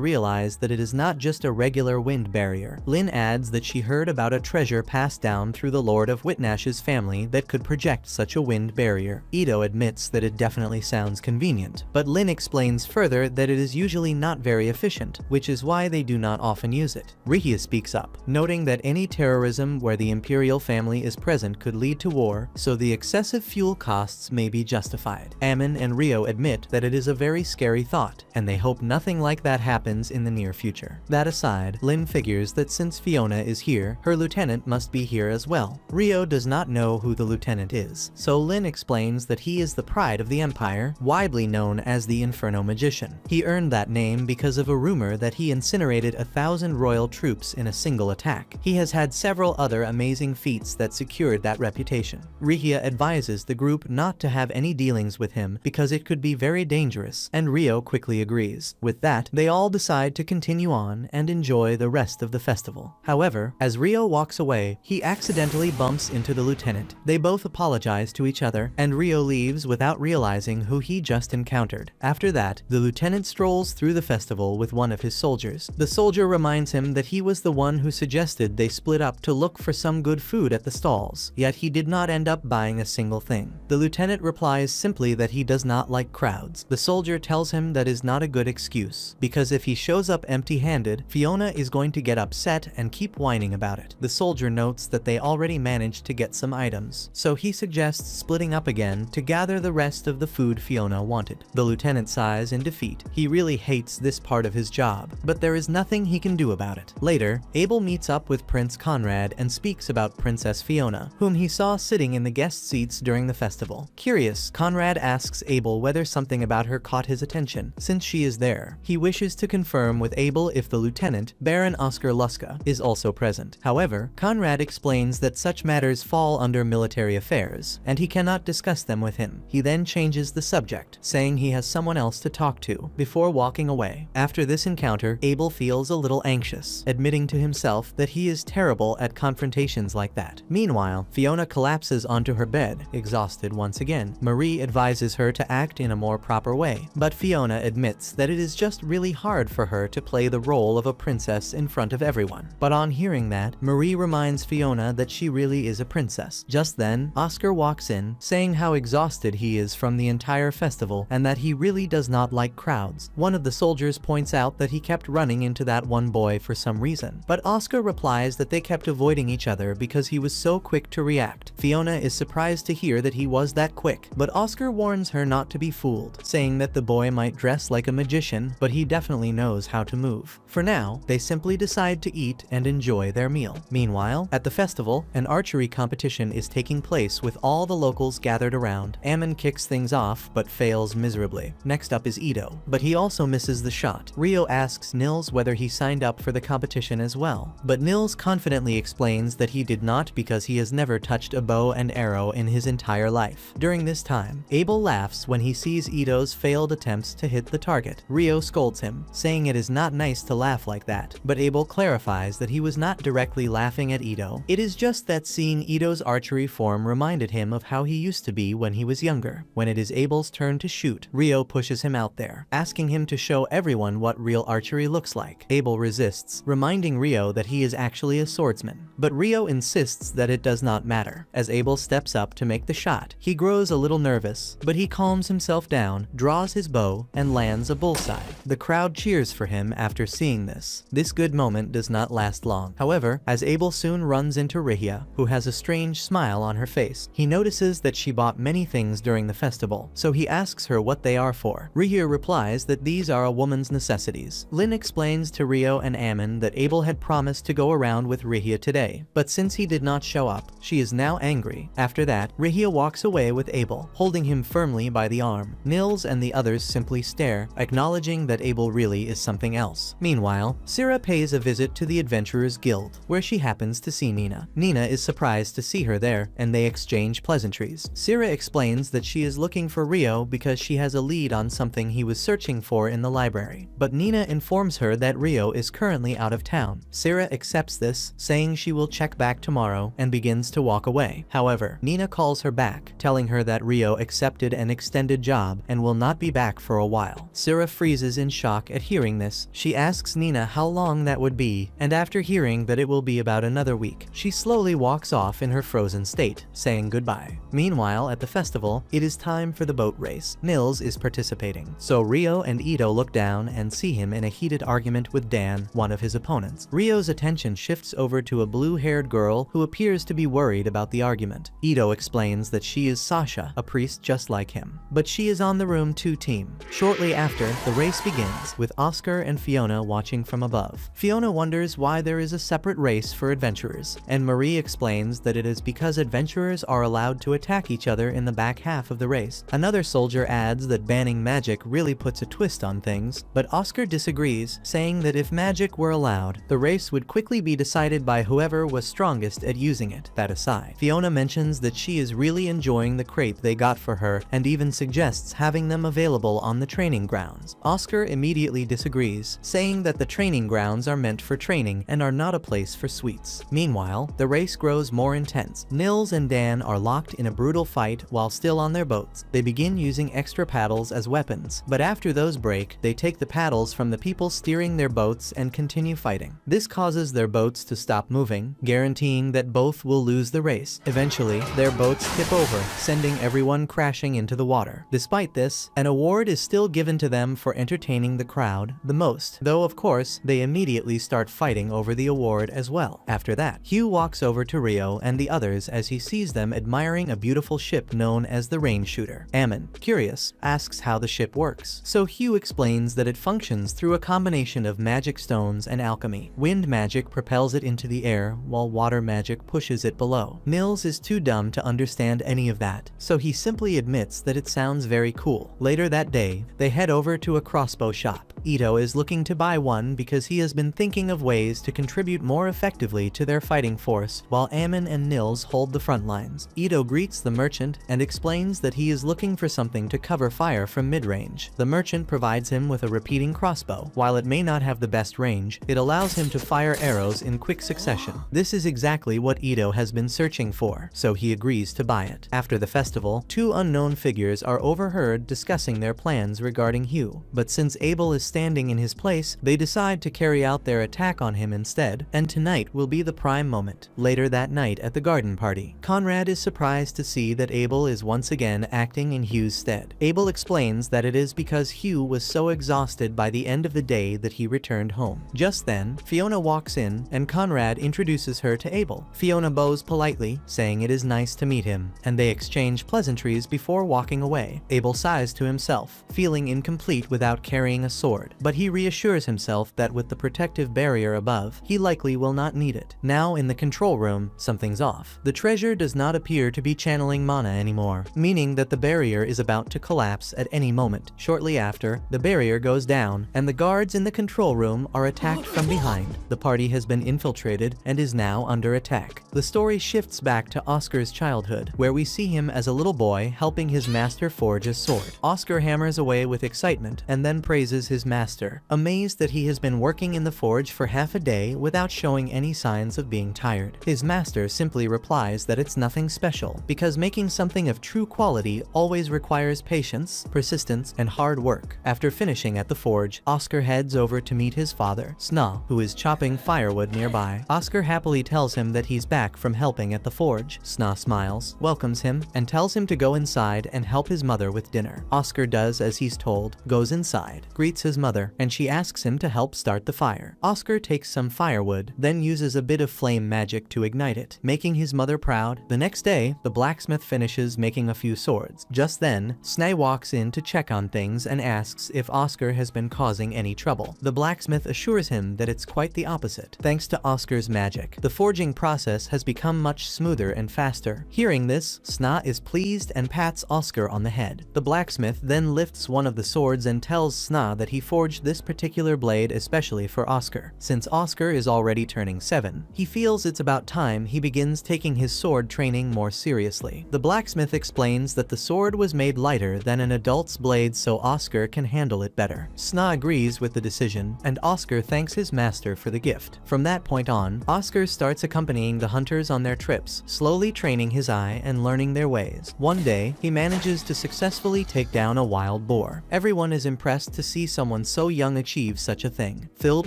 realize that it is not just a regular wind barrier. Lin adds that she heard about a treasure passed down through the Lord of Whitnash's family that could project such a wind barrier. Ito admits that it definitely sounds convenient, but Lin explains further that it is usually not very efficient, which is why they do not often use it. Rihia speaks up, noting that any terrorism where the imperial family is present could lead to war, so the excessive fuel costs may be justified. Ammon and Rio admit that it is a very scary thought, and they hope nothing like that happens in the near future. That aside, Lin figures that since Fiona is here, her lieutenant must be here as well. Rio does not know who the lieutenant is, so Lin explains that he is the pride of the Empire, widely known as the Inferno Magician. He earned that name because of a rumor that he incinerated 1,000 royal troops in a single attack. He has had several other amazing feats that secured that reputation. Rihia advises the group not to have any dealings with him because it could be very dangerous, and Rio quickly agrees. With that, they all decide to continue on and enjoy the rest of the festival. However, as Rio walks away, he accidentally bumps into the lieutenant. They both apologize to each other, and Rio leaves without realizing who he just encountered. After that, the lieutenant strolls through the festival with one of his soldiers. The soldier reminds him that he was the one who suggested they split up to look for some good food at the stalls, yet he did not end up buying a single thing. The lieutenant replies simply that he does not like crowds. The soldier tells him that is not a good excuse, because if he shows up empty-handed, Fiona is going to get upset and keep whining about it. The soldier notes that they already managed to get some items, so he suggests splitting up again to gather the rest of the food Fiona wanted. The lieutenant sighs in defeat. He really hates this part of his job, but there is nothing he can do about it. Later, Abel meets up with Prince Conrad and speaks about Princess Fiona, whom he saw sitting in the guest seats during the festival. Curious, Conrad asks Abel whether something about her caught his attention, since she is there. He wishes to confirm with Abel if the lieutenant, Baron Oscar Luska, is also present. However, Conrad explains that such matters fall under military affairs, and he cannot discuss them with him. He then changes the subject, saying he has someone else to talk to, before walking away. After this encounter, Abel feels a little anxious, admitting to himself that he is terrible at confrontations like that. Meanwhile, Fiona collapses onto her bed, exhausted once again. Marie advises her to act in a more proper way, but Fiona admits that it is just really hard for her to play the role of a princess in front of everyone. But on hearing that, Marie reminds Fiona that she really is a princess. Just then, Oscar walks in, saying how exhausted he is from the entire festival and that he really does not like crowds. One of the soldiers points out that he kept running into that one boy for some reason, but Oscar replies that they kept avoiding each other because he was so quick to react. Fiona is surprised to hear that he was that quick, but Oscar warns her not to be fooled, saying that the boy might dress like a magician, but he definitely knows how to move. For now, they simply decide to eat and enjoy their meal. Meanwhile, at the festival, an archery competition is taking place with all the locals gathered around. Ammon kicks things off, but fails miserably. Next up is Ito, but he also misses the shot. Rio asks Nils whether he signed up for the competition as well, but Nils confidently explains that he did not because he has never touched a bow and arrow in his entire life. During this time, Abel laughs laughs when he sees Ito's failed attempts to hit the target. Rio scolds him, saying it is not nice to laugh like that, but Abel clarifies that he was not directly laughing at Ito. It is just that seeing Ito's archery form reminded him of how he used to be when he was younger. When it is Abel's turn to shoot, Rio pushes him out there, asking him to show everyone what real archery looks like. Abel resists, reminding Rio that he is actually a swordsman, but Rio insists that it does not matter. As Abel steps up to make the shot, he grows a little nervous, but he calms himself down, draws his bow, and lands a bullseye. The crowd cheers for him after seeing this. This good moment does not last long. However, as Abel soon runs into Rihia, who has a strange smile on her face, he notices that she bought many things during the festival, so he asks her what they are for. Rihia replies that these are a woman's necessities. Lin explains to Rio and Ammon that Abel had promised to go around with Rihia today, but since he did not show up, she is now angry. After that, Rihia walks away with Abel, holding him firmly by the arm. Nils and the others simply stare, acknowledging that Abel really is something else. Meanwhile, Syrah pays a visit to the Adventurers Guild, where she happens to see Nina. Nina is surprised to see her there, and they exchange pleasantries. Syrah explains that she is looking for Rio because she has a lead on something he was searching for in the library, but Nina informs her that Rio is currently out of town. Syrah accepts this, saying she will check back tomorrow, and begins to walk away. However, Nina calls her back, telling her that Rio accepted an extended job and will not be back for a while. Syrah freezes in shock at hearing this. She asks Nina how long that would be, and after hearing that it will be about another week, she slowly walks off in her frozen state, saying goodbye. Meanwhile, at the festival, it is time for the boat race. Nils is participating, so Rio and Ito look down and see him in a heated argument with Dan, one of his opponents. Rio's attention shifts over to a blue-haired girl who appears to be worried about the argument. Ito explains that she is Sasha, a priest just like him, but she is on the Room 2 team. Shortly after, the race begins, with Oscar and Fiona watching from above. Fiona wonders why there is a separate race for adventurers, and Marie explains that it is because adventurers are allowed to attack each other in the back half of the race. Another soldier adds that banning magic really puts a twist on things, but Oscar disagrees, saying that if magic were allowed, the race would quickly be decided by whoever was strongest at using it. That aside, Fiona mentions that she is really enjoying the crate they got for her and even suggests having them available on the training grounds. Oscar immediately disagrees, saying that the training grounds are meant for training and are not a place for sweets. Meanwhile, the race grows more intense. Nils and Dan are locked in a brutal fight while still on their boats. They begin using extra paddles as weapons, but after those break, they take the paddles from the people steering their boats and continue fighting. This causes their boats to stop moving, guaranteeing that both will lose the race. Eventually, their boats tip over, sending everyone crashing into the water. Despite this, an award is still given to them for entertaining the crowd the most, though of course, they immediately start fighting over the award as well. After that, Hugh walks over to Rio and the others as he sees them admiring a beautiful ship known as the Rain Shooter. Ammon, curious, asks how the ship works, so Hugh explains that it functions through a combination of magic stones and alchemy. Wind magic propels it into the air, while water magic pushes it below. Nils is too dumb to understand any of that, so he simply admits that it sounds very cool. Later that day, they head over to a crossbow shop. Ito is looking to buy one because he has been thinking of ways to contribute more effectively to their fighting force, while Ammon and Nils hold the front lines. Ito greets the merchant and explains that he is looking for something to cover fire from mid-range. The merchant provides him with a repeating crossbow. While it may not have the best range, it allows him to fire arrows in quick succession. This is exactly what Ito has been searching for, so he agrees to buy it. After the festival, two unknown figures are overheard discussing their plans regarding Hugh, but since Abel is standing in his place, they decide to carry out their attack on him instead, and tonight will be the prime moment. Later that night at the garden party, Conrad is surprised to see that Abel is once again acting in Hugh's stead. Abel explains that it is because Hugh was so exhausted by the end of the day that he returned home. Just then, Fiona walks in, and Conrad introduces her to Abel. Fiona bows politely, saying it is nice to meet him, and they exchange pleasantries before walking away. Abel sighs to himself, feeling incomplete without carrying a sword. sword, but he reassures himself that with the protective barrier above, he likely will not need it. Now in the control room, something's off. The treasure does not appear to be channeling mana anymore, meaning that the barrier is about to collapse at any moment. Shortly after, the barrier goes down, and the guards in the control room are attacked from behind. The party has been infiltrated and is now under attack. The story shifts back to Oscar's childhood, where we see him as a little boy helping his master forge a sword. Oscar hammers away with excitement and then praises his master, amazed that he has been working in the forge for half a day without showing any signs of being tired. His master simply replies that it's nothing special, because making something of true quality always requires patience, persistence, and hard work. After finishing at the forge, Oscar heads over to meet his father, Sna, who is chopping firewood nearby. Oscar happily tells him that he's back from helping at the forge. Sna smiles, welcomes him, and tells him to go inside and help his mother with dinner. Oscar does as he's told, goes inside, greets his mother, and she asks him to help start the fire. Oscar takes some firewood, then uses a bit of flame magic to ignite it, making his mother proud. The next day, the blacksmith finishes making a few swords. Just then, Sna walks in to check on things and asks if Oscar has been causing any trouble. The blacksmith assures him that it's quite the opposite. Thanks to Oscar's magic, the forging process has become much smoother and faster. Hearing this, Sna is pleased and pats Oscar on the head. The blacksmith then lifts one of the swords and tells Sna that he forged this particular blade especially for Oscar. Since Oscar is already turning 7, he feels it's about time he begins taking his sword training more seriously. The blacksmith explains that the sword was made lighter than an adult's blade so Oscar can handle it better. Sna agrees with the decision, and Oscar thanks his master for the gift. From that point on, Oscar starts accompanying the hunters on their trips, slowly training his eye and learning their ways. One day, he manages to successfully take down a wild boar. Everyone is impressed to see someone so young achieve such a thing. Filled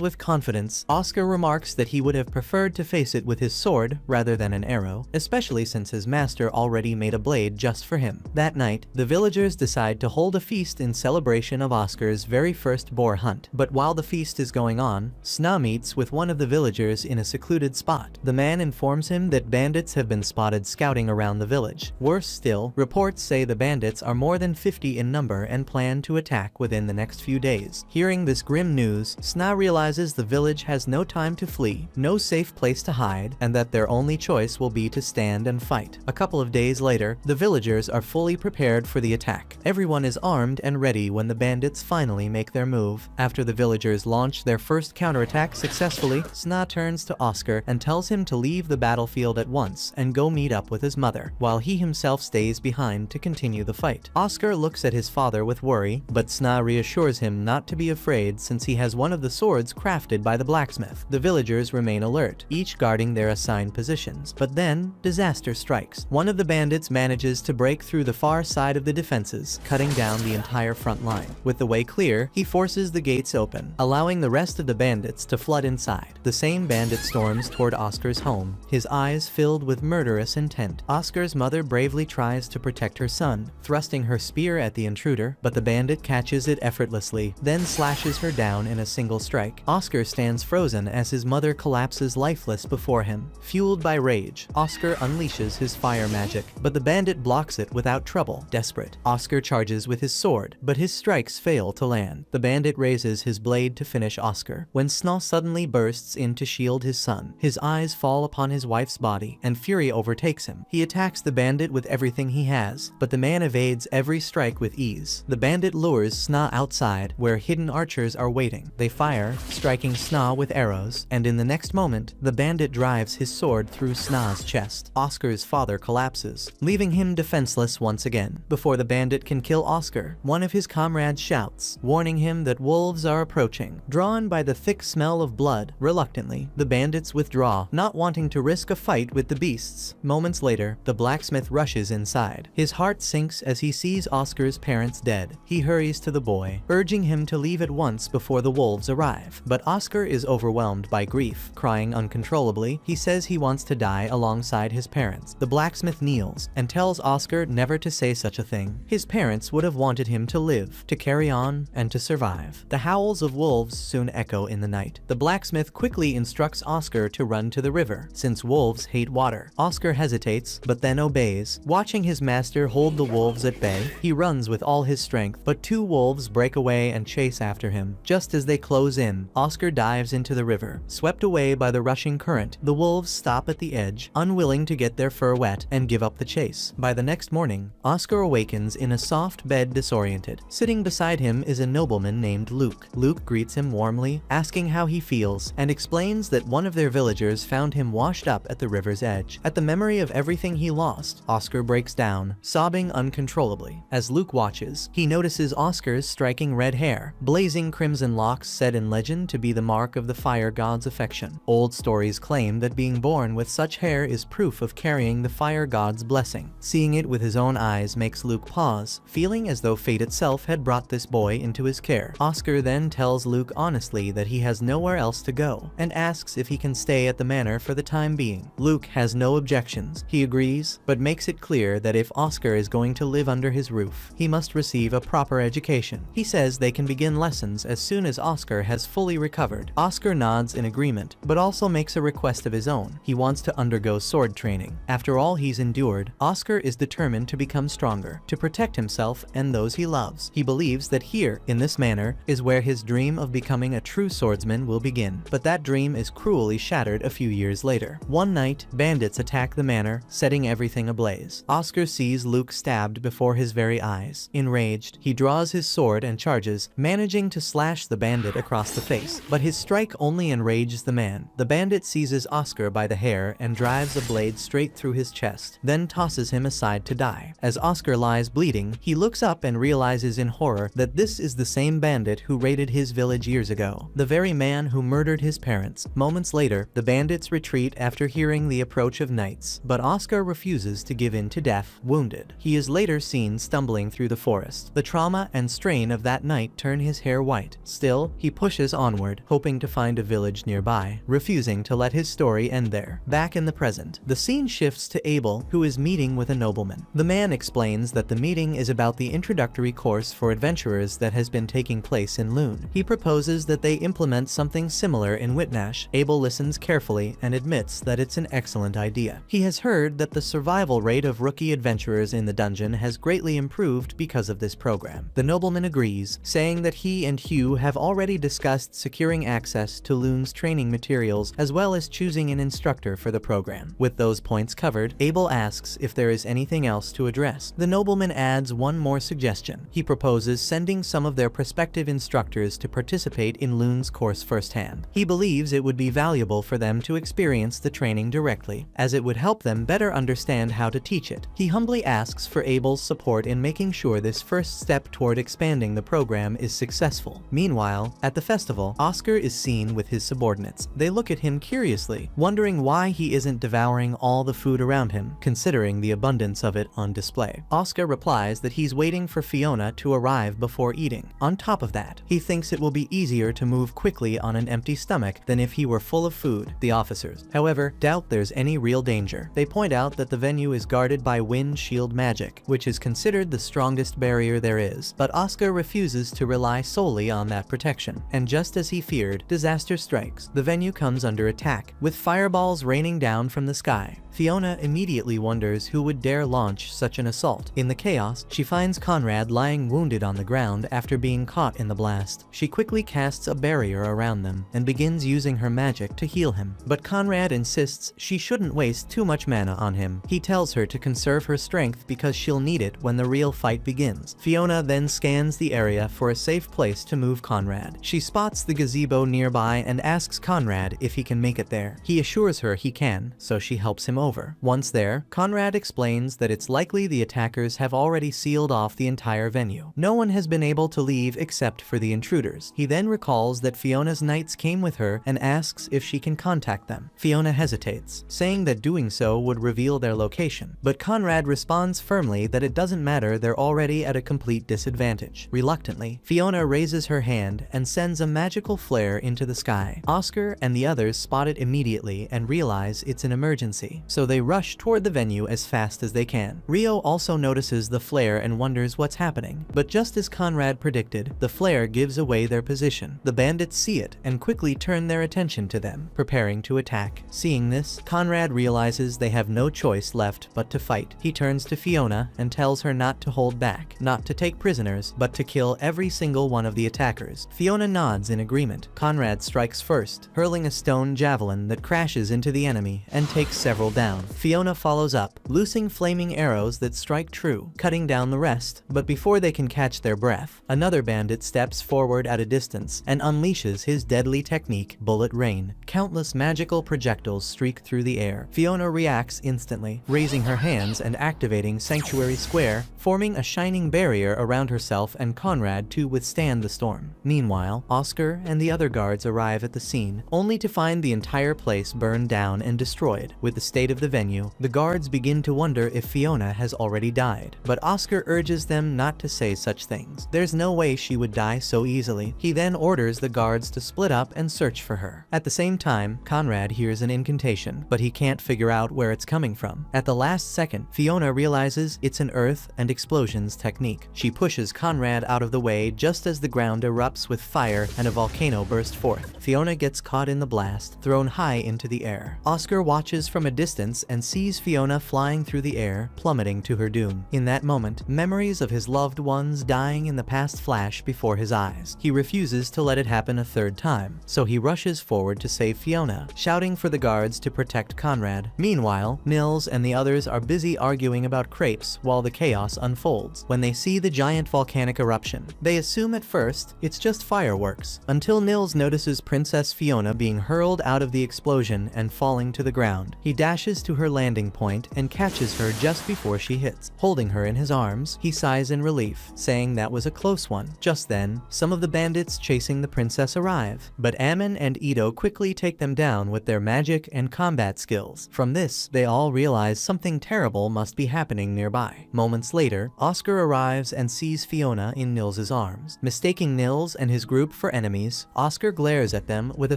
with confidence, Oscar remarks that he would have preferred to face it with his sword rather than an arrow, especially since his master already made a blade just for him. That night, the villagers decide to hold a feast in celebration of Oscar's very first boar hunt. But while the feast is going on, Sna meets with one of the villagers in a secluded spot. The man informs him that bandits have been spotted scouting around the village. Worse still, reports say the bandits are more than 50 in number and plan to attack within the next few days. Hearing this grim news, Sna realizes the village has no time to flee, no safe place to hide, and that their only choice will be to stand and fight. A couple of days later, the villagers are fully prepared for the attack. Everyone is armed and ready when the bandits finally make their move. After the villagers launch their first counterattack successfully, Sna turns to Oscar and tells him to leave the battlefield at once and go meet up with his mother, while he himself stays behind to continue the fight. Oscar looks at his father with worry, but Sna reassures him not to be afraid since he has one of the swords crafted by the blacksmith. The villagers remain alert, each guarding their assigned positions. But then, disaster strikes. One of the bandits manages to break through the far side of the defenses, cutting down the entire front line. With the way clear, he forces the gates open, allowing the rest of the bandits to flood inside. The same bandit storms toward Oscar's home, his eyes filled with murderous intent. Oscar's mother bravely tries to protect her son, thrusting her spear at the intruder, but the bandit catches it effortlessly, then slashes her down in a single strike. Oscar stands frozen as his mother collapses lifeless before him. Fueled by rage, Oscar unleashes his fire magic, but the bandit blocks it without trouble. Desperate, Oscar charges with his sword, but his strikes fail to land. The bandit raises his blade to finish Oscar, when Sna suddenly bursts in to shield his son. His eyes fall upon his wife's body, and fury overtakes him. He attacks the bandit with everything he has, but the man evades every strike with ease. The bandit lures Sna outside, where hidden archers are waiting. They fire, striking Sna with arrows, and in the next moment, the bandit drives his sword through Sna's chest. Oscar's father collapses, leaving him defenseless once again. Before the bandit can kill Oscar, one of his comrades shouts, warning him that wolves are approaching. Drawn by the thick smell of blood, reluctantly, the bandits withdraw, not wanting to risk a fight with the beasts. Moments later, the blacksmith rushes inside. His heart sinks as he sees Oscar's parents dead. He hurries to the boy, urging him to leave at once before the wolves arrive. But Oscar is overwhelmed by grief. Crying uncontrollably, he says he wants to die alongside his parents. The blacksmith kneels and tells Oscar never to say such a thing. His parents would have wanted him to live, to carry on, and to survive. The howls of wolves soon echo in the night. The blacksmith quickly instructs Oscar to run to the river, since wolves hate water. Oscar hesitates, but then obeys. Watching his master hold the wolves at bay, he runs with all his strength, but two wolves break away and chase chase after him. Just as they close in, Oscar dives into the river. Swept away by the rushing current, the wolves stop at the edge, unwilling to get their fur wet, and give up the chase. By the next morning, Oscar awakens in a soft bed disoriented. Sitting beside him is a nobleman named Luke. Luke greets him warmly, asking how he feels, and explains that one of their villagers found him washed up at the river's edge. At the memory of everything he lost, Oscar breaks down, sobbing uncontrollably. As Luke watches, he notices Oscar's striking red hair, blazing crimson locks said in legend to be the mark of the fire god's affection. Old stories claim that being born with such hair is proof of carrying the fire god's blessing. Seeing it with his own eyes makes Luke pause, feeling as though fate itself had brought this boy into his care. Oscar then tells Luke honestly that he has nowhere else to go, and asks if he can stay at the manor for the time being. Luke has no objections. He agrees, but makes it clear that if Oscar is going to live under his roof, he must receive a proper education. He says they can begin lessons as soon as Oscar has fully recovered. Oscar nods in agreement, but also makes a request of his own. He wants to undergo sword training. After all he's endured, Oscar is determined to become stronger, to protect himself and those he loves. He believes that here, in this manor, is where his dream of becoming a true swordsman will begin. But that dream is cruelly shattered a few years later. One night, bandits attack the manor, setting everything ablaze. Oscar sees Luke stabbed before his very eyes. Enraged, he draws his sword and charges, managing to slash the bandit across the face. But his strike only enrages the man. The bandit seizes Oscar by the hair and drives a blade straight through his chest, then tosses him aside to die. As Oscar lies bleeding, he looks up and realizes in horror that this is the same bandit who raided his village years ago, the very man who murdered his parents. Moments later, the bandits retreat after hearing the approach of knights, but Oscar refuses to give in to death, wounded. He is later seen stumbling through the forest. The trauma and strain of that night turn his hair white. Still, he pushes onward, hoping to find a village nearby, refusing to let his story end there. Back in the present, the scene shifts to Abel, who is meeting with a nobleman. The man explains that the meeting is about the introductory course for adventurers that has been taking place in Lune. He proposes that they implement something similar in Whitnash. Abel listens carefully and admits that it's an excellent idea. He has heard that the survival rate of rookie adventurers in the dungeon has greatly improved because of this program. The nobleman agrees, saying that he and Hugh have already discussed securing access to Lune's training materials as well as choosing an instructor for the program. With those points covered, Abel asks if there is anything else to address. The nobleman adds one more suggestion. He proposes sending some of their prospective instructors to participate in Lune's course firsthand. He believes it would be valuable for them to experience the training directly, as it would help them better understand how to teach it. He humbly asks for Abel's support in making sure this first step toward expanding the program is successful. Meanwhile, at the festival, Oscar is seen with his subordinates. They look at him curiously, wondering why he isn't devouring all the food around him, considering the abundance of it on display. Oscar replies that he's waiting for Fiona to arrive before eating. On top of that, he thinks it will be easier to move quickly on an empty stomach than if he were full of food. The officers, however, doubt there's any real danger. They point out that the venue is guarded by wind shield magic, which is considered the strongest barrier there is, but Oscar refuses to rely solely on that protection. And just as he feared, disaster strikes. The venue comes under attack, with fireballs raining down from the sky. Fiona immediately wonders who would dare launch such an assault. In the chaos, she finds Conrad lying wounded on the ground after being caught in the blast. She quickly casts a barrier around them and begins using her magic to heal him. But Conrad insists she shouldn't waste too much mana on him. He tells her to conserve her strength because she'll need it when the real fight begins. Fiona then scans the area for a safe place to move Conrad. She spots the gazebo nearby and asks Conrad if he can make it there. He assures her he can, so she helps him over. Once there, Conrad explains that it's likely the attackers have already sealed off the entire venue. No one has been able to leave except for the intruders. He then recalls that Fiona's knights came with her and asks if she can contact them. Fiona hesitates, saying that doing so would reveal their location, but Conrad responds firmly that it doesn't matter, they're already at a complete disadvantage. Reluctantly, Fiona raises her hand and sends a magical flare into the sky. Oscar and the others spot it immediately and realize it's an emergency. so they rush toward the venue as fast as they can. Rio also notices the flare and wonders what's happening, but just as Conrad predicted, the flare gives away their position. The bandits see it and quickly turn their attention to them, preparing to attack. Seeing this, Conrad realizes they have no choice left but to fight. He turns to Fiona and tells her not to hold back, not to take prisoners, but to kill every single one of the attackers. Fiona nods in agreement. Conrad strikes first, hurling a stone javelin that crashes into the enemy and takes several down. Fiona follows up, loosing flaming arrows that strike true, cutting down the rest, but before they can catch their breath, another bandit steps forward at a distance and unleashes his deadly technique, Bullet Rain. Countless magical projectiles streak through the air. Fiona reacts instantly, raising her hands and activating Sanctuary Square, forming a shining barrier around herself and Conrad to withstand the storm. Meanwhile, Oscar and the other guards arrive at the scene, only to find the entire place burned down and destroyed. With the state of the venue, the guards begin to wonder if Fiona has already died, but Oscar urges them not to say such things. There's no way she would die so easily. He then orders the guards to split up and search for her. At the same time, Conrad hears an incantation, but he can't figure out where it's coming from. At the last second, Fiona realizes it's an earth and explosions technique. She pushes Conrad out of the way just as the ground erupts with fire and a volcano bursts forth. Fiona gets caught in the blast, thrown high into the air. Oscar watches from a distance and sees Fiona flying through the air, plummeting to her doom. In that moment, memories of his loved ones dying in the past flash before his eyes. He refuses to let it happen a third time, so he rushes forward to save Fiona, shouting for the guards to protect Conrad. Meanwhile, Nils and the others are busy arguing about crepes while the chaos unfolds. When they see the giant volcanic eruption, they assume at first it's just fireworks, until Nils notices Princess Fiona being hurled out of the explosion and falling to the ground. He dashes to her landing point and catches her just before she hits. Holding her in his arms, he sighs in relief, saying that was a close one. Just then, some of the bandits chasing the princess arrive, but Ammon and Ito quickly take them down with their magic and combat skills. From this, they all realize something terrible must be happening nearby. Moments later, Oscar arrives and sees Fiona in Nils's arms. Mistaking Nils and his group for enemies, Oscar glares at them with a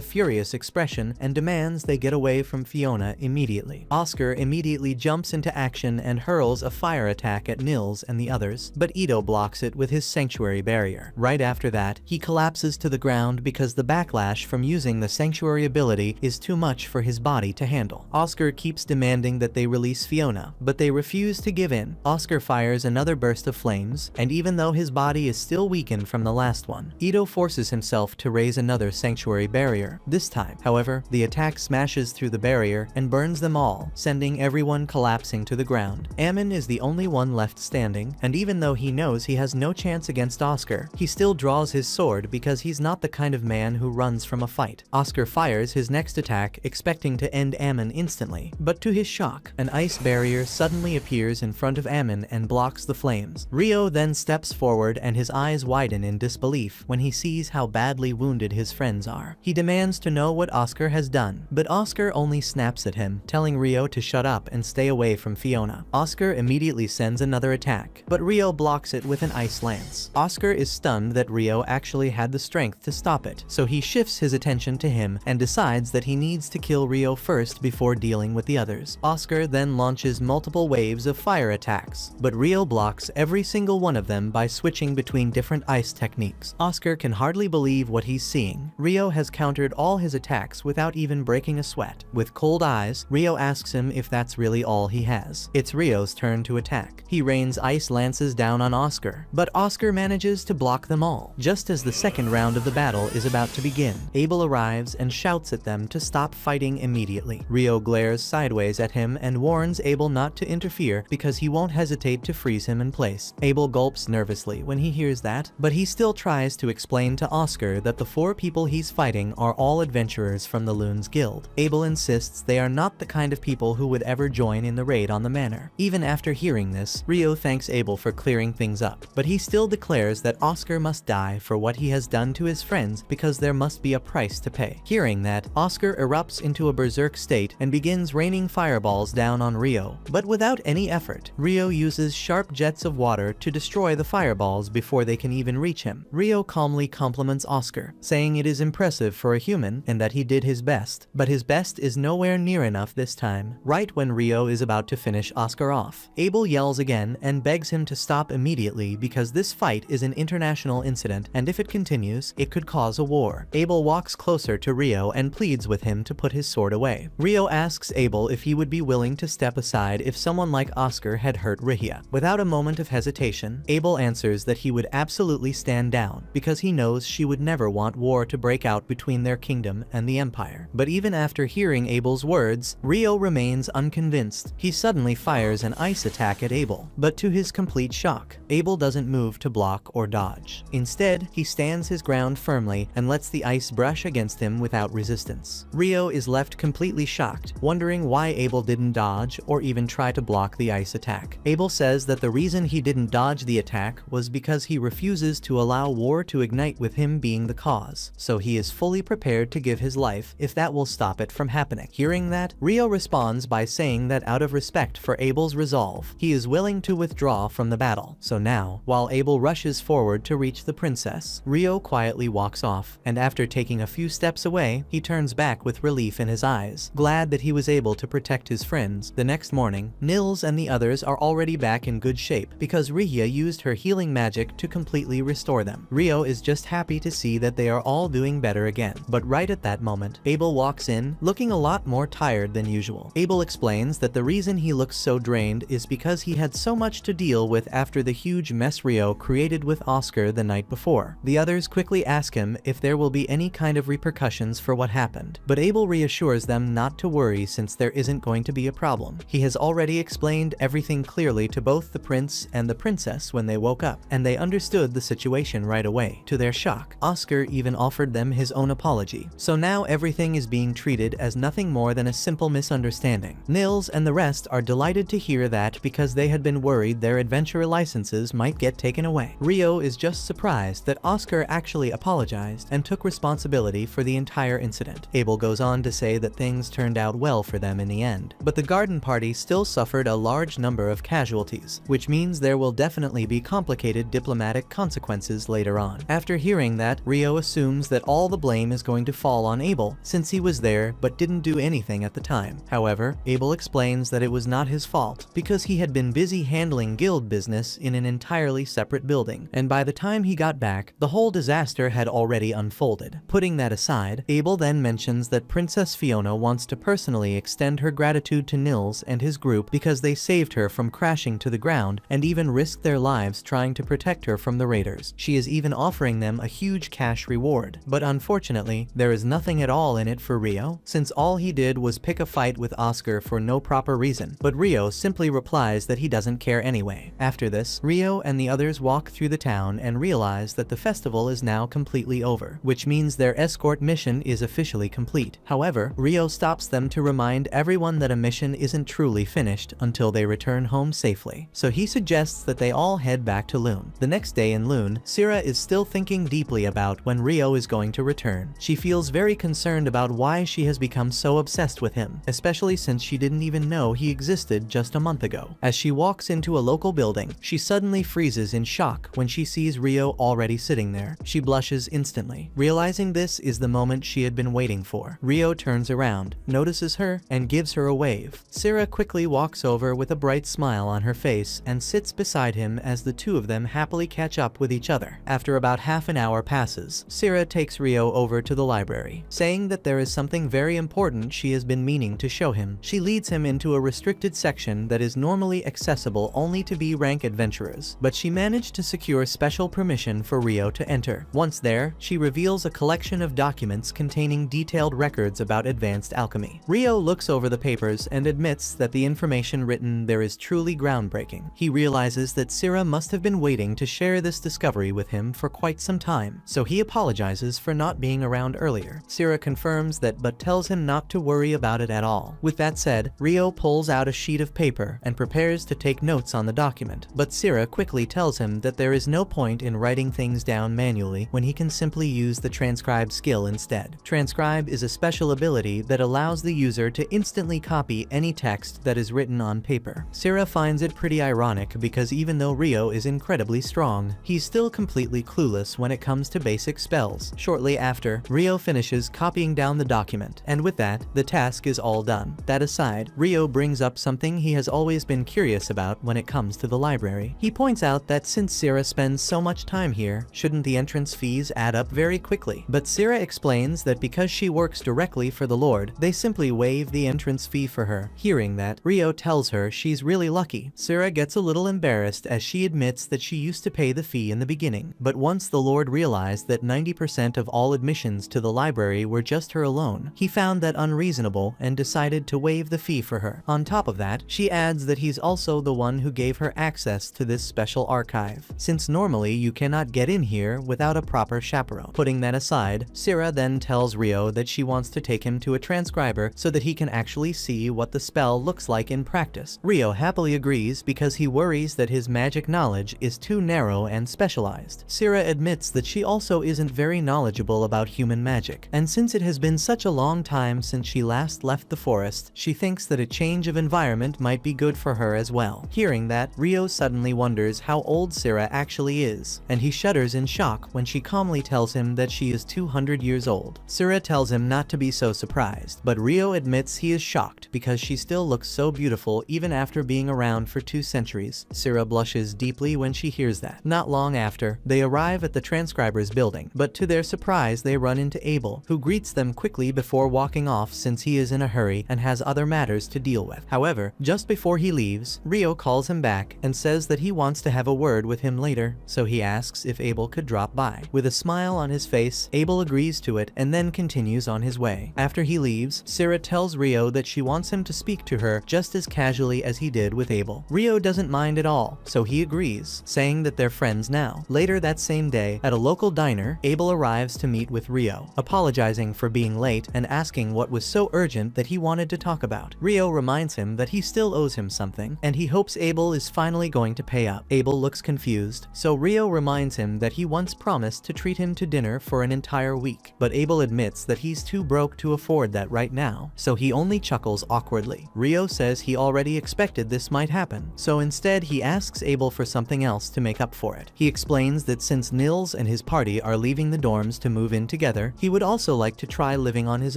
furious expression and demands they get away from Fiona immediately. Oscar immediately jumps into action and hurls a fire attack at Nils and the others, but Ito blocks it with his sanctuary barrier. Right after that, he collapses to the ground because the backlash from using the sanctuary ability is too much for his body to handle. Oscar keeps demanding that they release Fiona, but they refuse to give in. Oscar fires another burst of flames, and even though his body is still weakened from the last one, Ito forces himself to raise another sanctuary barrier. This time, however, the attack smashes through the barrier and burns them all, sending everyone collapsing to the ground. Ammon is the only one left standing, and even though he knows he has no chance against Oscar, he still draws his sword because he's not the kind of man who runs from a fight. Oscar fires his next attack, expecting to end Ammon instantly, but to his shock, an ice barrier suddenly appears in front of Ammon and blocks the flames. Rio then steps forward and his eyes widen in disbelief when he sees how badly wounded his friends are. He demands to know what Oscar has done, but Oscar only snaps at him, telling Rio to shut up and stay away from Fiona. Oscar immediately sends another attack, but Rio blocks it with an ice lance. Oscar is stunned that Rio actually had the strength to stop it, so he shifts his attention to him and decides that he needs to kill Rio first before dealing with the others. Oscar then launches multiple waves of fire attacks, but Rio blocks every single one of them by switching between different ice techniques. Oscar can hardly believe what he's seeing. Rio has countered all his attacks without even breaking a sweat. With cold eyes, Rio asks him if that's really all he has. It's Rio's turn to attack. He rains ice lances down on Oscar, but Oscar manages to block them all. Just as the second round of the battle is about to begin, Abel arrives and shouts at them to stop fighting immediately. Rio glares sideways at him and warns Abel not to interfere because he won't hesitate to freeze him in place. Abel gulps nervously when he hears that, but he still tries to explain to Oscar that the 4 people he's fighting are all adventurers from the Loons Guild. Abel insists they are not the kind of people who would ever join in the raid on the manor. Even after hearing this, Rio thanks Abel for clearing things up, but he still declares that Oscar must die for what he has done to his friends because there must be a price to pay. Hearing that, Oscar erupts into a berserk state and begins raining fireballs down on Rio, but without any effort. Rio uses sharp jets of water to destroy the fireballs before they can even reach him. Rio calmly compliments Oscar, saying it is impressive for a human and that he did his best, but his best is nowhere near enough this time. time, right when Rio is about to finish Oscar off. Abel yells again and begs him to stop immediately because this fight is an international incident and if it continues, it could cause a war. Abel walks closer to Rio and pleads with him to put his sword away. Rio asks Abel if he would be willing to step aside if someone like Oscar had hurt Rihia. Without a moment of hesitation, Abel answers that he would absolutely stand down because he knows she would never want war to break out between their kingdom and the Empire. But even after hearing Abel's words, Rio remains unconvinced. He suddenly fires an ice attack at Abel, but to his complete shock, Abel doesn't move to block or dodge. Instead, he stands his ground firmly and lets the ice brush against him without resistance. Rio is left completely shocked, wondering why Abel didn't dodge or even try to block the ice attack. Abel says that the reason he didn't dodge the attack was because he refuses to allow war to ignite with him being the cause, so he is fully prepared to give his life if that will stop it from happening. Hearing that, Rio responds by saying that out of respect for Abel's resolve, he is willing to withdraw from the battle. So now, while Abel rushes forward to reach the princess, Rio quietly walks off, and after taking a few steps away, he turns back with relief in his eyes, glad that he was able to protect his friends. The next morning, Nils and the others are already back in good shape because Rihia used her healing magic to completely restore them. Rio is just happy to see that they are all doing better again. But right at that moment, Abel walks in, looking a lot more tired than usual. Abel explains that the reason he looks so drained is because he had so much to deal with after the huge mess Rio created with Oscar the night before. The others quickly ask him if there will be any kind of repercussions for what happened, but Abel reassures them not to worry since there isn't going to be a problem. He has already explained everything clearly to both the prince and the princess when they woke up, and they understood the situation right away. To their shock, Oscar even offered them his own apology. So now everything is being treated as nothing more than a simple misunderstanding. Nils and the rest are delighted to hear that because they had been worried their adventurer licenses might get taken away. Rio is just surprised that Oscar actually apologized and took responsibility for the entire incident. Abel goes on to say that things turned out well for them in the end, but the garden party still suffered a large number of casualties, which means there will definitely be complicated diplomatic consequences later on. After hearing that, Rio assumes that all the blame is going to fall on Abel since he was there but didn't do anything at the time. However, Abel explains that it was not his fault because he had been busy handling guild business in an entirely separate building, and by the time he got back, the whole disaster had already unfolded. Putting that aside, Abel then mentions that Princess Fiona wants to personally extend her gratitude to Nils and his group because they saved her from crashing to the ground and even risked their lives trying to protect her from the raiders. She is even offering them a huge cash reward. But unfortunately, there is nothing at all in it for Rio, since all he did was pick a fight with Oscar for no proper reason. But Rio simply replies that he doesn't care anyway. After this, Rio and the others walk through the town and realize that the festival is now completely over, which means their escort mission is officially complete. However, Rio stops them to remind everyone that a mission isn't truly finished until they return home safely. So he suggests that they all head back to Lune. The next day in Lune, Syrah is still thinking deeply about when Rio is going to return. She feels very concerned about why she has become so obsessed with him, especially since she didn't even know he existed just a month ago. As she walks into a local building, she suddenly freezes in shock when she sees Rio already sitting there. She blushes instantly. Realizing this is the moment she had been waiting for, Rio turns around, notices her, and gives her a wave. Syrah quickly walks over with a bright smile on her face and sits beside him as the two of them happily catch up with each other. After about half an hour passes, Syrah takes Rio over to the library, saying that there is something very important she has been meaning to show him. She leads him into a restricted section that is normally accessible only to B-rank adventurers, but she managed to secure special permission for Rio to enter. Once there, she reveals a collection of documents containing detailed records about advanced alchemy. Rio looks over the papers and admits that the information written there is truly groundbreaking. He realizes that Syrah must have been waiting to share this discovery with him for quite some time, so he apologizes for not being around earlier. Syrah confirms that but tells him not to worry about it at all. With that said, Rio pulls out a sheet of paper and prepares to take notes on the document, but Syrah quickly tells him that there is no point in writing things down manually when he can simply use the transcribe skill instead. Transcribe is a special ability that allows the user to instantly copy any text that is written on paper. Syrah finds it pretty ironic because even though Rio is incredibly strong, he's still completely clueless when it comes to basic spells. Shortly after, Rio finishes copying down the document, and with that, the task is all done. done. That aside, Rio brings up something he has always been curious about when it comes to the library. He points out that since Syrah spends so much time here, shouldn't the entrance fees add up very quickly? But Syrah explains that because she works directly for the Lord, they simply waive the entrance fee for her. Hearing that, Rio tells her she's really lucky. Syrah gets a little embarrassed as she admits that she used to pay the fee in the beginning, but once the Lord realized that 90% of all admissions to the library were just her alone, he found that unreasonable and decided to waive the fee for her. On top of that, she adds that he's also the one who gave her access to this special archive, since normally you cannot get in here without a proper chaperone. Putting that aside, Syrah then tells Rio that she wants to take him to a transcriber so that he can actually see what the spell looks like in practice. Rio happily agrees because he worries that his magic knowledge is too narrow and specialized. Syrah admits that she also isn't very knowledgeable about human magic, and since it has been such a long time since she last left the forest, she thinks that a change of environment might be good for her as well. Hearing that, Rio suddenly wonders how old Syrah actually is, and he shudders in shock when she calmly tells him that she is 200 years old. Syrah tells him not to be so surprised, but Rio admits he is shocked because she still looks so beautiful even after being around for 2 centuries. Syrah blushes deeply when she hears that. Not long after, they arrive at the transcriber's building, but to their surprise they run into Abel, who greets them quickly before walking off since he is in a hurry and has other matters to deal with. However, just before he leaves, Rio calls him back and says that he wants to have a word with him later, so he asks if Abel could drop by. With a smile on his face, Abel agrees to it and then continues on his way. After he leaves, Syrah tells Rio that she wants him to speak to her just as casually as he did with Abel. Rio doesn't mind at all, so he agrees, saying that they're friends now. Later that same day, at a local diner, Abel arrives to meet with Rio, apologizing for being late and asking what was so urgent that he wanted to talk about. Rio reminds him that he still owes him something, and he hopes Abel is finally going to pay up. Abel looks confused, so Rio reminds him that he once promised to treat him to dinner for an entire week, but Abel admits that he's too broke to afford that right now, so he only chuckles awkwardly. Rio says he already expected this might happen, so instead he asks Abel for something else to make up for it. He explains that since Nils and his party are leaving the dorms to move in together, he would also like to try living on his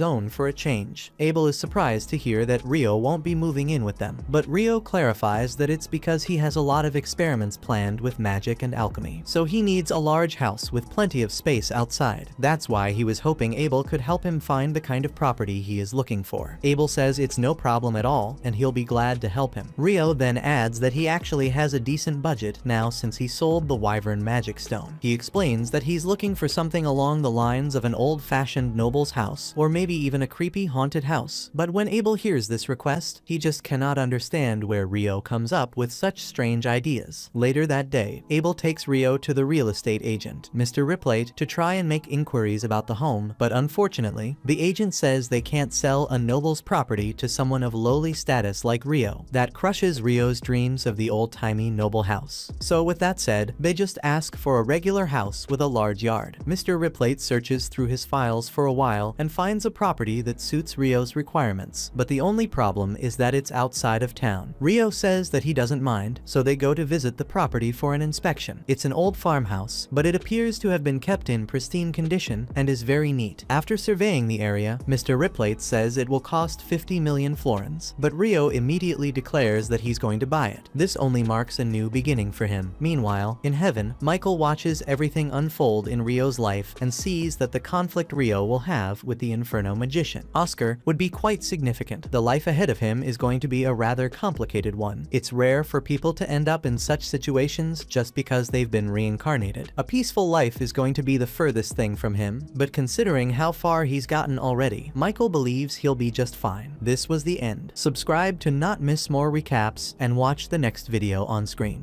own for a change. Abel is surprised to hear that Rio won't be moving in with them, but Rio clarifies that it's because he has a lot of experiments planned with magic and alchemy, so he needs a large house with plenty of space outside. That's why he was hoping Abel could help him find the kind of property he is looking for. Abel says it's no problem at all, and he'll be glad to help him. Rio then adds that he actually has a decent budget now since he sold the Wyvern Magic Stone. He explains that he's looking for something along the lines of an old-fashioned noble's house, or maybe even a creepy haunted house. But when Abel hears this request, he just cannot understand where Rio comes up with such strange ideas. Later that day, Abel takes Rio to the real estate agent, Mr. Riplate, to try and make inquiries about the home, but unfortunately, the agent says they can't sell a noble's property to someone of lowly status like Rio. That crushes Rio's dreams of the old-timey noble house. So with that said, they just ask for a regular house with a large yard. Mr. Riplate searches through his files for a while and finds a property that suits Rio's requirements, but the only problem is that it's outside of town. Rio says that he doesn't mind, so they go to visit the property for an inspection. It's an old farmhouse, but it appears to have been kept in pristine condition and is very neat. After surveying the area, Mr. Riplate says it will cost 50 million florins, but Rio immediately declares that he's going to buy it. This only marks a new beginning for him. Meanwhile, in heaven, Michael watches everything unfold in Rio's life and sees that the conflict Rio will have with the Inferno magician, Oscar, would be quite significant. The life ahead of him is going to be a rather complicated one. It's rare for people to end up in such situations just because they've been reincarnated. A peaceful life is going to be the furthest thing from him, but considering how far he's gotten already, Michael believes he'll be just fine. This was the end. Subscribe to not miss more recaps and watch the next video on screen.